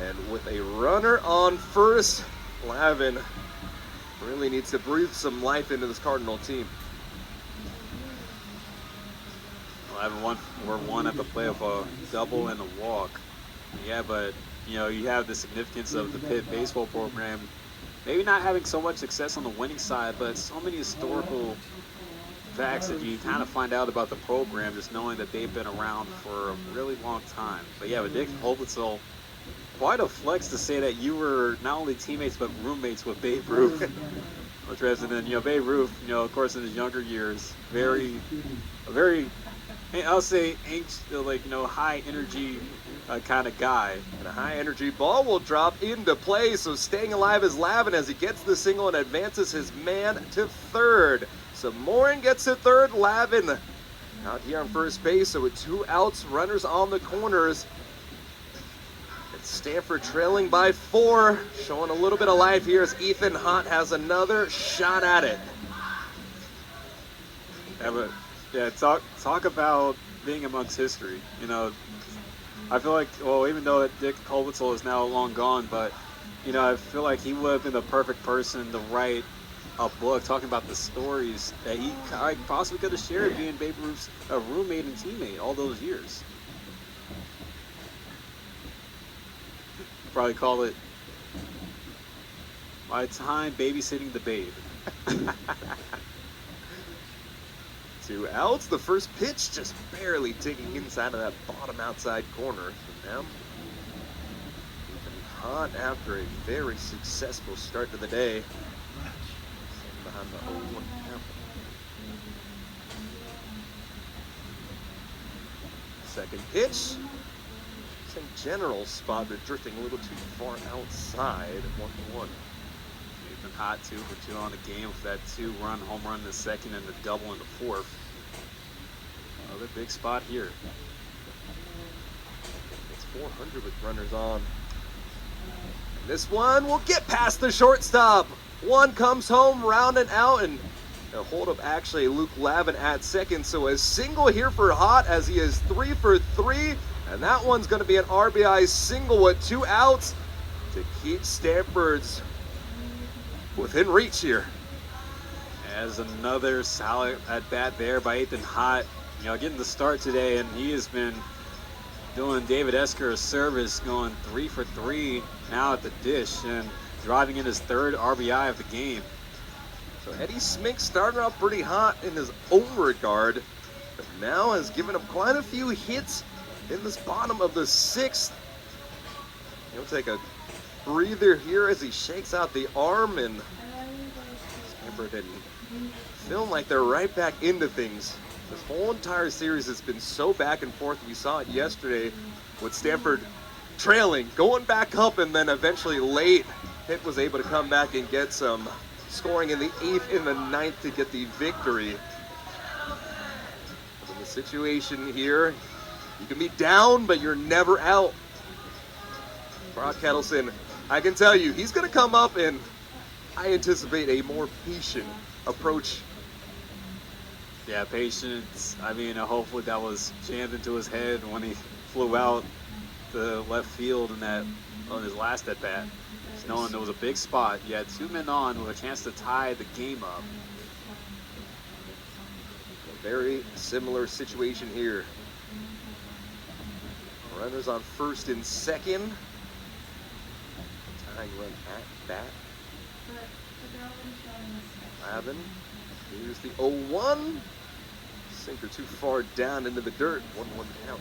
And with a runner on first, Lavin really needs to breathe some life into this Cardinal team. Lavin were one at the play of a double and a walk. Yeah, but you know, you have the significance of the Pitt baseball program maybe not having so much success on the winning side, but so many historical facts that you kind of find out about the program just knowing that they've been around for a really long time. But yeah, with Dick Holblitzel, quite a flex to say that you were not only teammates but roommates with Babe Ruth. Interesting. And Babe Ruth, of course, in his younger years, very, I'll say, high energy kind of guy. And a high energy ball will drop into play. So staying alive is Lavin as he gets the single and advances his man to third. So Morin gets to third. Lavin out here on first base. So with 2 outs, runners on the corners. It's Stanford trailing by 4. Showing a little bit of life here as Ethan Hunt has another shot at it. Talk about being amongst history. I feel like, even though Dick Holblitzel is now long gone, but, I feel like he would have been the perfect person to write a book talking about the stories that he possibly could have shared being Babe Ruth's roommate and teammate all those years. Probably call it My Time Babysitting the Babe. 2 outs. The first pitch just barely digging inside of that bottom outside corner for them. Ethan Hunt after a very successful start to the day. Behind the 0-1 count. Second pitch. Same general spot, but drifting a little too far outside. 1-1. Been hot 2 for 2 on the game with that 2-run home run in the second and the double in the fourth. Another big spot here. It's 400 with runners on. This one will get past the shortstop. One comes home rounding out, and a hold-up actually Luke Lavin at second. So a single here for Hot as he is 3 for 3. And that one's going to be an RBI single with 2 outs to keep Stanford's within reach here. As another solid at bat there by Ethan Hott. You know, getting the start today, and he has been doing David Esker a service, going 3 for 3 now at the dish and driving in his 3rd RBI of the game. So Eddie Smink started out pretty hot in his own regard, but now has given up quite a few hits in this bottom of the 6th. He'll take a breather here as he shakes out the arm, and Stanford didn't feel like they're right back into things. This whole entire series has been so back and forth. We saw it yesterday with Stanford trailing, going back up, and then eventually late, Pitt was able to come back and get some scoring in the 8th and the 9th to get the victory. In the situation here, you can be down, but you're never out. Brock Kettleson, I can tell you, he's going to come up, and I anticipate a more patient approach. Yeah, patience. I mean, hopefully that was jammed into his head when he flew out to left field in that on his last at bat. Just knowing there was a big spot. You had 2 men on with a chance to tie the game up. A very similar situation here. Runners on first and second. Tying run at bat. Lavin. Here's the 0-1. Sinker too far down into the dirt. 1-1 count.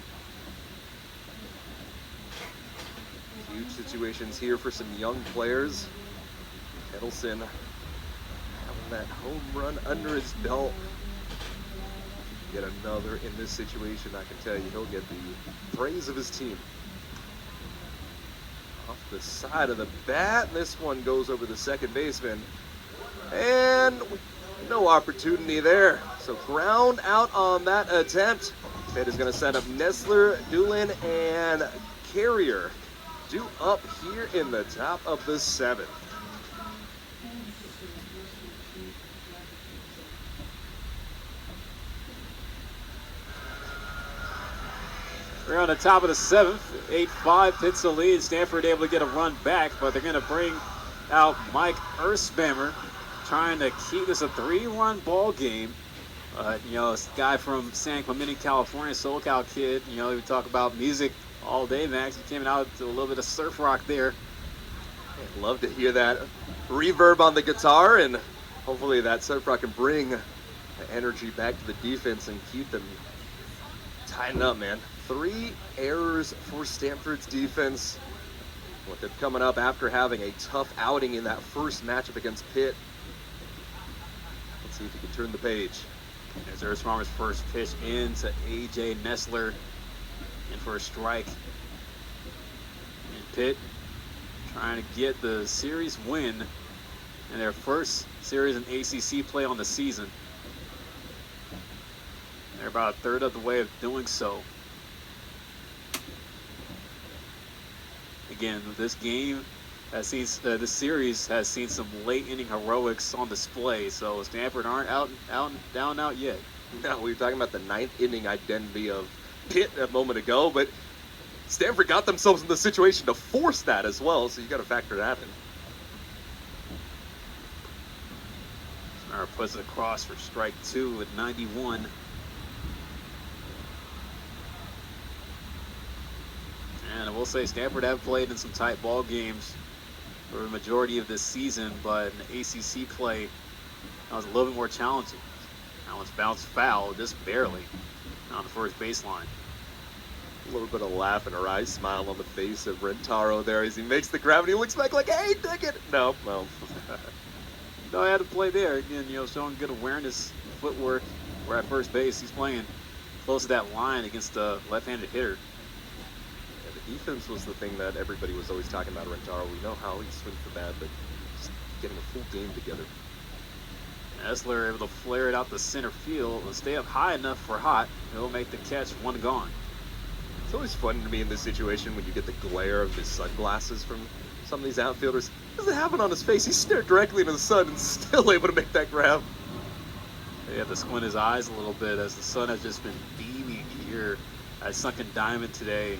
Huge situations here for some young players. Kettleson having that home run under his belt. Get another in this situation, I can tell you he'll get the praise of his team. Off the side of the bat, this one goes over the second baseman. And no opportunity there. So ground out on that attempt. Pitt is going to set up Nestler, Doolin, and Carrier. Due up here in the top of the 7th. We're on the top of the 7th. 8-5, Pitt's the lead. Stanford able to get a run back, but they're going to bring out Mike Erspamer, trying to keep this a 3-run ball game. You know, this guy from San Clemente, California, SoCal kid. You know, we talk about music all day, Max. He came out to a little bit of surf rock there. I'd love to hear that reverb on the guitar, and hopefully that surf rock can bring the energy back to the defense and keep them tightened up, man. 3 errors for Stanford's defense. With it coming up after having a tough outing in that first matchup against Pitt. Let's see if he can turn the page. As Erspamer's first pitch into A.J. Nestler, in for a strike. And Pitt trying to get the series win in their first series in ACC play on the season. They're about a third of the way of doing so. Again, this game has seen, this series has seen some late inning heroics on display. So Stanford aren't out yet. No, we were talking about the 9th inning identity of Pitt a moment ago, but Stanford got themselves in the situation to force that as well. So you got to factor that in. Smart puts it across for strike 2 at 91. And I will say Stanford have played in some tight ball games for the majority of this season, but in the ACC play, that was a little bit more challenging. That one's bounced foul, just barely, on the first baseline. A little bit of laugh and a wry smile on the face of Rentaro there as he makes the grab and he looks back like, hey, take it. No, well. No, I had to play there. Again, you know, showing good awareness, footwork. We're at first base. He's playing close to that line against a left-handed hitter. Defense was the thing that everybody was always talking about Rentaro. We know how he swings the bat, but just getting a full game together. Nestler able to flare it out to center field and stay up high enough for Hot. He'll make the catch, 1 gone. It's always fun to me in this situation when you get the glare of his sunglasses from some of these outfielders. What does it happen on his face? He stared directly into the sun and still able to make that grab. He had to squint his eyes a little bit as the sun has just been beaming here at Sunken Diamond today.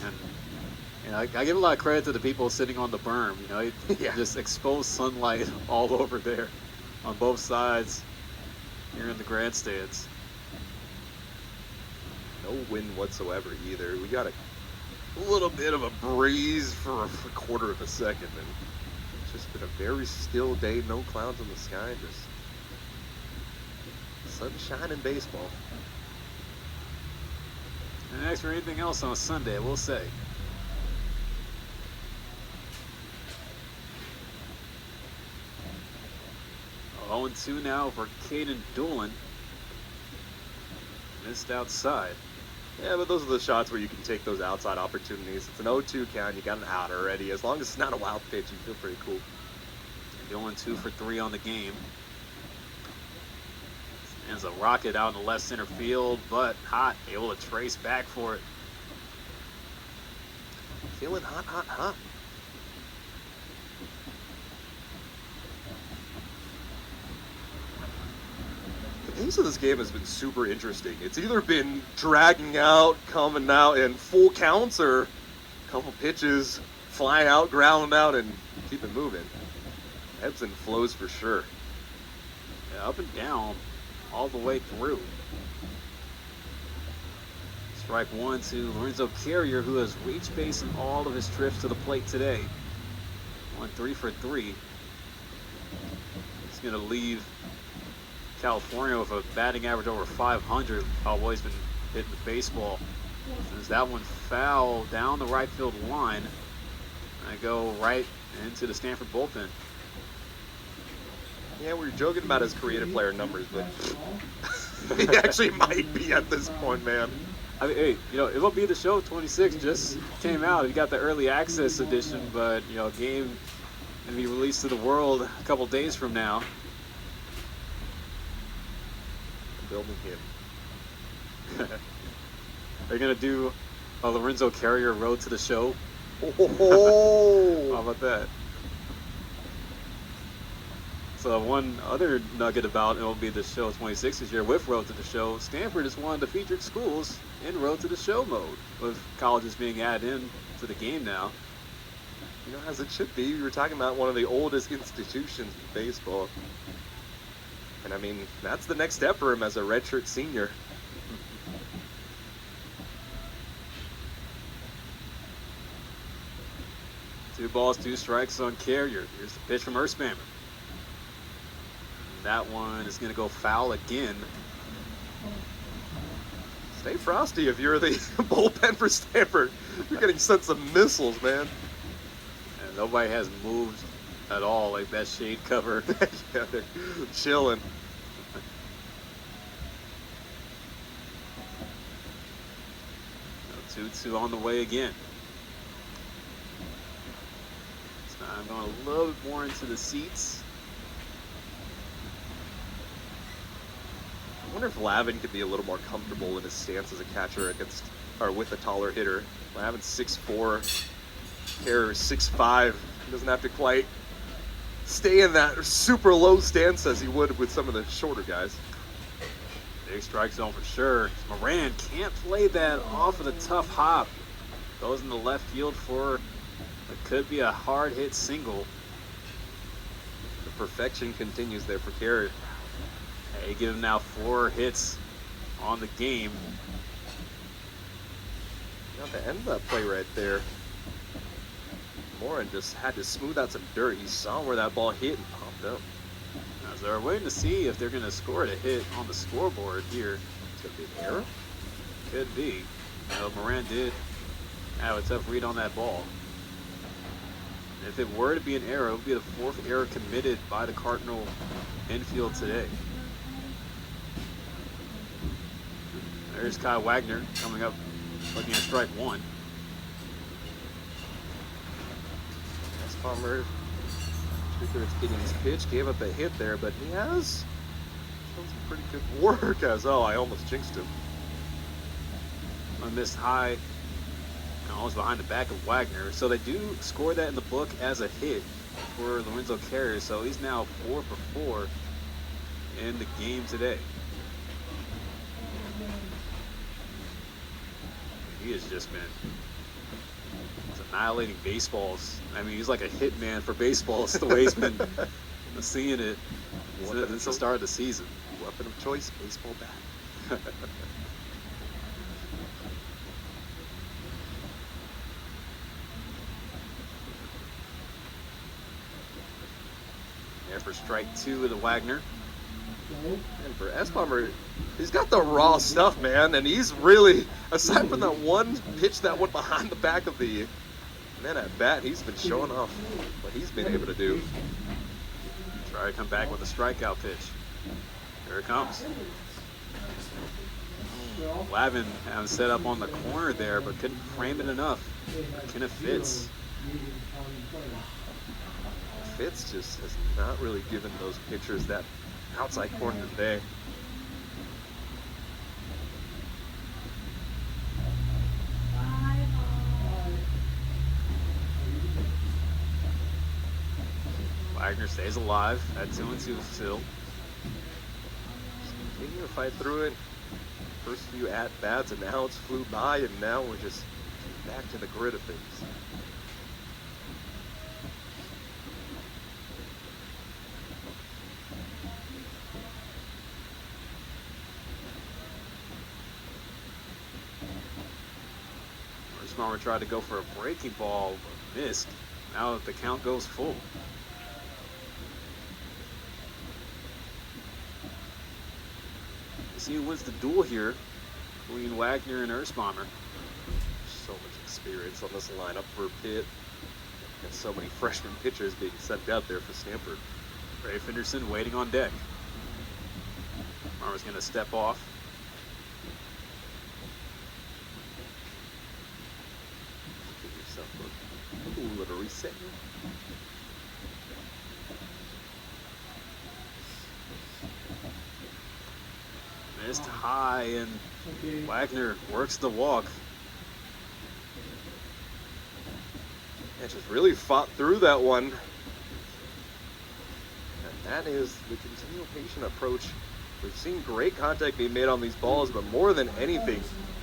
And I give a lot of credit to the people sitting on the berm. You know, Yeah. just exposed sunlight all over there on both sides here in the grandstands. No wind whatsoever either. We got a little bit of a breeze for a quarter of a second, and it's just been a very still day. No clouds in the sky, just sunshine and baseball. And as for anything else on Sunday, we'll say. Oh, 0-2 now for Caden Doolin. Missed outside. Yeah, but those are the shots where you can take those outside opportunities. It's an 0-2 count. You got an out already. As long as it's not a wild pitch, you feel pretty cool. Doolin 2 for 3 on the game. Sends a rocket out in the left center field, but Hot able to trace back for it. Feeling hot, hot, hot. The pace of this game has been super interesting. It's either been dragging out, coming out in full counts, or a couple pitches, flying out, ground out, and keep it moving. Ebbs and flows for sure. Yeah, up and down all the way through. Strike 1 to Lorenzo Carrier, who has reached base in all of his trips to the plate today. 3 for 3. He's going to leave California with a batting average over 500. Cowboys been hitting the baseball. As that one foul down the right field line, I go right into the Stanford bullpen. Yeah, we were joking about his creative player numbers, but he actually might be at this point, man. I mean, hey, you know, it will be the show 26 just came out. You got the early access edition, but, you know, game going to be released to the world a couple days from now. Building him. They're going to do a Lorenzo Carrier Road to the Show. Oh! How about that? So one other nugget about MLB The Show 26 this year with Road to the Show, Stanford is one of the featured schools in Road to the Show mode, with colleges being added in to the game now. You know, as it should be. We were talking about one of the oldest institutions in baseball. And I mean, that's the next step for him as a redshirt senior. Two balls, 2 strikes on Carrier. Here's the pitch from Earthspammer. That one is going to go foul again. Stay frosty if you're the bullpen for Stanford. You're getting sent some missiles, man. And nobody has moved at all, like that shade cover. Yeah, they're chilling. So 2-2 on the way again. This time going a little bit more into the seats. I wonder if Lavin could be a little more comfortable in his stance as a catcher against, or with a taller hitter. Lavin's 6'4", Carrier 6'5". He doesn't have to quite stay in that super low stance as he would with some of the shorter guys. Big strike zone for sure. Moran can't play that off of the tough hop. Goes in the left field for what could be a hard hit single. The perfection continues there for Carrier. They give him now 4 hits on the game. At the end of that play right there, Moran just had to smooth out some dirt. He saw where that ball hit and popped up. Now, so they're waiting to see if they're going to score a hit on the scoreboard here. It's going to be an error. Could be. Moran did have a tough read on that ball. If it were to be an error, it would be the 4th error committed by the Cardinal infield today. There's Kyle Wagner coming up, looking at strike 1. That's Palmer. It's getting his pitch, gave up a hit there, but he has shown some pretty good work as, oh, I almost jinxed him. I missed high almost behind the back of Wagner. So they do score that in the book as a hit for Lorenzo Carrier. So he's now 4 for 4 in the game today. He has just been annihilating baseballs. I mean, he's like a hitman for baseballs, the way he's been seeing it since the start of the season. Weapon of choice, baseball bat. There for strike 2 of the Wagner. And for S-Bomber, he's got the raw stuff, man, and he's really, aside from that one pitch that went behind the back of the man at bat, he's been showing off what he's been able to do. Try to come back with a strikeout pitch. Here it comes. Lavin set up on the corner there, but couldn't frame it enough. Kenneth Fitz. Fitz just has not really given those pitchers that outside corner today. Wagner stays alive at 2-2 still. Continue to fight through it. First few at-bats, and now it's flew by, and now we're just back to the grid of things. Farmer tried to go for a breaking ball, but missed. Now the count goes full. Let's see who wins the duel here between Wagner and Erzbomber. So much experience on this lineup for Pitt. And so many freshman pitchers being sent out there for Stanford. Ray Fenderson waiting on deck. Farmer's going to step off. Ooh, little reset. Missed high, and Wagner works the walk. And just really fought through that one. And that is the continuation approach. We've seen great contact being made on these balls, but more than anything,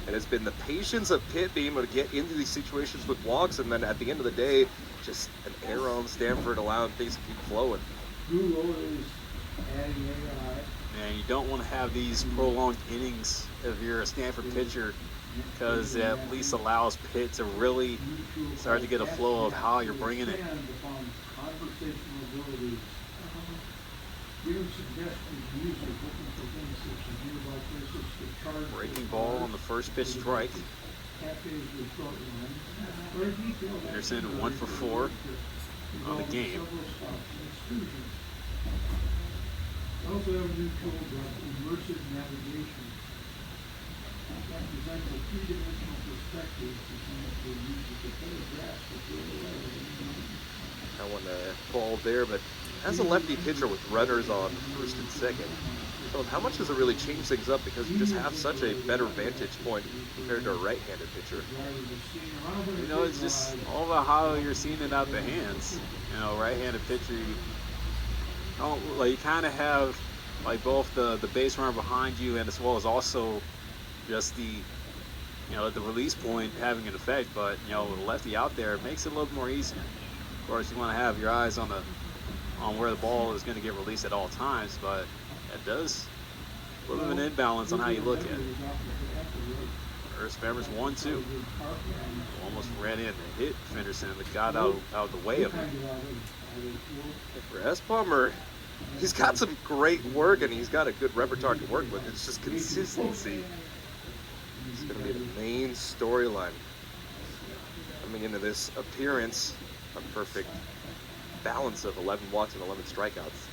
it has been the patience of Pitt being able to get into these situations with walks, and then at the end of the day, just an error on Stanford allowing things to keep flowing. And you don't want to have these prolonged innings if you're a Stanford pitcher, because it at least allows Pitt to really start to get a flow of how you're bringing it. Breaking ball on the first pitch strike. Anderson 1 for 4 on the game. Also have a new tool called immersive navigation. That presents a three-dimensional perspective to use to better grasp the field. I want to ball there, but as a lefty pitcher with runners on first and second, Philip, how much does it really change things up, because you just have such a better vantage point compared to a right-handed pitcher? You know, it's just all about how you're seeing it out the hands. You know, right-handed pitcher, you kind of have like both the base runner behind you, and as well as also just the release point having an effect. But with a lefty out there, it makes it a little more easier. Of course, you want to have your eyes on where the ball is going to get released at all times, but it does a little bit of an imbalance on how you look at it. Erzbomber's 1-2. Almost ran in and hit Fenderson, but got out of the way of him. For S-Bomber, he's got some great work, and he's got a good repertoire to work with. It's just consistency. It's going to be the main storyline coming into this appearance. A perfect balance of 11 walks and 11 strikeouts.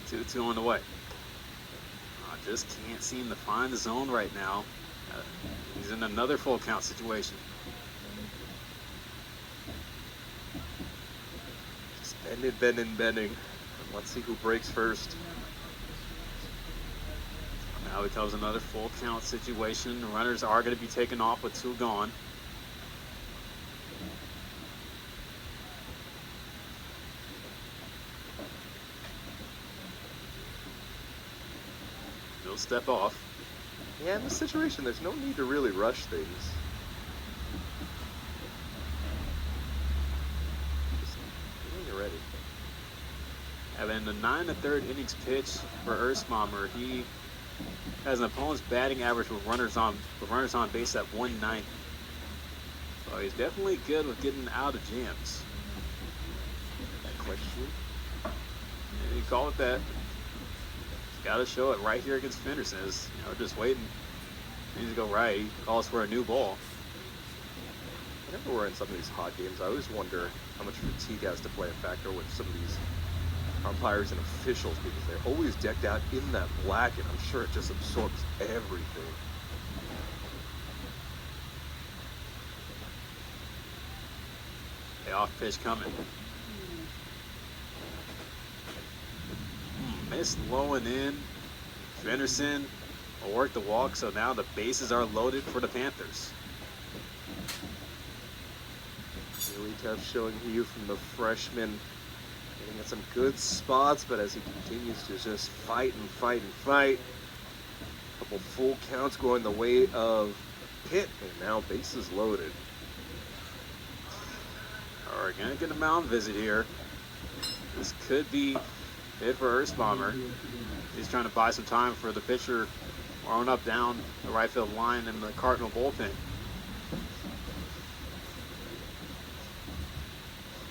2-2 on the way. Just can't seem to find the zone right now. He's in another full count situation. Just bending. And let's see who breaks first. Now becomes another full count situation. The runners are going to be taken off with 2 gone. He'll step off. Yeah, in this situation, there's no need to really rush things. Just when you're ready. And in the 9 1/3 innings pitch for Ersmammer, he has an opponent's batting average with runners on base at 190. So he's definitely good with getting out of jams. That question. And you call it that. He's got to show it right here against Fenderson. Is, just waiting. He needs to go right. He calls for a new ball. Whenever we're in some of these hot games, I always wonder how much fatigue has to play a factor with some of these umpires and officials, because they're always decked out in that black, and I'm sure it just absorbs everything. The off pitch coming. Missed low and in. Fenderson will work the walk, so now the bases are loaded for the Panthers. Really tough showing here from the freshman. Getting at some good spots, but as he continues to just fight and fight and fight. A couple full counts going the way of Pitt, and now bases loaded. We're going to get a mound visit here. This could be it for Ersmammer. He's trying to buy some time for the pitcher warming up down the right field line in the Cardinal bullpen.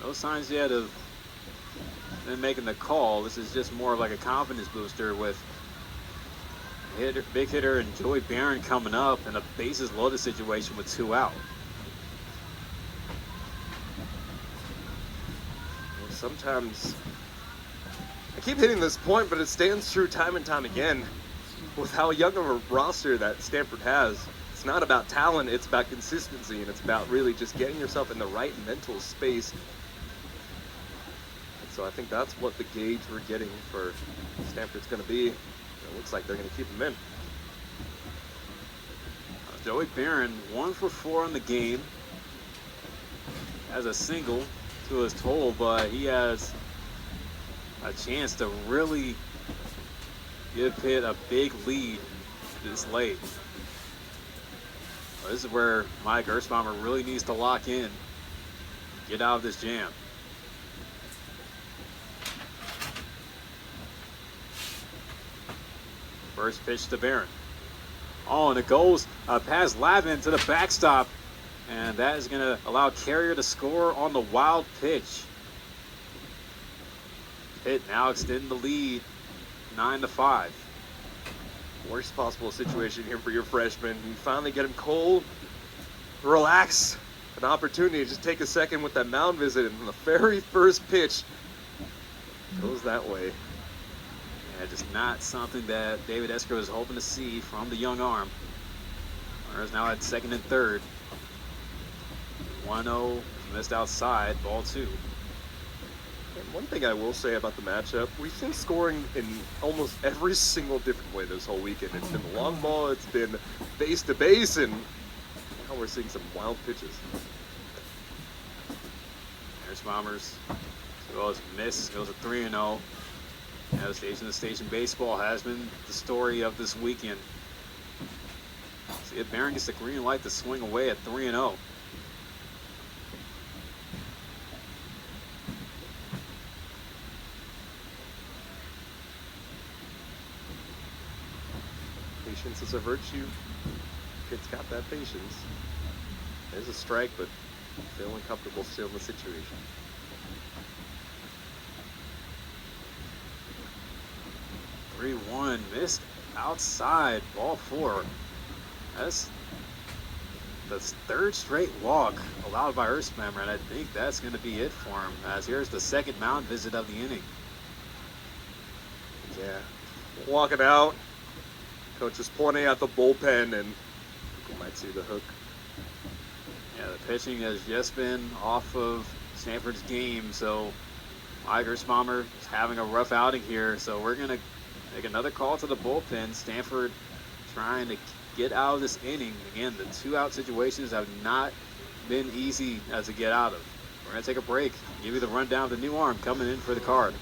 No signs yet of them making the call. This is just more of like a confidence booster with big hitter and Joey Barron coming up in a bases loaded situation with 2 out. Sometimes I keep hitting this point, but it stands true time and time again with how young of a roster that Stanford has. It's not about talent, it's about consistency, and it's about really just getting yourself in the right mental space. And so I think that's what the gauge we're getting for Stanford's going to be. It looks like they're going to keep him in. Joey Barron 1 for 4 on the game. Has a single to his total, but he has a chance to really give Pitt a big lead this late. This is where Mike Ersmammer really needs to lock in, get out of this jam. First pitch to Barron. Oh, and it goes past Lavin to the backstop. And that is going to allow Carrier to score on the wild pitch. Pitt now extending the lead 9-5. Worst possible situation here for your freshman. You finally get him cold, relax, an opportunity to just take a second with that mound visit, and the very first pitch goes that way. Yeah, just not something that David Escrow was hoping to see from the young arm. Runners now at second and third. 1-0, missed outside, ball 2. And one thing I will say about the matchup, we've seen scoring in almost every single different way this whole weekend. It's been the long ball, it's been base to base, and now we're seeing some wild pitches. Ersmammer's goes miss, goes to 3-0. Now Station to Station baseball has been the story of this weekend. See if Barron gets the green light to swing away at 3-0. Patience is a virtue. Pitt's got that patience. There's a strike, but feeling comfortable still in the situation. Missed outside, ball 4. That's the third straight walk allowed by Ersmammer, and I think that's going to be it for him, as here's the second mound visit of the inning. Yeah, walking out. Coach is pointing at the bullpen, and people might see the hook. Yeah, the pitching has just been off of Stanford's game, so Mike Ersmammer is having a rough outing here, so we're going to make another call to the bullpen. Stanford trying to get out of this inning. Again, the 2-out situations have not been easy to get out of. We're going to take a break, give you the rundown of the new arm coming in for the Card.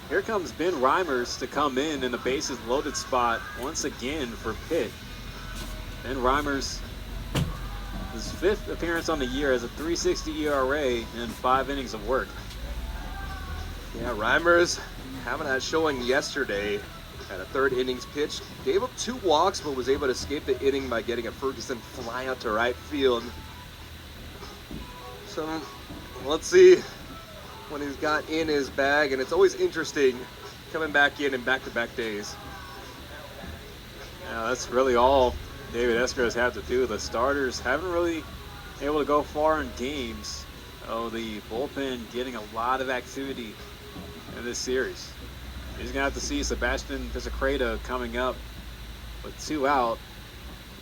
Here comes Ben Reimers to come in the bases loaded spot once again for Pitt. Ben Reimers, his 5th appearance on the year, has a 3.60 ERA and 5 innings of work. Yeah, Reimers having that showing yesterday. Had a 3rd innings pitch, gave up 2 walks, but was able to escape the inning by getting a Ferguson fly out to right field. So let's see when he's got in his bag, and it's always interesting coming back in back-to-back days. Yeah, that's really all David Escrows had to do. The starters haven't really been able to go far in games. Oh, the bullpen getting a lot of activity in this series. He's going to have to see Sebastian Pizzacreta coming up with 2 out.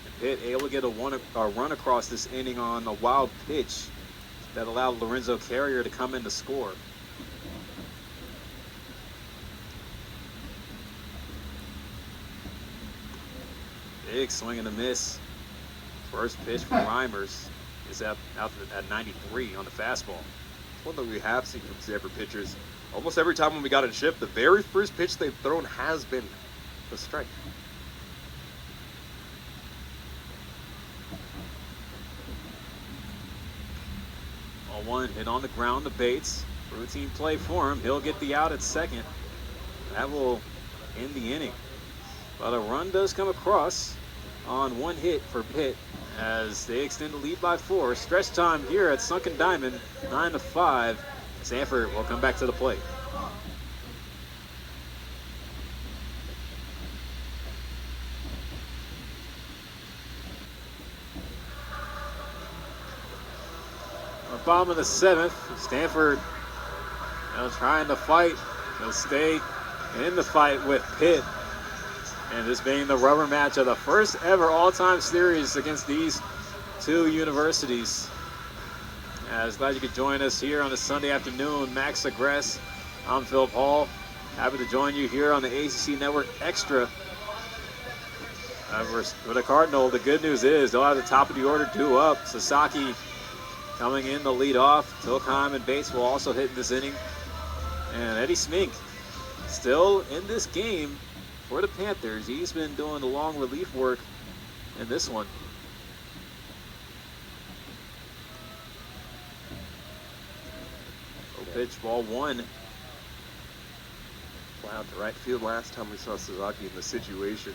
And Pitt able to get a run across this inning on a wild pitch that allowed Lorenzo Carrier to come in to score. Big swing and a miss. First pitch from Reimers is out at 93 on the fastball. One that we have seen from Stanford pitchers. Almost every time when we got in shift, the very first pitch they've thrown has been a strike. 1 hit on the ground to Bates. Routine play for him. He'll get the out at second. That will end the inning. But a run does come across on 1 hit for Pitt as they extend the lead by 4. Stretch time here at Sunken Diamond, 9-5. Stanford will come back to the plate. Bottom of the 7th, Stanford trying to fight, to stay in the fight with Pitt. And this being the rubber match of the first ever all-time series against these 2 universities. Glad you could join us here on a Sunday afternoon. Max Agress, I'm Philip Hall. Happy to join you here on the ACC Network Extra. For the Cardinal, the good news is they'll have the top of the order due up. Sasaki coming in to lead off. Tilkheim and Bates will also hit in this inning. And Eddie Smink still in this game for the Panthers. He's been doing the long relief work in this one. Pitch, ball 1. Fly out to right field last time we saw Sasaki in the situation.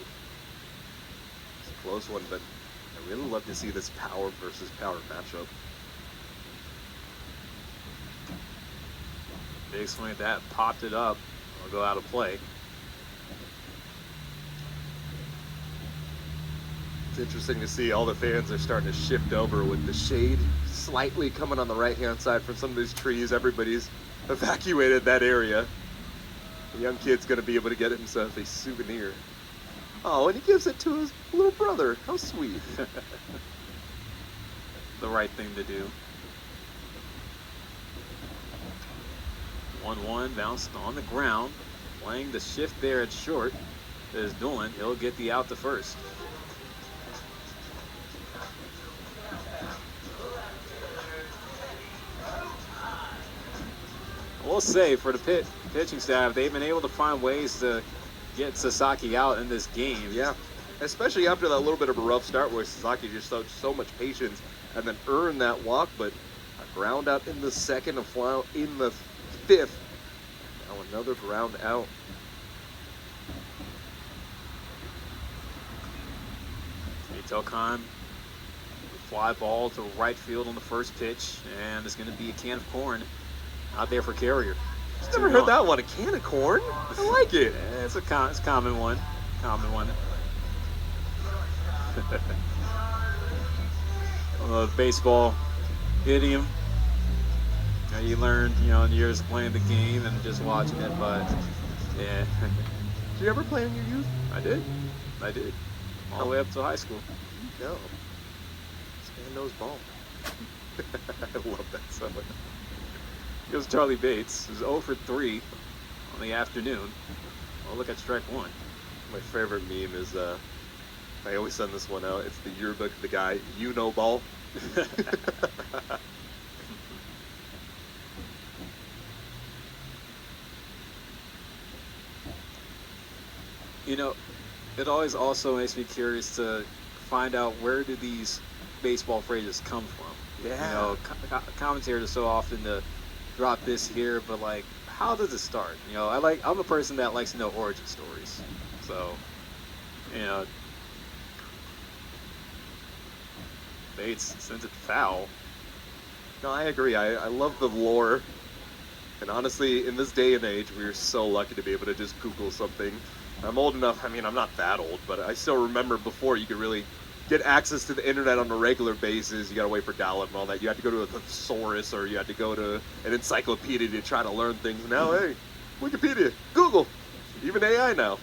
It's a close one, but I really love to see this power versus power matchup. Big swing at that, popped it up. Will go out of play. It's interesting to see all the fans are starting to shift over with the shade slightly coming on the right-hand side from some of these trees. Everybody's evacuated that area. The young kid's going to be able to get himself a souvenir. Oh, and he gives it to his little brother. How sweet. the right thing to do. 1-1 bounced on the ground, playing the shift there at short. Is Doolin. He'll get the out to first. We'll say for the Pitt pitching staff, they've been able to find ways to get Sasaki out in this game. Yeah, especially after that little bit of a rough start where Sasaki just showed so much patience and then earned that walk, but a ground out in the second, a fly out in the fifth. Now another ground out. Telcon, fly ball to right field on the first pitch, and it's going to be a can of corn out there for Carrier. I've never heard that one, a can of corn. I like it. Yeah, it's a common one. Common one. Baseball idiom. You learned, in years of playing the game and just watching it, but yeah. Did you ever play in your youth? I did. All the way up to high school. No. This man knows ball. I love that so much. Here's Charlie Bates, who's 0 for 3 on the afternoon. Well, look at strike one. My favorite meme is, I always send this one out. It's the yearbook of the guy, you know ball. It always also makes me curious to find out where do these baseball phrases come from. Yeah. Commentators so often to drop this here, but like, how does it start? I'm a person that likes to know origin stories. So, Bates sends it foul. No, I agree. I love the lore. And honestly, in this day and age, we are so lucky to be able to just Google something. I'm old enough, I'm not that old, but I still remember before you could really get access to the internet on a regular basis. You gotta wait for dial-up and all that. You had to go to a thesaurus or you had to go to an encyclopedia to try to learn things. Now, hey, Wikipedia, Google, even AI now.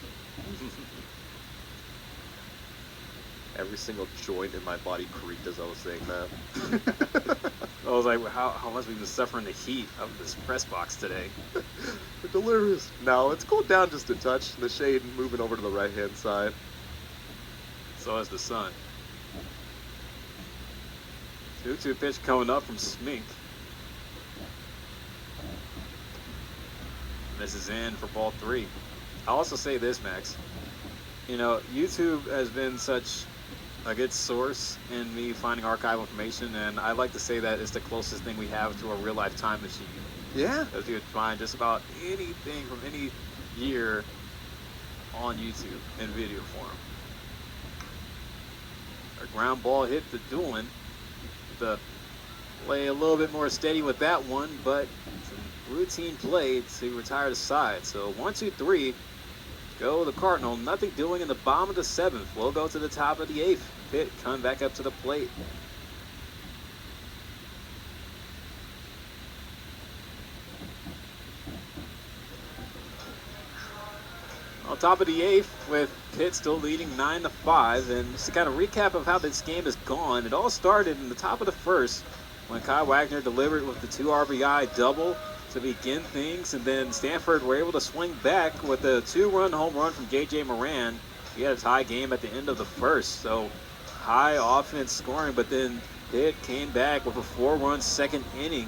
Every single joint in my body creaked as I was saying that. I was like, how must we be suffering the heat of this press box today? Delirious. No, it's cooled down just a touch. The shade moving over to the right-hand side. So has the sun. 2-2 pitch coming up from Smink. This is in for ball 3. I'll also say this, Max. YouTube has been such a good source in me finding archival information, and I like to say that it's the closest thing we have to a real-life time machine. Yeah. Because you would find just about anything from any year on YouTube in video form. A ground ball hit to Doolin. The play a little bit more steady with that one, but some routine play to retire the side. So 1-2-3. Go the Cardinal. Nothing doing in the bottom of the 7th. We'll go to the top of the 8th. Pitt coming back up to the plate. On top of the 8th, with Pitt still leading 9-5, and just to kind of recap of how this game has gone, it all started in the top of the 1st when Kai Wagner delivered with the 2 RBI double to begin things, and then Stanford were able to swing back with a 2-run home run from J.J. Moran. We had a tie game at the end of the 1st, so high offense scoring, but then Pitt came back with a 4-run second inning,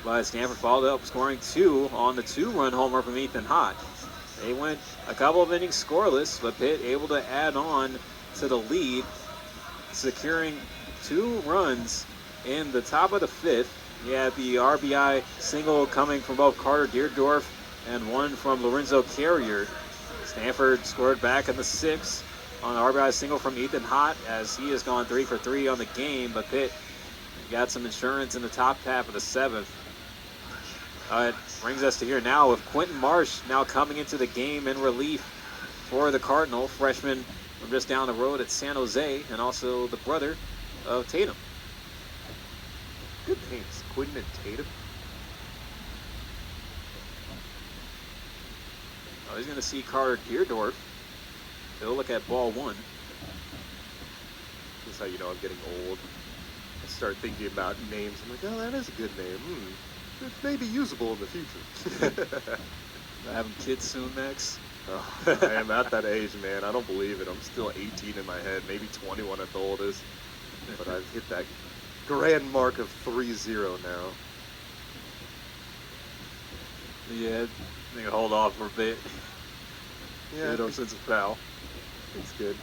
but Stanford followed up scoring 2 on the 2-run homer from Ethan Hott. They went a couple of innings scoreless, but Pitt able to add on to the lead, securing 2 runs in the top of the 5th. You had the RBI single coming from both Carter Deerdorf and one from Lorenzo Carrier. Stanford scored back in the 6th on an RBI single from Ethan Hott, as he has gone 3 for 3 on the game, but Pitt got some insurance in the top half of the 7th. It brings us to here now with Quentin Marsh now coming into the game in relief for the Cardinal, freshman from just down the road at San Jose, and also the brother of Tatum. Good names, Quentin and Tatum. Oh, he's going to see Carter Deerdorf. He'll look at ball 1. This is how you know I'm getting old. I start thinking about names. I'm like, oh, that is a good name. It may be usable in the future. Having kids soon, Max. Oh, I am at that age, man. I don't believe it. I'm still 18 in my head, maybe 21 at the oldest. But I've hit that grand mark of 3-0 now. Yeah, I think hold off for a bit. Yeah, Good sense of foul. it's good.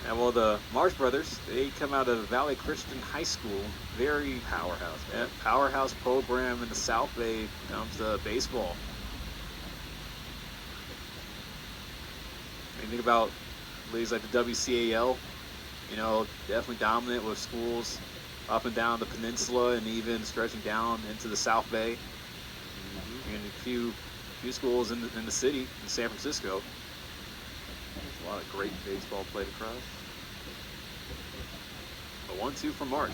And well, the Marsh brothers, they come out of Valley Christian High School. Very Powerhouse, man. powerhouse program in the South Bay when it comes to baseball. When you think about leagues like the WCAL, you know, definitely dominant with schools up and down the peninsula and even stretching down into the South Bay. And a few schools in the city, in San Francisco. There's a lot of great baseball played across. A 1-2 from Marsh.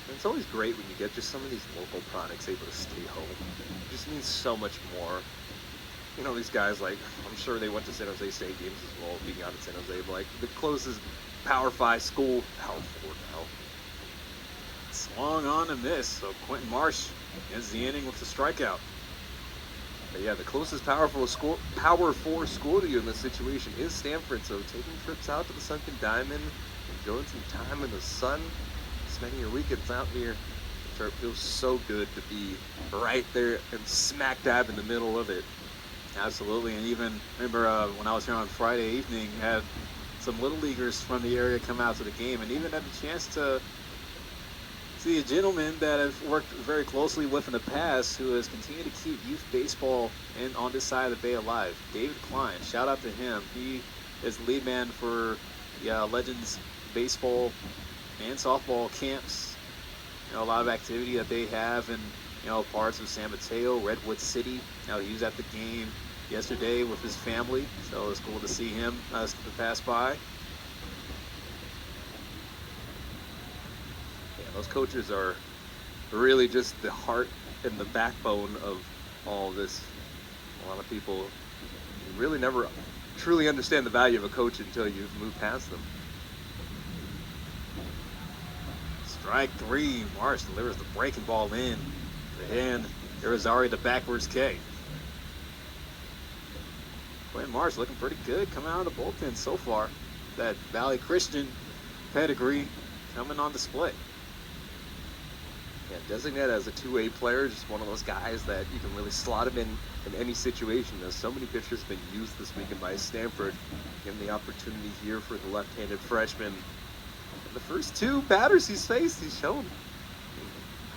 And it's always great when you get just some of these local products able to stay home. It just means so much more. You know, these guys, like, I'm sure they went to San Jose State games as well, being out of San Jose, but like the closest Power 5 school, Power 4 now. Swung on and missed, so Quentin Marsh ends the inning with the strikeout. But yeah, the closest Power 4 school to you in this situation is Stanford, so taking trips out to the Sunken Diamond, enjoying some time in the sun, spending your weekends out here, I'm sure it feels so good to be right there and smack dab in the middle of it. Absolutely, and even remember when I was here on Friday evening, had some little leaguers from the area come out to the game, and even had the chance to see a gentleman that I've worked very closely with in the past who has continued to keep youth baseball on this side of the Bay alive. David Klein, shout out to him. He is the lead man for the Legends baseball and softball camps. You know, a lot of activity that they have in, you know, parts of San Mateo, Redwood City. You know, he was at the game yesterday with his family, so it was cool to see him pass by. Those coaches are really just the heart and the backbone of all this. A lot of people really never truly understand the value of a coach until you've moved past them. Strike 3, Marsh delivers the breaking ball in. And there is already the backwards K. Quentin Marsh looking pretty good coming out of the bullpen so far. That Valley Christian pedigree coming on display. Yeah, designated as a two-way player, just one of those guys that you can really slot him in any situation. There's so many pitchers been used this weekend by Stanford. Given the opportunity here for the left-handed freshman. And the first two batters he's faced, he's shown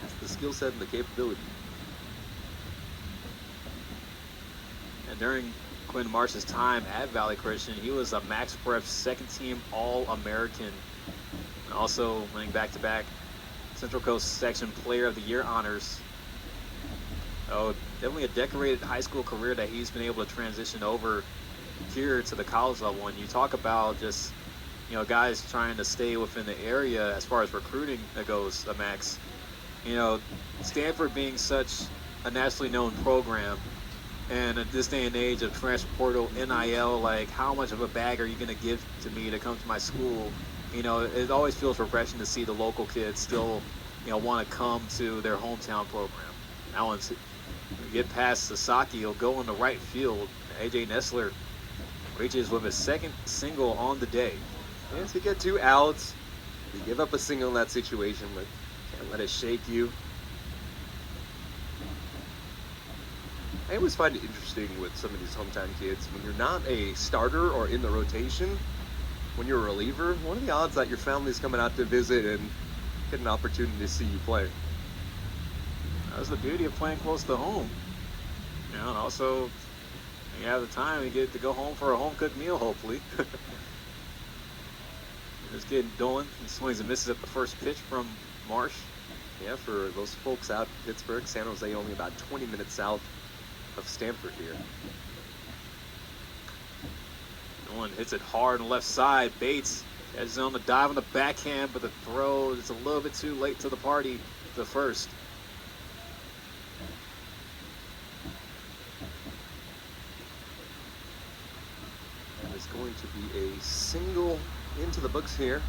has the skill set and the capability. And during Quentin Marsh's time at Valley Christian, he was a Max Prep second-team All-American. And also winning back-to-back Central Coast Section Player of the Year honors. Oh, definitely a decorated high school career that he's been able to transition over here to the college level. And you talk about just, you know, guys trying to stay within the area as far as recruiting that goes, Max. You know, Stanford being such a nationally known program, and at this day and age of transfer portal, NIL, like how much of a bag are you going to give to me to come to my school? You know, it always feels refreshing to see the local kids still, you know, want to come to their hometown program. Now, once you get past Sasaki, he'll go in the right field. AJ Nessler reaches with his second single on the day. Yes, you get 2 outs. You give up a single in that situation, but can't let it shake you. I always find it interesting with some of these hometown kids. When you're not a starter or in the rotation, when you're a reliever, what are the odds that your family's coming out to visit and get an opportunity to see you play? That's the beauty of playing close to home. You know, and also you have the time, you get to go home for a home-cooked meal, hopefully. Just getting Dolan. He swings and misses at the first pitch from Marsh. Yeah, for those folks out in Pittsburgh, San Jose only about 20 minutes south of Stanford here. Dolan hits it hard on the left side. Bates is on the dive on the backhand, but the throw is a little bit too late to the party, the first. That is going to be a single into the books here.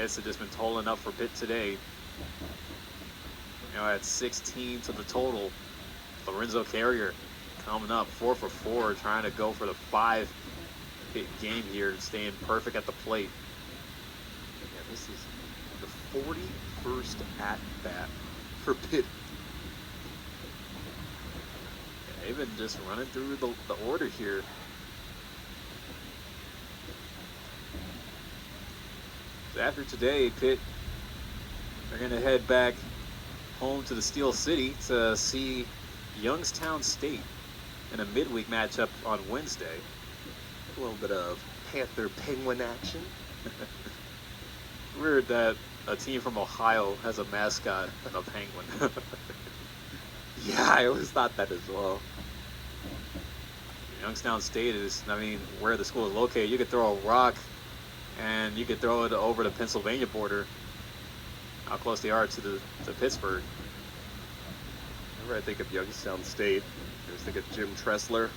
minutes have just been totaling up for Pitt today. At 16 to the total. Lorenzo Carrier coming up 4 for 4, trying to go for the 5-hit game here, staying perfect at the plate. Yeah, this is the 41st at-bat for Pitt. Yeah, they've been just running through the order here. So after today, Pitt, they're going to head back home to the Steel City to see Youngstown State in a midweek matchup on Wednesday. A little bit of Panther Penguin action. Weird that a team from Ohio has a mascot and a penguin. Yeah, I always thought that as well. Youngstown State is, where the school is located. You could throw a rock and you could throw it over the Pennsylvania border. How close they are to Pittsburgh. Whenever I think of Youngstown State, I just think of Jim Tressler.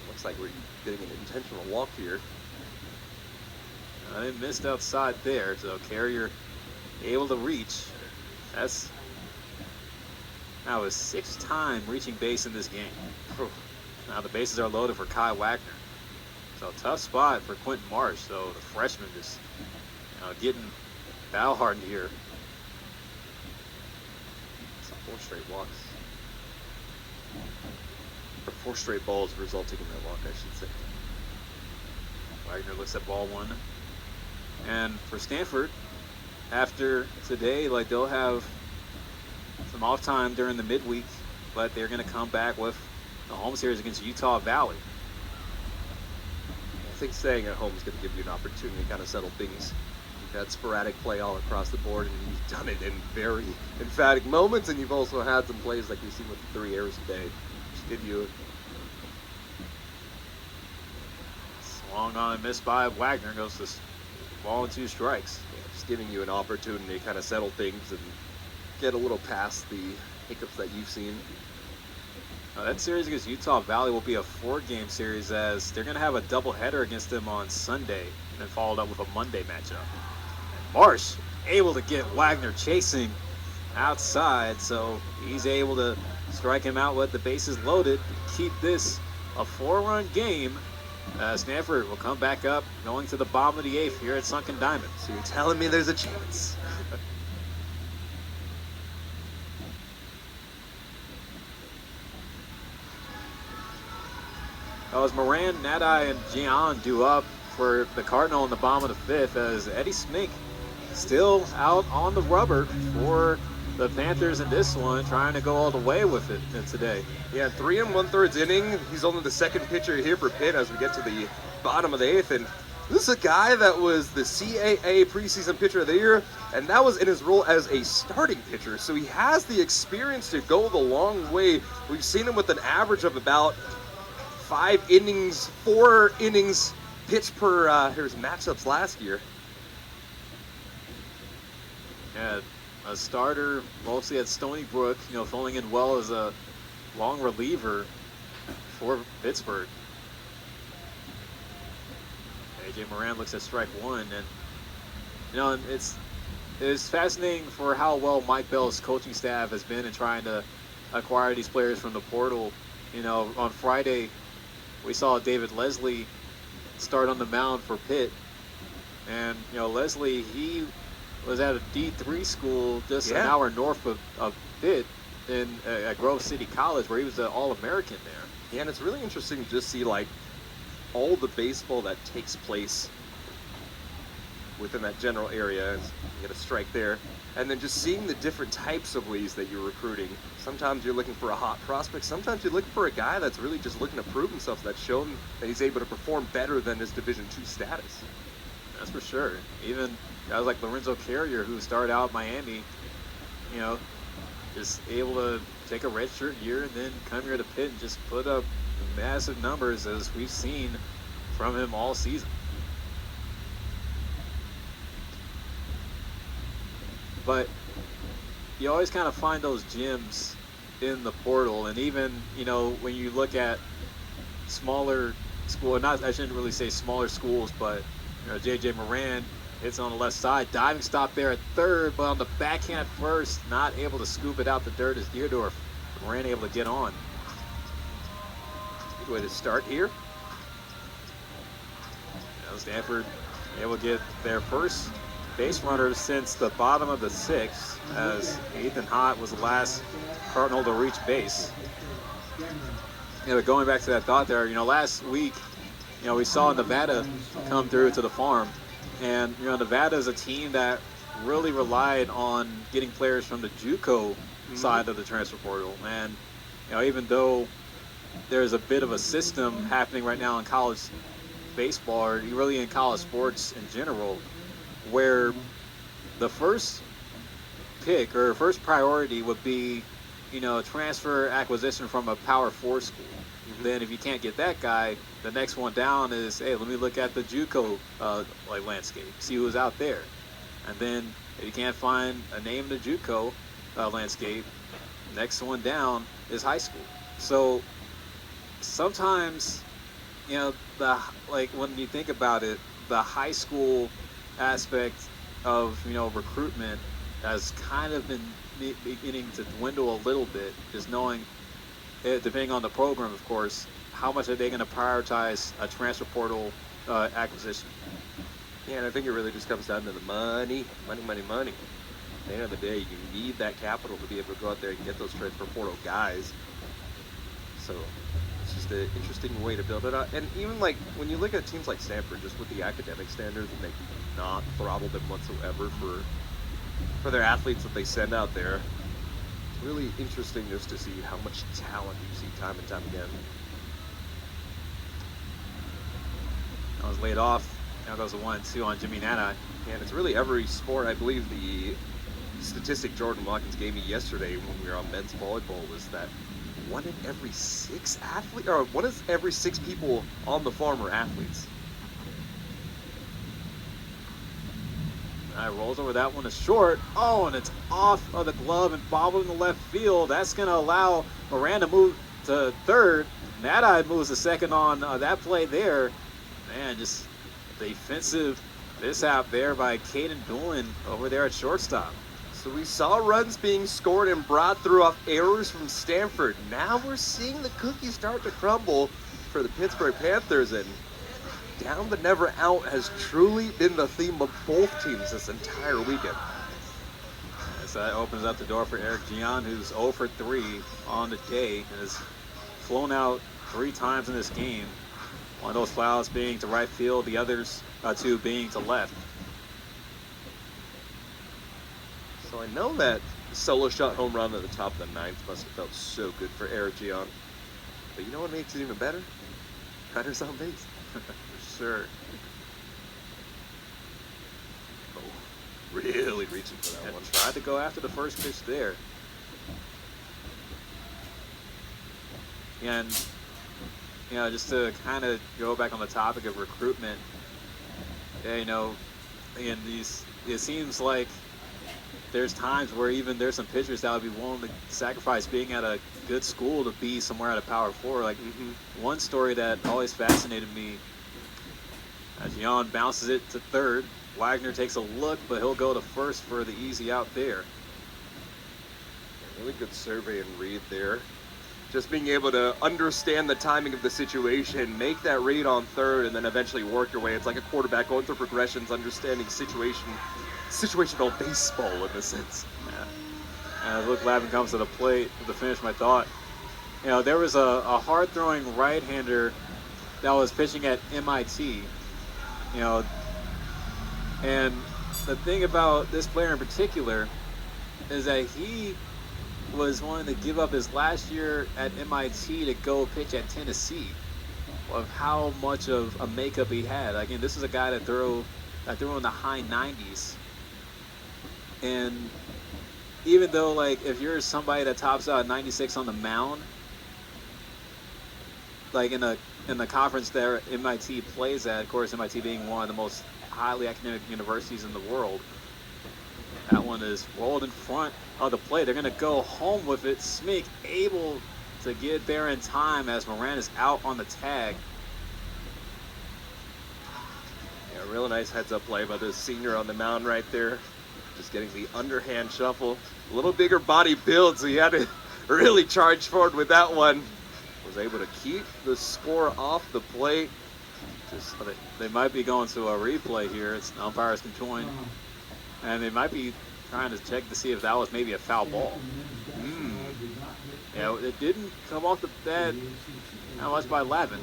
Looks like we're getting an intentional walk here. They missed outside there, so Carrier able to reach. That's now his 6th time reaching base in this game. Now the bases are loaded for Kai Wagner. So tough spot for Quentin Marsh. So the freshman just getting battle hardened here. So 4 straight walks. Or 4 straight balls resulting in that walk, I should say. Wagner looks at ball 1. And for Stanford, after today, they'll have some off time during the midweek, but they're going to come back with the home series against Utah Valley. I think staying at home is going to give you an opportunity to kind of settle things. You've had sporadic play all across the board, and you've done it in very emphatic moments, and you've also had some plays like we've seen with the 3 errors a day. Just give you Swung on and missed by Wagner. Goes to ball and 2 strikes. just giving you an opportunity to kind of settle things and get a little past the hiccups that you've seen. Now that series against Utah Valley will be a 4-game series, as they're going to have a doubleheader against them on Sunday and then followed up with a Monday matchup. And Marsh able to get Wagner chasing outside, so he's able to strike him out with the bases loaded, keep this a 4-run game. Stanford will come back up going to the bottom of the 8th here at Sunken Diamond. So you're telling me there's a chance? As Moran, Nadai, and Gian do up for the Cardinal in the bottom of the 5th, as Eddie Smink still out on the rubber for the Panthers in this one, trying to go all the way with it today. Yeah, 3 1/3 inning. He's only the 2nd pitcher here for Pitt as we get to the bottom of the 8th. And this is a guy that was the CAA preseason pitcher of the year, and that was in his role as a starting pitcher. So he has the experience to go the long way. We've seen him with an average of about 4 innings pitched per his matchups last year. Yeah, a starter mostly at Stony Brook, filling in well as a long reliever for Pittsburgh. AJ Moran looks at strike 1, and it's fascinating for how well Mike Bell's coaching staff has been in trying to acquire these players from the portal. On Friday, we saw David Leslie start on the mound for Pitt. And, Leslie, he was at a D3 school just an hour north of Pitt at Grove City College, where he was an All-American there. Yeah, and it's really interesting to just see, all the baseball that takes place within that general area. You get a strike there. And then just seeing the different types of ways that you're recruiting. Sometimes you're looking for a hot prospect. Sometimes you're looking for a guy that's really just looking to prove himself, that's shown that he's able to perform better than his Division II status. That's for sure. Even guys like Lorenzo Carrier, who started out at Miami, just able to take a redshirt year and then come here to Pitt and just put up massive numbers, as we've seen from him all season. But you always kind of find those gems in the portal, and even when you look at smaller school, I shouldn't really say smaller schools, but JJ Moran, Hits on the left side. Diving stop there at third, but on the backhand at first, not able to scoop it out the dirt as Deerdorf ran able to get on. Good way to start here. Stanford able to get their first base runner since the bottom of the sixth, as Ethan Hott was the last Cardinal to reach base. But going back to that thought there, last week, we saw Nevada come through to the farm, and Nevada is a team that really relied on getting players from the JUCO side of the transfer portal. And even though there's a bit of a system happening right now in college baseball, or really in college sports in general, where the first pick or first priority would be, transfer acquisition from a Power 4 school. Then if you can't get that guy, the next one down is, hey, let me look at the JUCO landscape, see who's out there. And then if you can't find a name in the JUCO landscape, next one down is high school. So sometimes, when you think about it, the high school aspect of, recruitment has kind of been beginning to dwindle a little bit, just knowing, depending on the program, of course, how much are they going to prioritize a transfer portal acquisition. Yeah, and I think it really just comes down to the money. At the end of the day, you need that capital to be able to go out there and get those transfer portal guys. So it's just an interesting way to build it up. And even when you look at teams like Stanford, just with the academic standards, and they do not throttle them whatsoever for their athletes that they send out there. It's really interesting just to see how much talent you see time and time again. I was laid off. Now goes a 1-2 on Jimmy Nana. And it's really every sport. I believe the statistic Jordan Watkins gave me yesterday when we were on men's volleyball was that one in every 6 people on the farm are athletes. Rolls over that one to short. Oh, and it's off of the glove and bobbled in the left field. That's going to allow Moran to move to third. Nada moves to second on that play there. Man, just defensive mishap there by Caden Doolin over there at shortstop. So we saw runs being scored and brought through off errors from Stanford. Now we're seeing the cookies start to crumble for the Pittsburgh Panthers, and down but never out has truly been the theme of both teams this entire weekend. As that opens up the door for Eric Gian, who's 0 for 3 on the day and has flown out 3 times in this game. One of those fouls being to right field, the others 2 being to left. So I know that solo shot home run at the top of the 9th must have felt so good for Eric Gian. But you know what makes it even better? Runners on base. For sure. Oh, really reaching for that one. Tried to go after the first pitch there. And, just to kind of go back on the topic of recruitment, and it seems like there's times where even there's some pitchers that would be willing to sacrifice being at a good school to be somewhere at a Power 4. One story that always fascinated me, Gian bounces it to third. Wagner takes a look, but he'll go to first for the easy out there. Really good survey and read there. Just being able to understand the timing of the situation, make that read on third, and then eventually work your way. It's like a quarterback going through progressions, understanding situational baseball in a sense. Yeah. As Luke Lavin comes to the plate to finish my thought, there was a hard-throwing right-hander that was pitching at MIT, and the thing about this player in particular is that he was wanting to give up his last year at MIT to go pitch at Tennessee, of how much of a makeup he had. Again, this is a guy that threw in the high 90s. And even though, if you're somebody that tops out at 96 on the mound, in the conference there MIT plays at, of course, MIT being one of the most highly academic universities in the world, that one is rolled in front of the plate. They're going to go home with it. Smink able to get there in time as Moran is out on the tag. A real nice heads-up play by the senior on the mound right there. Just getting the underhand shuffle. A little bigger body build, so he had to really charge forward with that one. Was able to keep the score off the plate. Just they might be going to a replay here. It's umpires can join, and they might be trying to check to see if that was maybe a foul ball. Yeah, it didn't come off the bat not much by Lavin.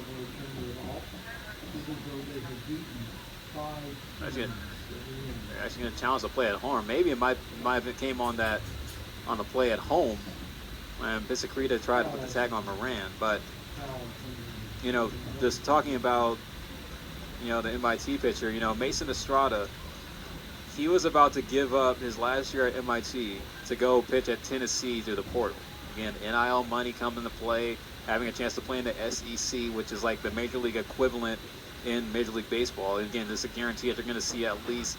They're actually going to challenge the play at home. Maybe it might have came on the play at home when Pisacreta tried to put the tag on Moran. But you know, just talking about the MIT pitcher, Mason Estrada, he was about to give up his last year at MIT to go pitch at Tennessee through the portal. Again, NIL money coming into play, having a chance to play in the SEC, which is like the major league equivalent in Major League Baseball. And again, this is a guarantee that they're going to see at least,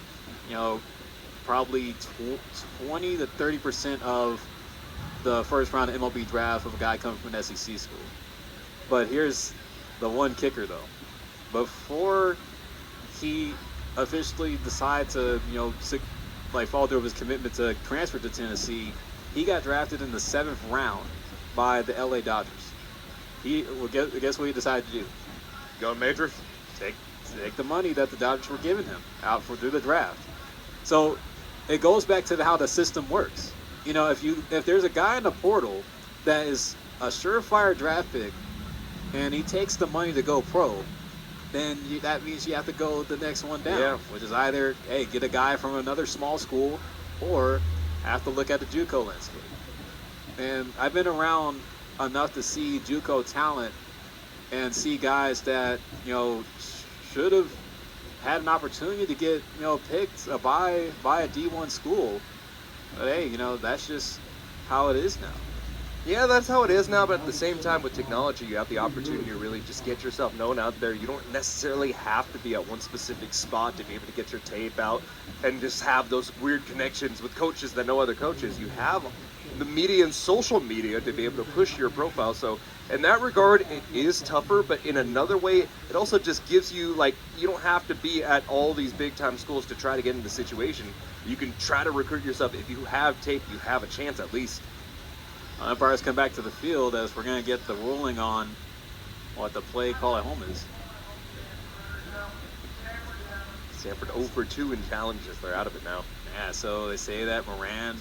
probably 20 to 30% of the first round of MLB draft of a guy coming from an SEC school. But here's the one kicker, though. Before he officially decided to, follow through with his commitment to transfer to Tennessee, he got drafted in the 7th round by the LA Dodgers. Guess what he decided to do? Go major? Take the money that the Dodgers were giving him through the draft. So it goes back to how the system works. If there's a guy in the portal that is a surefire draft pick and he takes the money to go pro, then that means you have to go the next one down, which is either, hey, get a guy from another small school, or have to look at the JUCO landscape. And I've been around enough to see JUCO talent and see guys that, should have had an opportunity to get, picked by a D1 school. But hey, that's just how it is now. Yeah, that's how it is now, but at the same time with technology, you have the opportunity to really just get yourself known out there. You don't necessarily have to be at one specific spot to be able to get your tape out and just have those weird connections with coaches that know other coaches. You have the media and social media to be able to push your profile. So in that regard, it is tougher, but in another way, it also just gives you, you don't have to be at all these big time schools to try to get into the situation. You can try to recruit yourself. If you have tape, you have a chance at least. Umpires come back to the field as we're going to get the ruling on what the play call at home is. Stanford 0 for 2 in challenges. They're out of it now. Yeah, so they say that Moran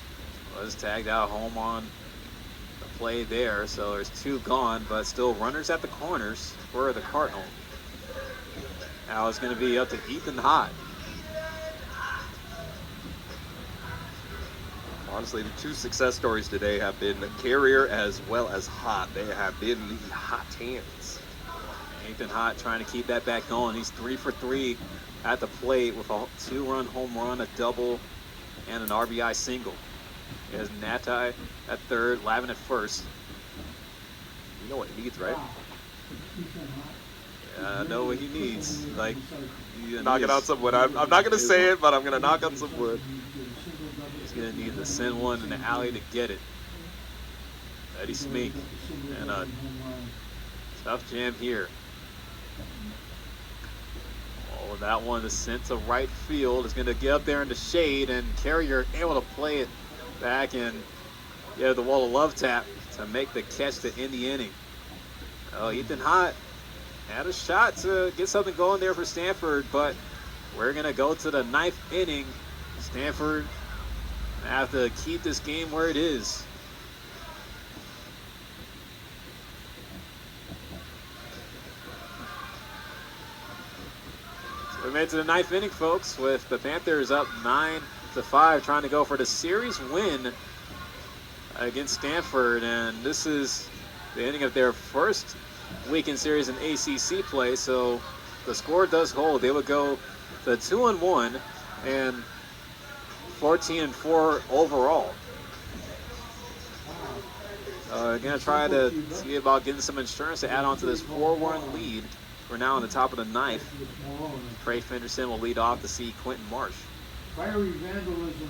was tagged out home on the play there. So there's 2 gone, but still runners at the corners for the Cardinal. Now it's going to be up to Ethan Hott. Honestly, the 2 success stories today have been Carrier as well as Hott. They have been the hot hands. Ethan Hott trying to keep that back going. He's 3 for 3 at the plate with a 2-run home run, a double, and an RBI single. He has Natai at third, Lavin at first. You know what he needs, right? Yeah, I know what he needs. Knocking out some wood. I'm not going to say it, but I'm going to knock on some wood. He's going to need to send one in the alley to get it. Eddie Smink. And a tough jam here. Oh, that one is sent to right field. Is going to get up there in the shade, and Carrier able to play it back and get the wall of love tap to make the catch to end the inning. Oh, Ethan Hott had a shot to get something going there for Stanford, but we're going to go to the 9th inning. Stanford have to keep this game where it is. So we made it to the 9th inning, folks, with the Panthers up 9-5, trying to go for the series win against Stanford. And this is the ending of their first weekend series in ACC play. So the score does hold. They would go to 2-1 and 14-4 overall. Going to try to see about getting some insurance to add on to this 4-1 lead. We're now on the top of the 9th. Trey Fenderson will lead off to see Quentin Marsh. Fiery vandalism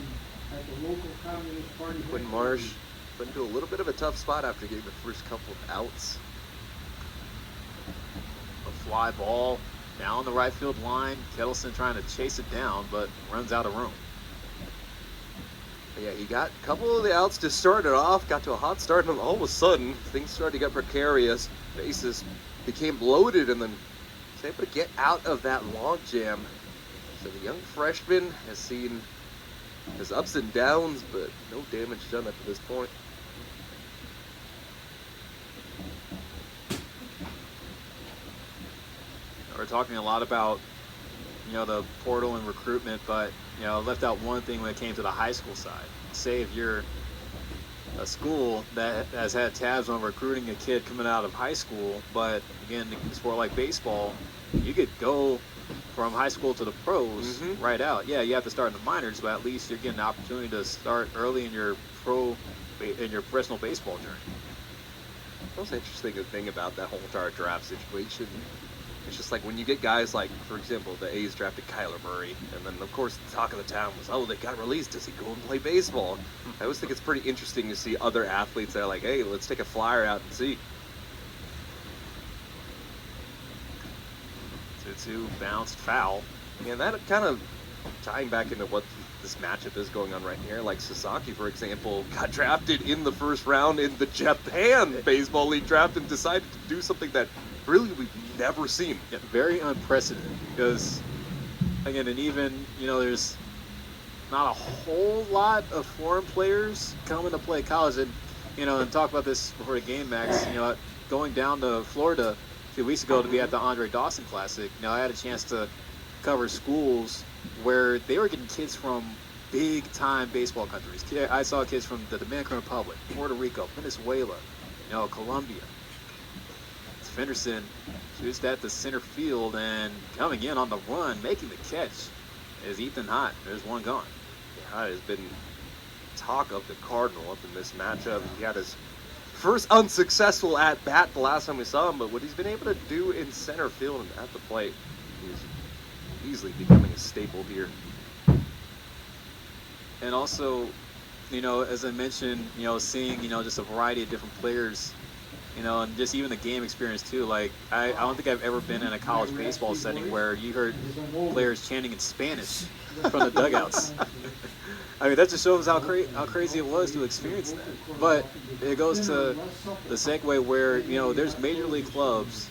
at the local Communist Party. Quentin Marsh put into a little bit of a tough spot after getting the first couple of outs. A fly ball down the right field line. Kettleson trying to chase it down, but runs out of room. Yeah, he got a couple of the outs to start it off, got to a hot start, and all of a sudden, things started to get precarious. Bases became loaded, and then was able to get out of that logjam. So the young freshman has seen his ups and downs, but no damage done up to this point. We're talking a lot about, the portal and recruitment, but, left out one thing when it came to the high school side. Say if you're a school that has had tabs on recruiting a kid coming out of high school, but again, in a sport like baseball, you could go from high school to the pros right out. Yeah, you have to start in the minors, but at least you're getting an opportunity to start early in your professional baseball journey. The most interesting thing about that whole entire draft situation, it's just like when you get guys like, for example, the A's drafted Kyler Murray, and then of course the talk of the town was, oh, they got released, does he go and play baseball? I always think it's pretty interesting to see other athletes that are like, hey, let's take a flyer out and see. 2-2 bounced foul. And that kind of tying back into what this matchup is going on right here. Like Sasaki, for example, got drafted in the first round in the Japan Baseball League draft and decided to do something that really we've never seen. Yeah, very unprecedented because, again, and even, there's not a whole lot of foreign players coming to play college. And, and talk about this before the game, Max, going down to Florida a few weeks ago to be at the Andre Dawson Classic, I had a chance to cover schools where they were getting kids from big-time baseball countries. I saw kids from the Dominican Republic, Puerto Rico, Venezuela, Colombia. Fenderson shoots at the center field, and coming in on the run, making the catch, is Ethan Hott. There's one gone. Yeah, Hott has been talk of the Cardinal up in this matchup. He had his first unsuccessful at-bat the last time we saw him, but what he's been able to do in center field and at the plate is easily becoming a staple here. And also, as I mentioned, seeing, just a variety of different players, and just even the game experience too. Like, I don't think I've ever been in a college baseball setting where you heard players chanting in Spanish from the dugouts. I mean, that just shows how crazy it was to experience that. But it goes to the segue where, there's major league clubs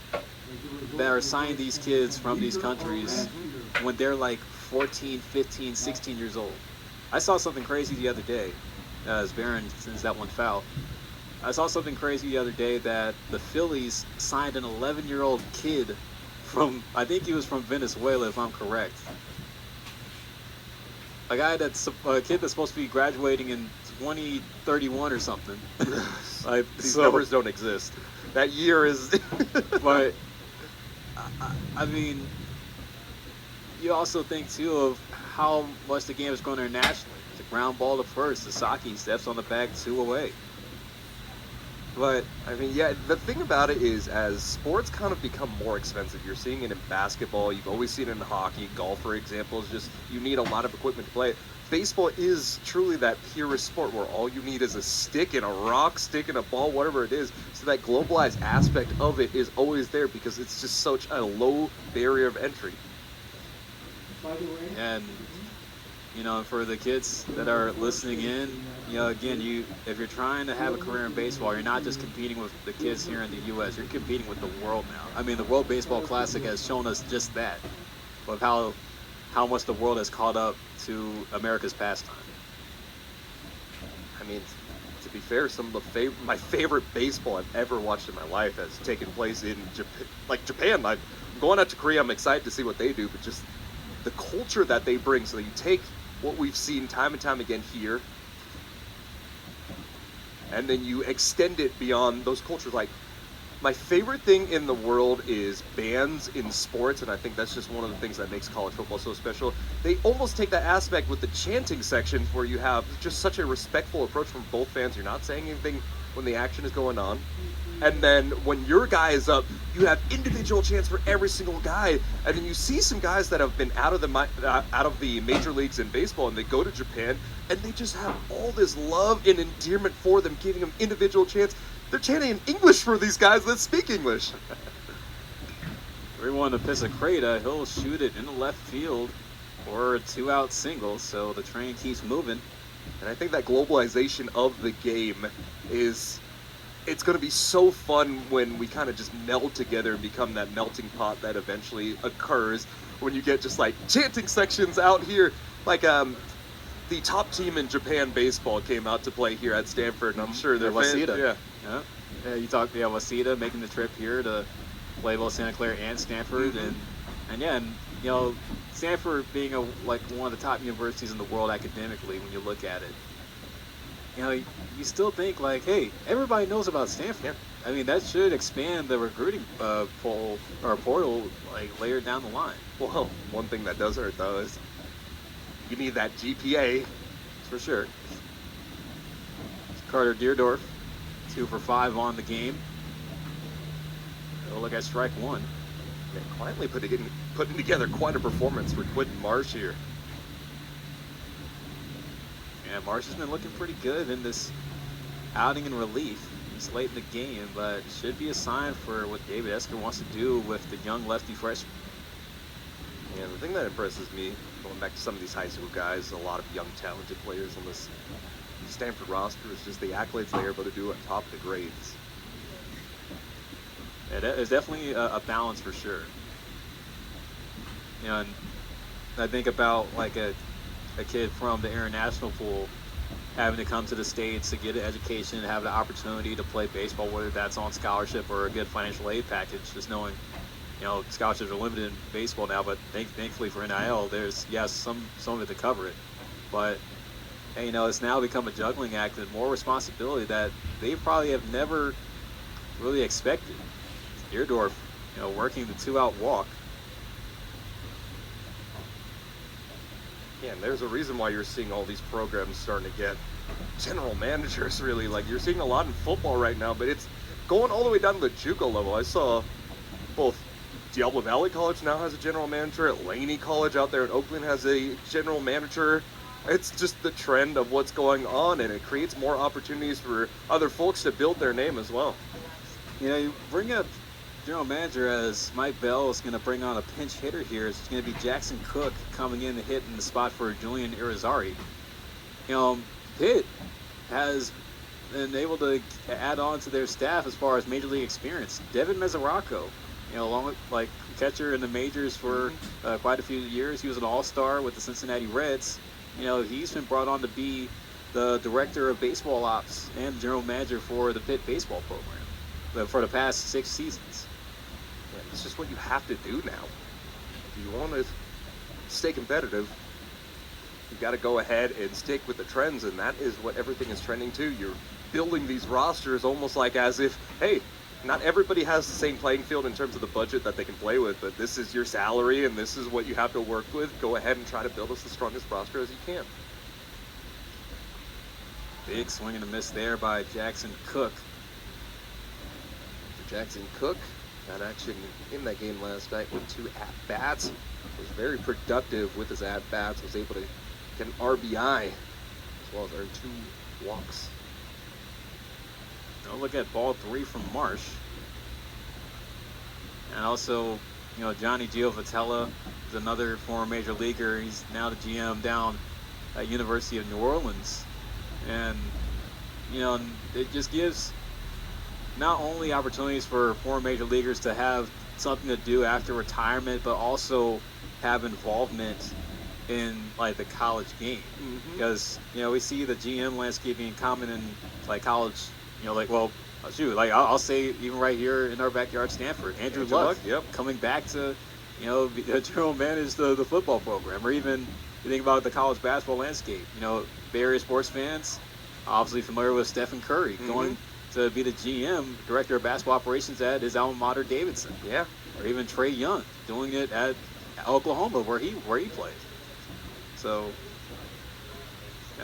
that are signing these kids from these countries when they're like 14, 15, 16 years old. I saw something crazy the other day, as Barron sends that one foul. I saw something crazy the other day that the Phillies signed an 11-year-old kid from, I think he was from Venezuela, if I'm correct. A kid that's supposed to be graduating in 2031 or something. These numbers don't exist. That year is... But, I mean, you also think, too, of how much the game is going internationally. It's a ground ball to first. Sasaki steps on the bag, 2 away. But, I mean, yeah, the thing about it is, as sports kind of become more expensive, you're seeing it in basketball, you've always seen it in hockey, golf, for example, is just, you need a lot of equipment to play it. Baseball is truly that purest sport where all you need is a stick and a rock, stick and a ball, whatever it is. So that globalized aspect of it is always there because it's just such a low barrier of entry. And, for the kids that are listening in, again, if you're trying to have a career in baseball, you're not just competing with the kids here in the U.S., you're competing with the world now. I mean, the World Baseball Classic has shown us just that, of how much the world has caught up to America's pastime. I mean, to be fair, some of my favorite baseball I've ever watched in my life has taken place in Japan. I'm going out to Korea, I'm excited to see what they do, but just the culture that they bring. So you take what we've seen time and time again here, and then you extend it beyond those cultures. Like, my favorite thing in the world is bands in sports, and I think that's just one of the things that makes college football so special. They almost take that aspect with the chanting section where you have just such a respectful approach from both fans. You're not saying anything when the action is going on. And then when your guy is up, you have individual chants for every single guy. And then you see some guys that have been out of the major leagues in baseball, and they go to Japan, and they just have all this love and endearment for them, giving them individual chants. They're chanting in English for these guys that speak English. Everyone to Pisacreta, he'll shoot it in the left field for a 2-out single, so the train keeps moving. And I think that globalization of the game is, it's going to be so fun when we kind of just meld together and become that melting pot that eventually occurs when you get just like chanting sections out here. Like the top team in Japan baseball came out to play here at Stanford, and I'm sure they're fans. Waseda. Yeah. You talked about Waseda making the trip here to play both Santa Clara and Stanford, and Stanford being like one of the top universities in the world academically, when you look at it, you still think like, hey, everybody knows about Stanford. Yeah. I mean, that should expand the recruiting portal like later down the line. Well, one thing that does hurt though is you need that GPA. For sure. Carter Deerdorf, 2 for 5 on the game. We'll look at strike 1. Yeah, quietly putting together quite a performance for Quentin Marsh here. Yeah, Marsh has been looking pretty good in this outing in relief. He's late in the game, but it should be a sign for what David Esker wants to do with the young lefty freshman. Yeah, the thing that impresses me, going back to some of these high school guys, a lot of young, talented players on this Stanford roster, is just the accolades they're able to do on top of the grades. Yeah, there's definitely a balance for sure. And I think about like a kid from the international pool having to come to the States to get an education and have the opportunity to play baseball, whether that's on scholarship or a good financial aid package, just knowing, scholarships are limited in baseball now, but thankfully for NIL, there's, some of it to cover it. But, hey, it's now become a juggling act and more responsibility that they probably have never really expected. Deerdorf, working the 2-out walk. Yeah, and there's a reason why you're seeing all these programs starting to get general managers, really. Like, you're seeing a lot in football right now, but it's going all the way down to the JUCO level. I saw both Diablo Valley College now has a general manager. Laney College out there in Oakland has a general manager. It's just the trend of what's going on, and it creates more opportunities for other folks to build their name as well. You bring up general manager as Mike Bell is going to bring on a pinch hitter here. It's going to be Jackson Cook coming in to hit in the spot for Julian Irizarry. Pitt has been able to add on to their staff as far as major league experience. Devin Mesoraco, along with like catcher in the majors for quite a few years. He was an all-star with the Cincinnati Reds. He's been brought on to be the director of baseball ops and general manager for the Pitt baseball program for the past 6 seasons. Yeah, it's just what you have to do now. If you want to stay competitive, you've got to go ahead and stick with the trends, and that is what everything is trending to. You're building these rosters almost like as if, hey, not everybody has the same playing field in terms of the budget that they can play with, but this is your salary and this is what you have to work with. Go ahead and try to build us the strongest roster as you can. Big swing and a miss there by Jackson Cook. Jackson Cook got action in that game last night with 2 at-bats. Was very productive with his at-bats, was able to get an RBI as well as earn 2 walks. Now look at ball 3 from Marsh. And also, Johnny Giovatella is another former major leaguer. He's now the GM down at University of New Orleans. And, it just gives not only opportunities for former major leaguers to have something to do after retirement, but also have involvement in like the college game. Because, we see the GM landscape being common in like college. I'll say even right here in our backyard, Stanford, Andrew Luck, coming back to, general manage the football program, or even you think about the college basketball landscape. Bay Area sports fans, obviously familiar with Stephen Curry, going to be the GM, director of basketball operations at his alma mater, Davidson. Yeah. Or even Trey Young doing it at Oklahoma, where he played. So,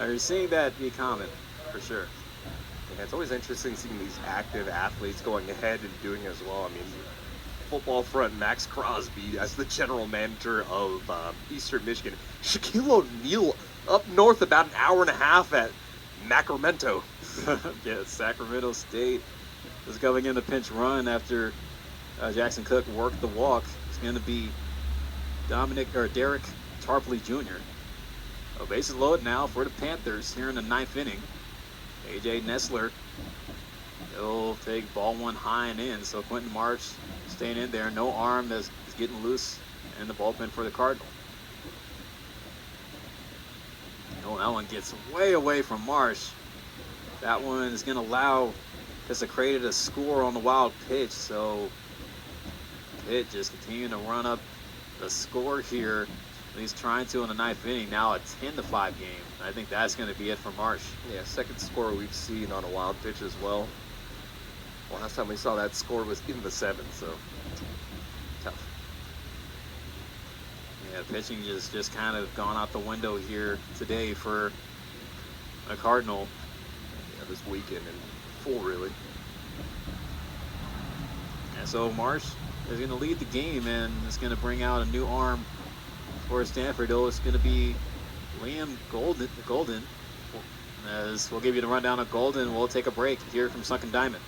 you're seeing that be common, for sure. Yeah, it's always interesting seeing these active athletes going ahead and doing it as well. I mean, football front Max Crosby as the general manager of Eastern Michigan. Shaquille O'Neal up north about an hour and a half at Sacramento. Yeah, Sacramento State is going in the pinch run after Jackson Cook worked the walk. going to be Derek Tarpley Jr. So bases loaded now for the Panthers here in the 9th inning. AJ Nessler, he'll take ball one high and in. So Quentin Marsh staying in there. No arm is getting loose in the bullpen for the Cardinal. Oh, that one gets way away from Marsh. That one is going to allow us to create a score on the wild pitch. So Pitt just continuing to run up the score here. He's trying to in the 9th inning. Now a 10-5 game. I think that's going to be it for Marsh. Yeah, second score we've seen on a wild pitch as well. Last time we saw that score was in the 7th, so tough. Yeah, pitching is just kind of gone out the window here today for a Cardinal. Yeah, this weekend in full, really. And so Marsh is going to lead the game and is going to bring out a new arm for Stanford. It's going to be Liam Golden. As we'll give you the rundown of Golden, we'll take a break here from Sunken Diamond.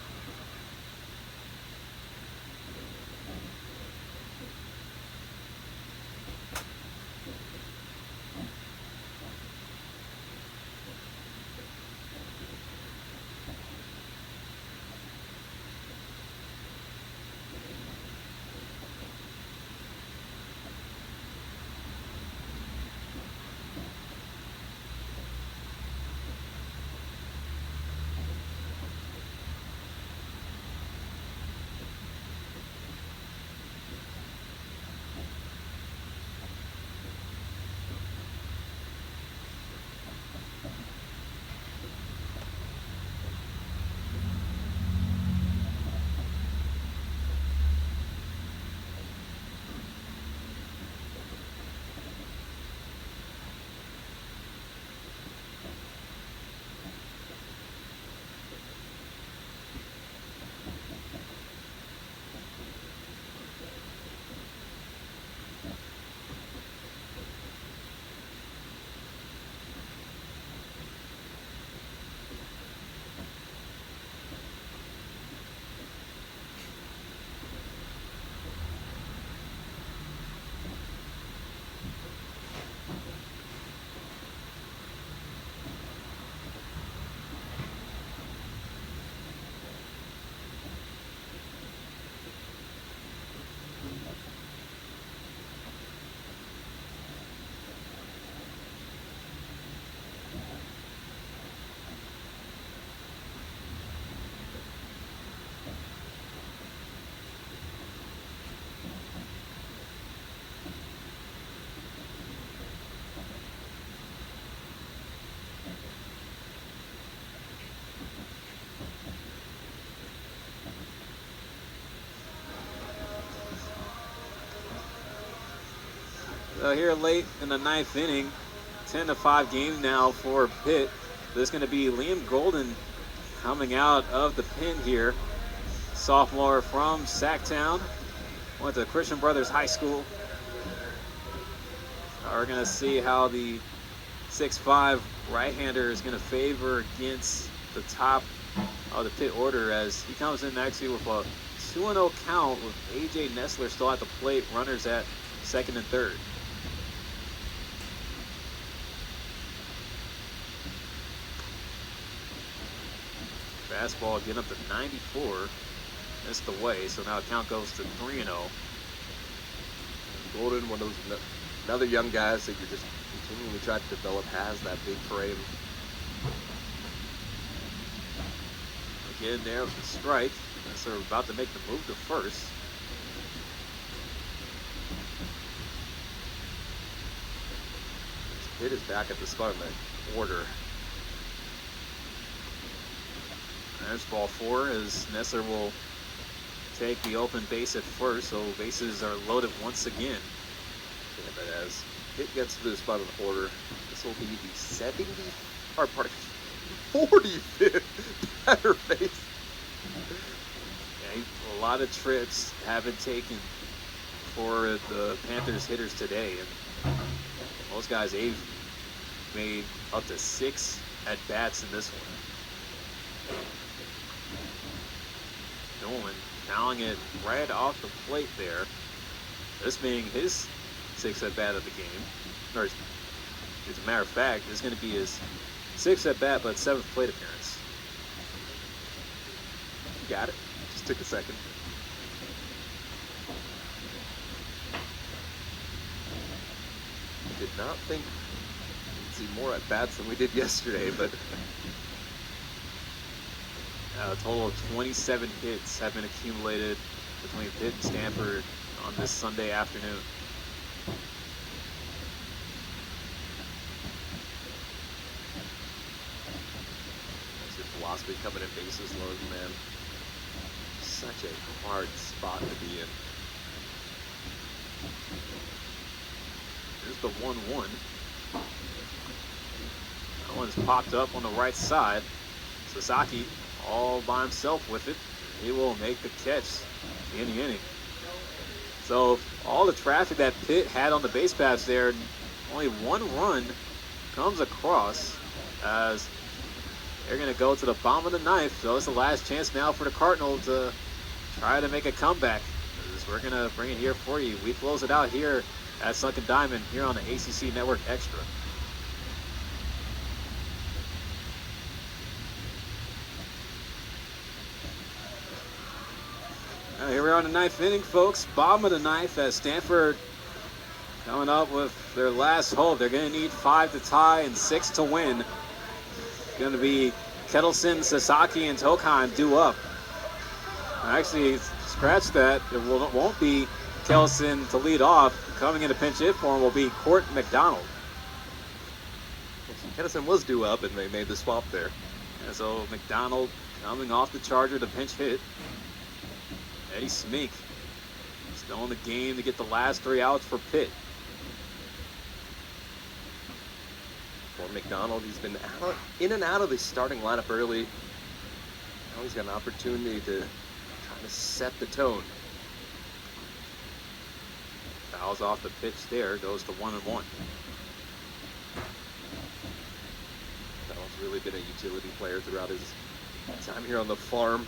Here late in the 9th inning, 10-5 game now for Pitt. There's going to be Liam Golden coming out of the pen here. Sophomore from Sacktown. Went to Christian Brothers High School. We're going to see how the 6'5" right-hander is going to favor against the top of the Pitt order as he comes in actually with a 2-0 count with AJ Nessler still at the plate. Runners at second and third. Fastball getting up to 94. Missed away, so now the count goes to 3-0. Golden, one of those another young guys that you're just continually trying to develop, has that big frame. Again there with the strike. So they're about to make the move to first. Pitt is back at the start of the order. There's ball 4 as Nessler will take the open base at first, so bases are loaded once again. Yeah, but as Pitt gets to the spot of the order, this will be the 45th batter base. Yeah, a lot of trips have been taken for the Panthers hitters today, and most guys, they've made up to 6 at-bats in this one. Nolan fouling it right off the plate there. This being his 6th at-bat of the game. Or, as a matter of fact, this is going to be his 6th at-bat, but 7th plate appearance. You got it. Just took a second. Did not think we'd see more at-bats than we did yesterday, but A total of 27 hits have been accumulated between Pitt and Stanford on this Sunday afternoon. that's your philosophy coming in bases loaded, man. Such a hard spot to be in. There's the 1-1. That one's popped up on the right side. Sasaki all by himself with it. He will make the catch in the inning. So all the traffic that Pitt had on the base paths there, only one run comes across as they're going to go to the bottom of the ninth. So it's the last chance now for the Cardinals to try to make a comeback. We're going to bring it here for you. We close it out here at Sunken Diamond here on the ACC Network Extra. Here we are in the ninth inning, folks. Bottom of the ninth as Stanford coming up with their last hope. They're going to need 5 to tie and 6 to win. It's going to be Kettleson, Sasaki, and Tokan due up. Actually, scratch that. It won't be Kettleson to lead off. Coming in to pinch hit for him will be Court McDonald. Kettleson was due up, and they made the swap there. And so McDonald coming off the Charger to pinch hit. Eddie Smink still in the game to get the last 3 outs for Pitt. For McDonald, he's been in and out of the starting lineup early. Now he's got an opportunity to try to set the tone. Fouls off the pitch there, goes to 1-1. McDonald's really been a utility player throughout his time here on the farm.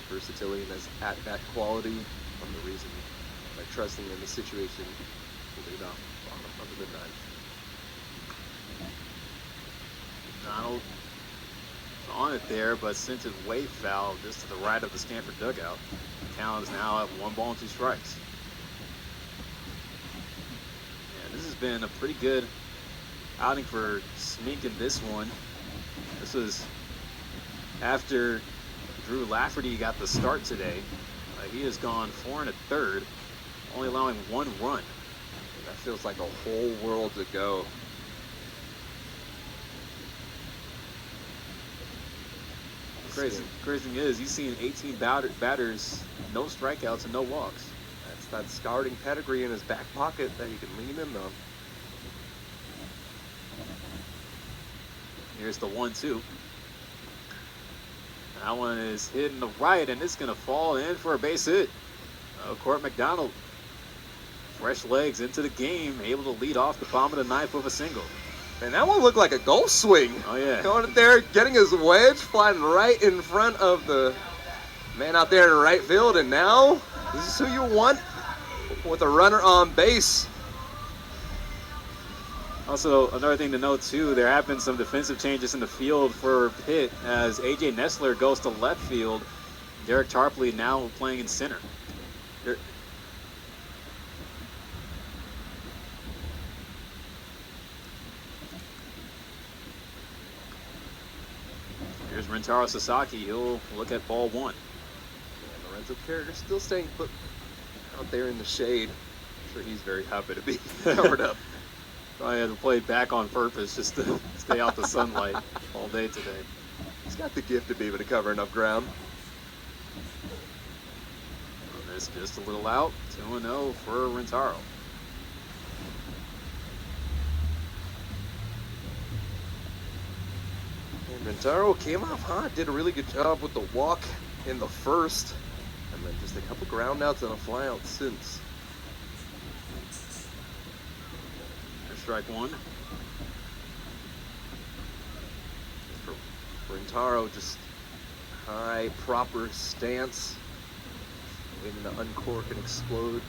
Versatility and his at-bat quality, one of the reasons by trusting in the situation to lead off bottom of the ninth. McDonald on it there, but sent it way foul just to the right of the Stanford dugout. Count is now at 1 ball and 2 strikes. And this has been a pretty good outing for Smink in this one. This was after Drew Lafferty got the start today. He has gone 4 1/3, only allowing 1 run. That feels like a whole world ago. Crazy thing is, he's seen 18 batters, no strikeouts and no walks. That's that starting pedigree in his back pocket that he can lean in on. Here's the 1-2. That one is hit in the right, and it's going to fall in for a base hit. Court McDonald, fresh legs into the game, able to lead off the bottom of the ninth with a single. And that one looked like a golf swing. Oh, yeah. Going up there, getting his wedge, flying right in front of the man out there in right field. And now, this is who you want with a runner on base. Also, another thing to note, too, there have been some defensive changes in the field for Pitt as A.J. Nessler goes to left field. Derek Tarpley now playing in center. Here's Rentaro Sasaki. He'll look at ball 1. And Lorenzo Carragher still staying put out there in the shade. I'm sure he's very happy to be covered up. Probably had to play back on purpose just to stay out the sunlight all day today. He's got the gift to be able to cover enough ground. And this just a little out. 2-0 for Rentaro. And Rentaro came off hot, did a really good job with the walk in the first. And then just a couple ground outs and a fly out since. Strike 1. For Rentaro, just high, proper stance, waiting to uncork and explode.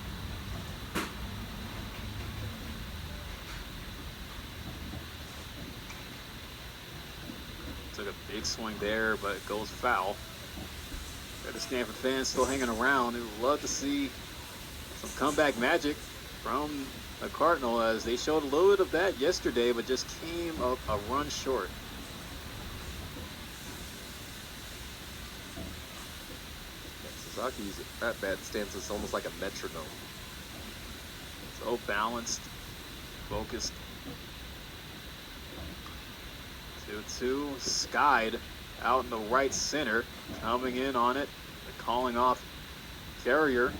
big swing there, but it goes foul. Got the Stanford fans still hanging around. They would love to see some comeback magic from the Cardinal, as they showed a little bit of that yesterday, but just came up a run short. Sasaki's at bat stance is almost like a metronome. So balanced, focused. 2-2, skied out in the right center, coming in on it, calling off Carrier,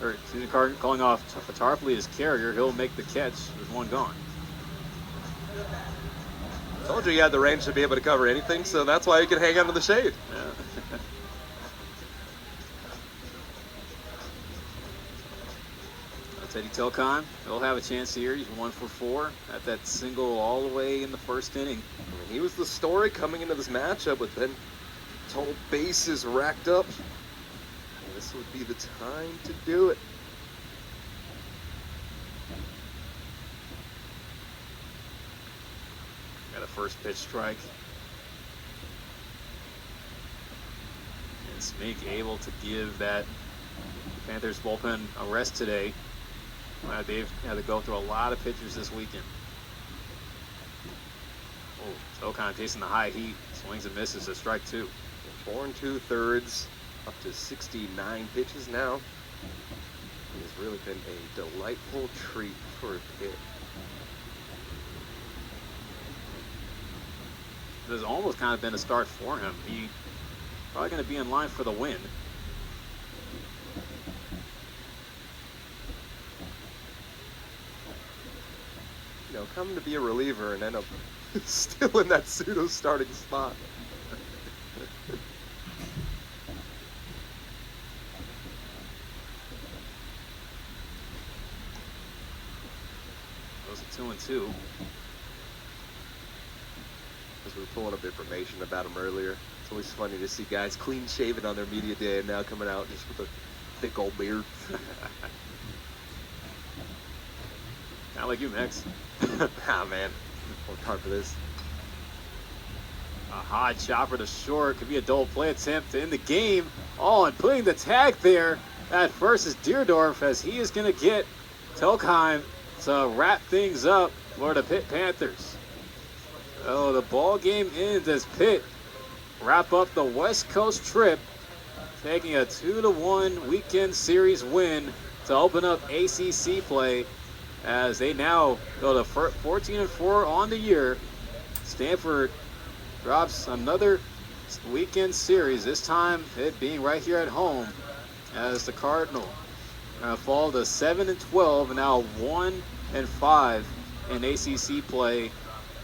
or excuse me, calling off Tarpley as Carrier. He'll make the catch. There's one gone. Told you had the range to be able to cover anything, so that's why you can hang under the shade. Yeah. Teddy Telkheim, he'll have a chance here. He's 1 for 4 at that single all the way in the first inning. I mean, he was the story coming into this matchup, but then total bases racked up. And this would be the time to do it. Got a first pitch strike. And Smink able to give that Panthers bullpen a rest today. They've had to go through a lot of pitchers this weekend. Oh, Telkheim chasing the high heat. Swings and misses, a strike 2. 4 2/3, up to 69 pitches now. It has really been a delightful treat for Pitt. This has almost kind of been a start for him. He probably going to be in line for the win. You know, coming to be a reliever and end up still in that pseudo starting spot. Those are 2-2. As we were pulling up information about him earlier, it's always funny to see guys clean shaven on their media day and now coming out just with a thick old beard. Not like you, Max. Ah, man. Worked hard for this. A high chopper to short. Could be a double play attempt to end the game. Oh, and putting the tag there at first is Deerdorf, as he is going to get Telkheim to wrap things up for the Pitt Panthers. Oh, the ball game ends as Pitt wrap up the West Coast trip, taking a 2-1 weekend series win to open up ACC play, as they now go to 14-4 on the year. Stanford drops another weekend series, this time it being right here at home, as the Cardinal fall to 7-12 and now 1-5 in ACC play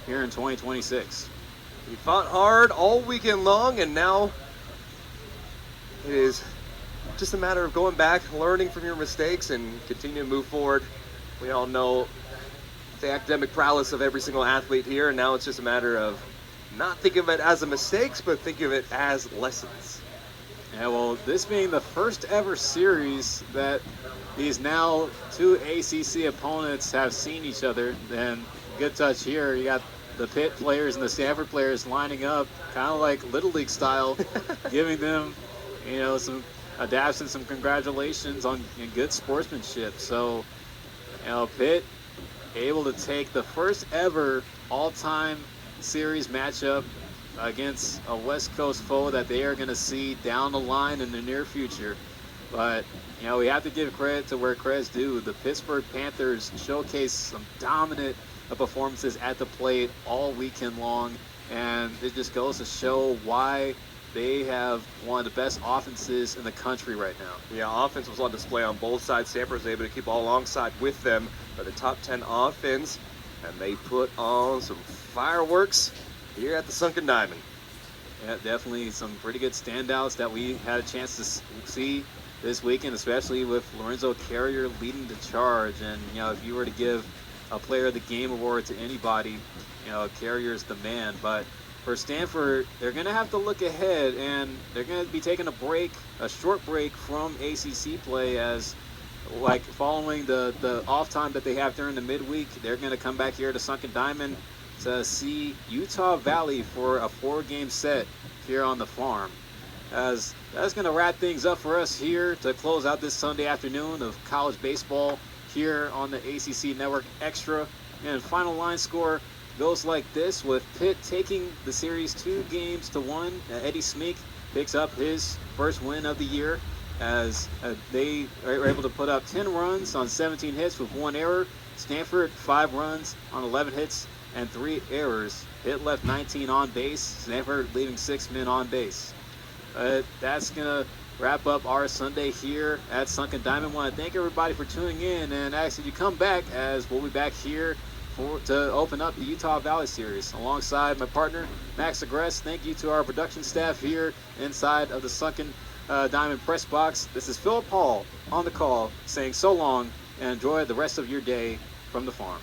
here in 2026. He fought hard all weekend long, and now it is just a matter of going back, learning from your mistakes, and continuing to move forward. We all know the academic prowess of every single athlete here, and now it's just a matter of not thinking of it as a mistakes, but thinking of it as lessons. Yeah, well, this being the first ever series that these now 2 ACC opponents have seen each other, and good touch here. You got the Pitt players and the Stanford players lining up, kind of like Little League style, giving them, you know, some adapts and some congratulations on good sportsmanship. So, you know, Pitt able to take the first ever all-time series matchup against a West Coast foe that they are going to see down the line in the near future. But, you know, we have to give credit to where credit's due. The Pittsburgh Panthers showcased some dominant performances at the plate all weekend long, and it just goes to show why they have one of the best offenses in the country right now. Yeah, offense was on display on both sides. Stanford was able to keep all alongside with them for the top 10 offense, and they put on some fireworks here at the Sunken Diamond. Yeah, definitely some pretty good standouts that we had a chance to see this weekend, especially with Lorenzo Carrier leading the charge. And, you know, if you were to give a Player of the Game award to anybody, you know, Carrier's the man. But for Stanford, they're going to have to look ahead, and they're going to be taking a break, a short break from ACC play, as like following the off time that they have during the midweek. They're going to come back here to Sunken Diamond to see Utah Valley for a 4-game set here on the farm. As that's going to wrap things up for us here to close out this Sunday afternoon of college baseball here on the ACC Network Extra. And final line score goes like this, with Pitt taking the series 2-1. Eddie Smeek picks up his first win of the year as they are able to put up 10 runs on 17 hits with 1 error. Stanford 5 runs on 11 hits and 3 errors. Pitt left 19 on base. Stanford leaving 6 men on base. That's going to wrap up our Sunday here at Sunken Diamond. I want to thank everybody for tuning in and ask that you come back, as we'll be back here to open up the Utah Valley Series alongside my partner Max Agrest. Thank you to our production staff here inside of the Sunken Diamond press box. This is Philip Hall on the call saying so long and enjoy the rest of your day from the farm.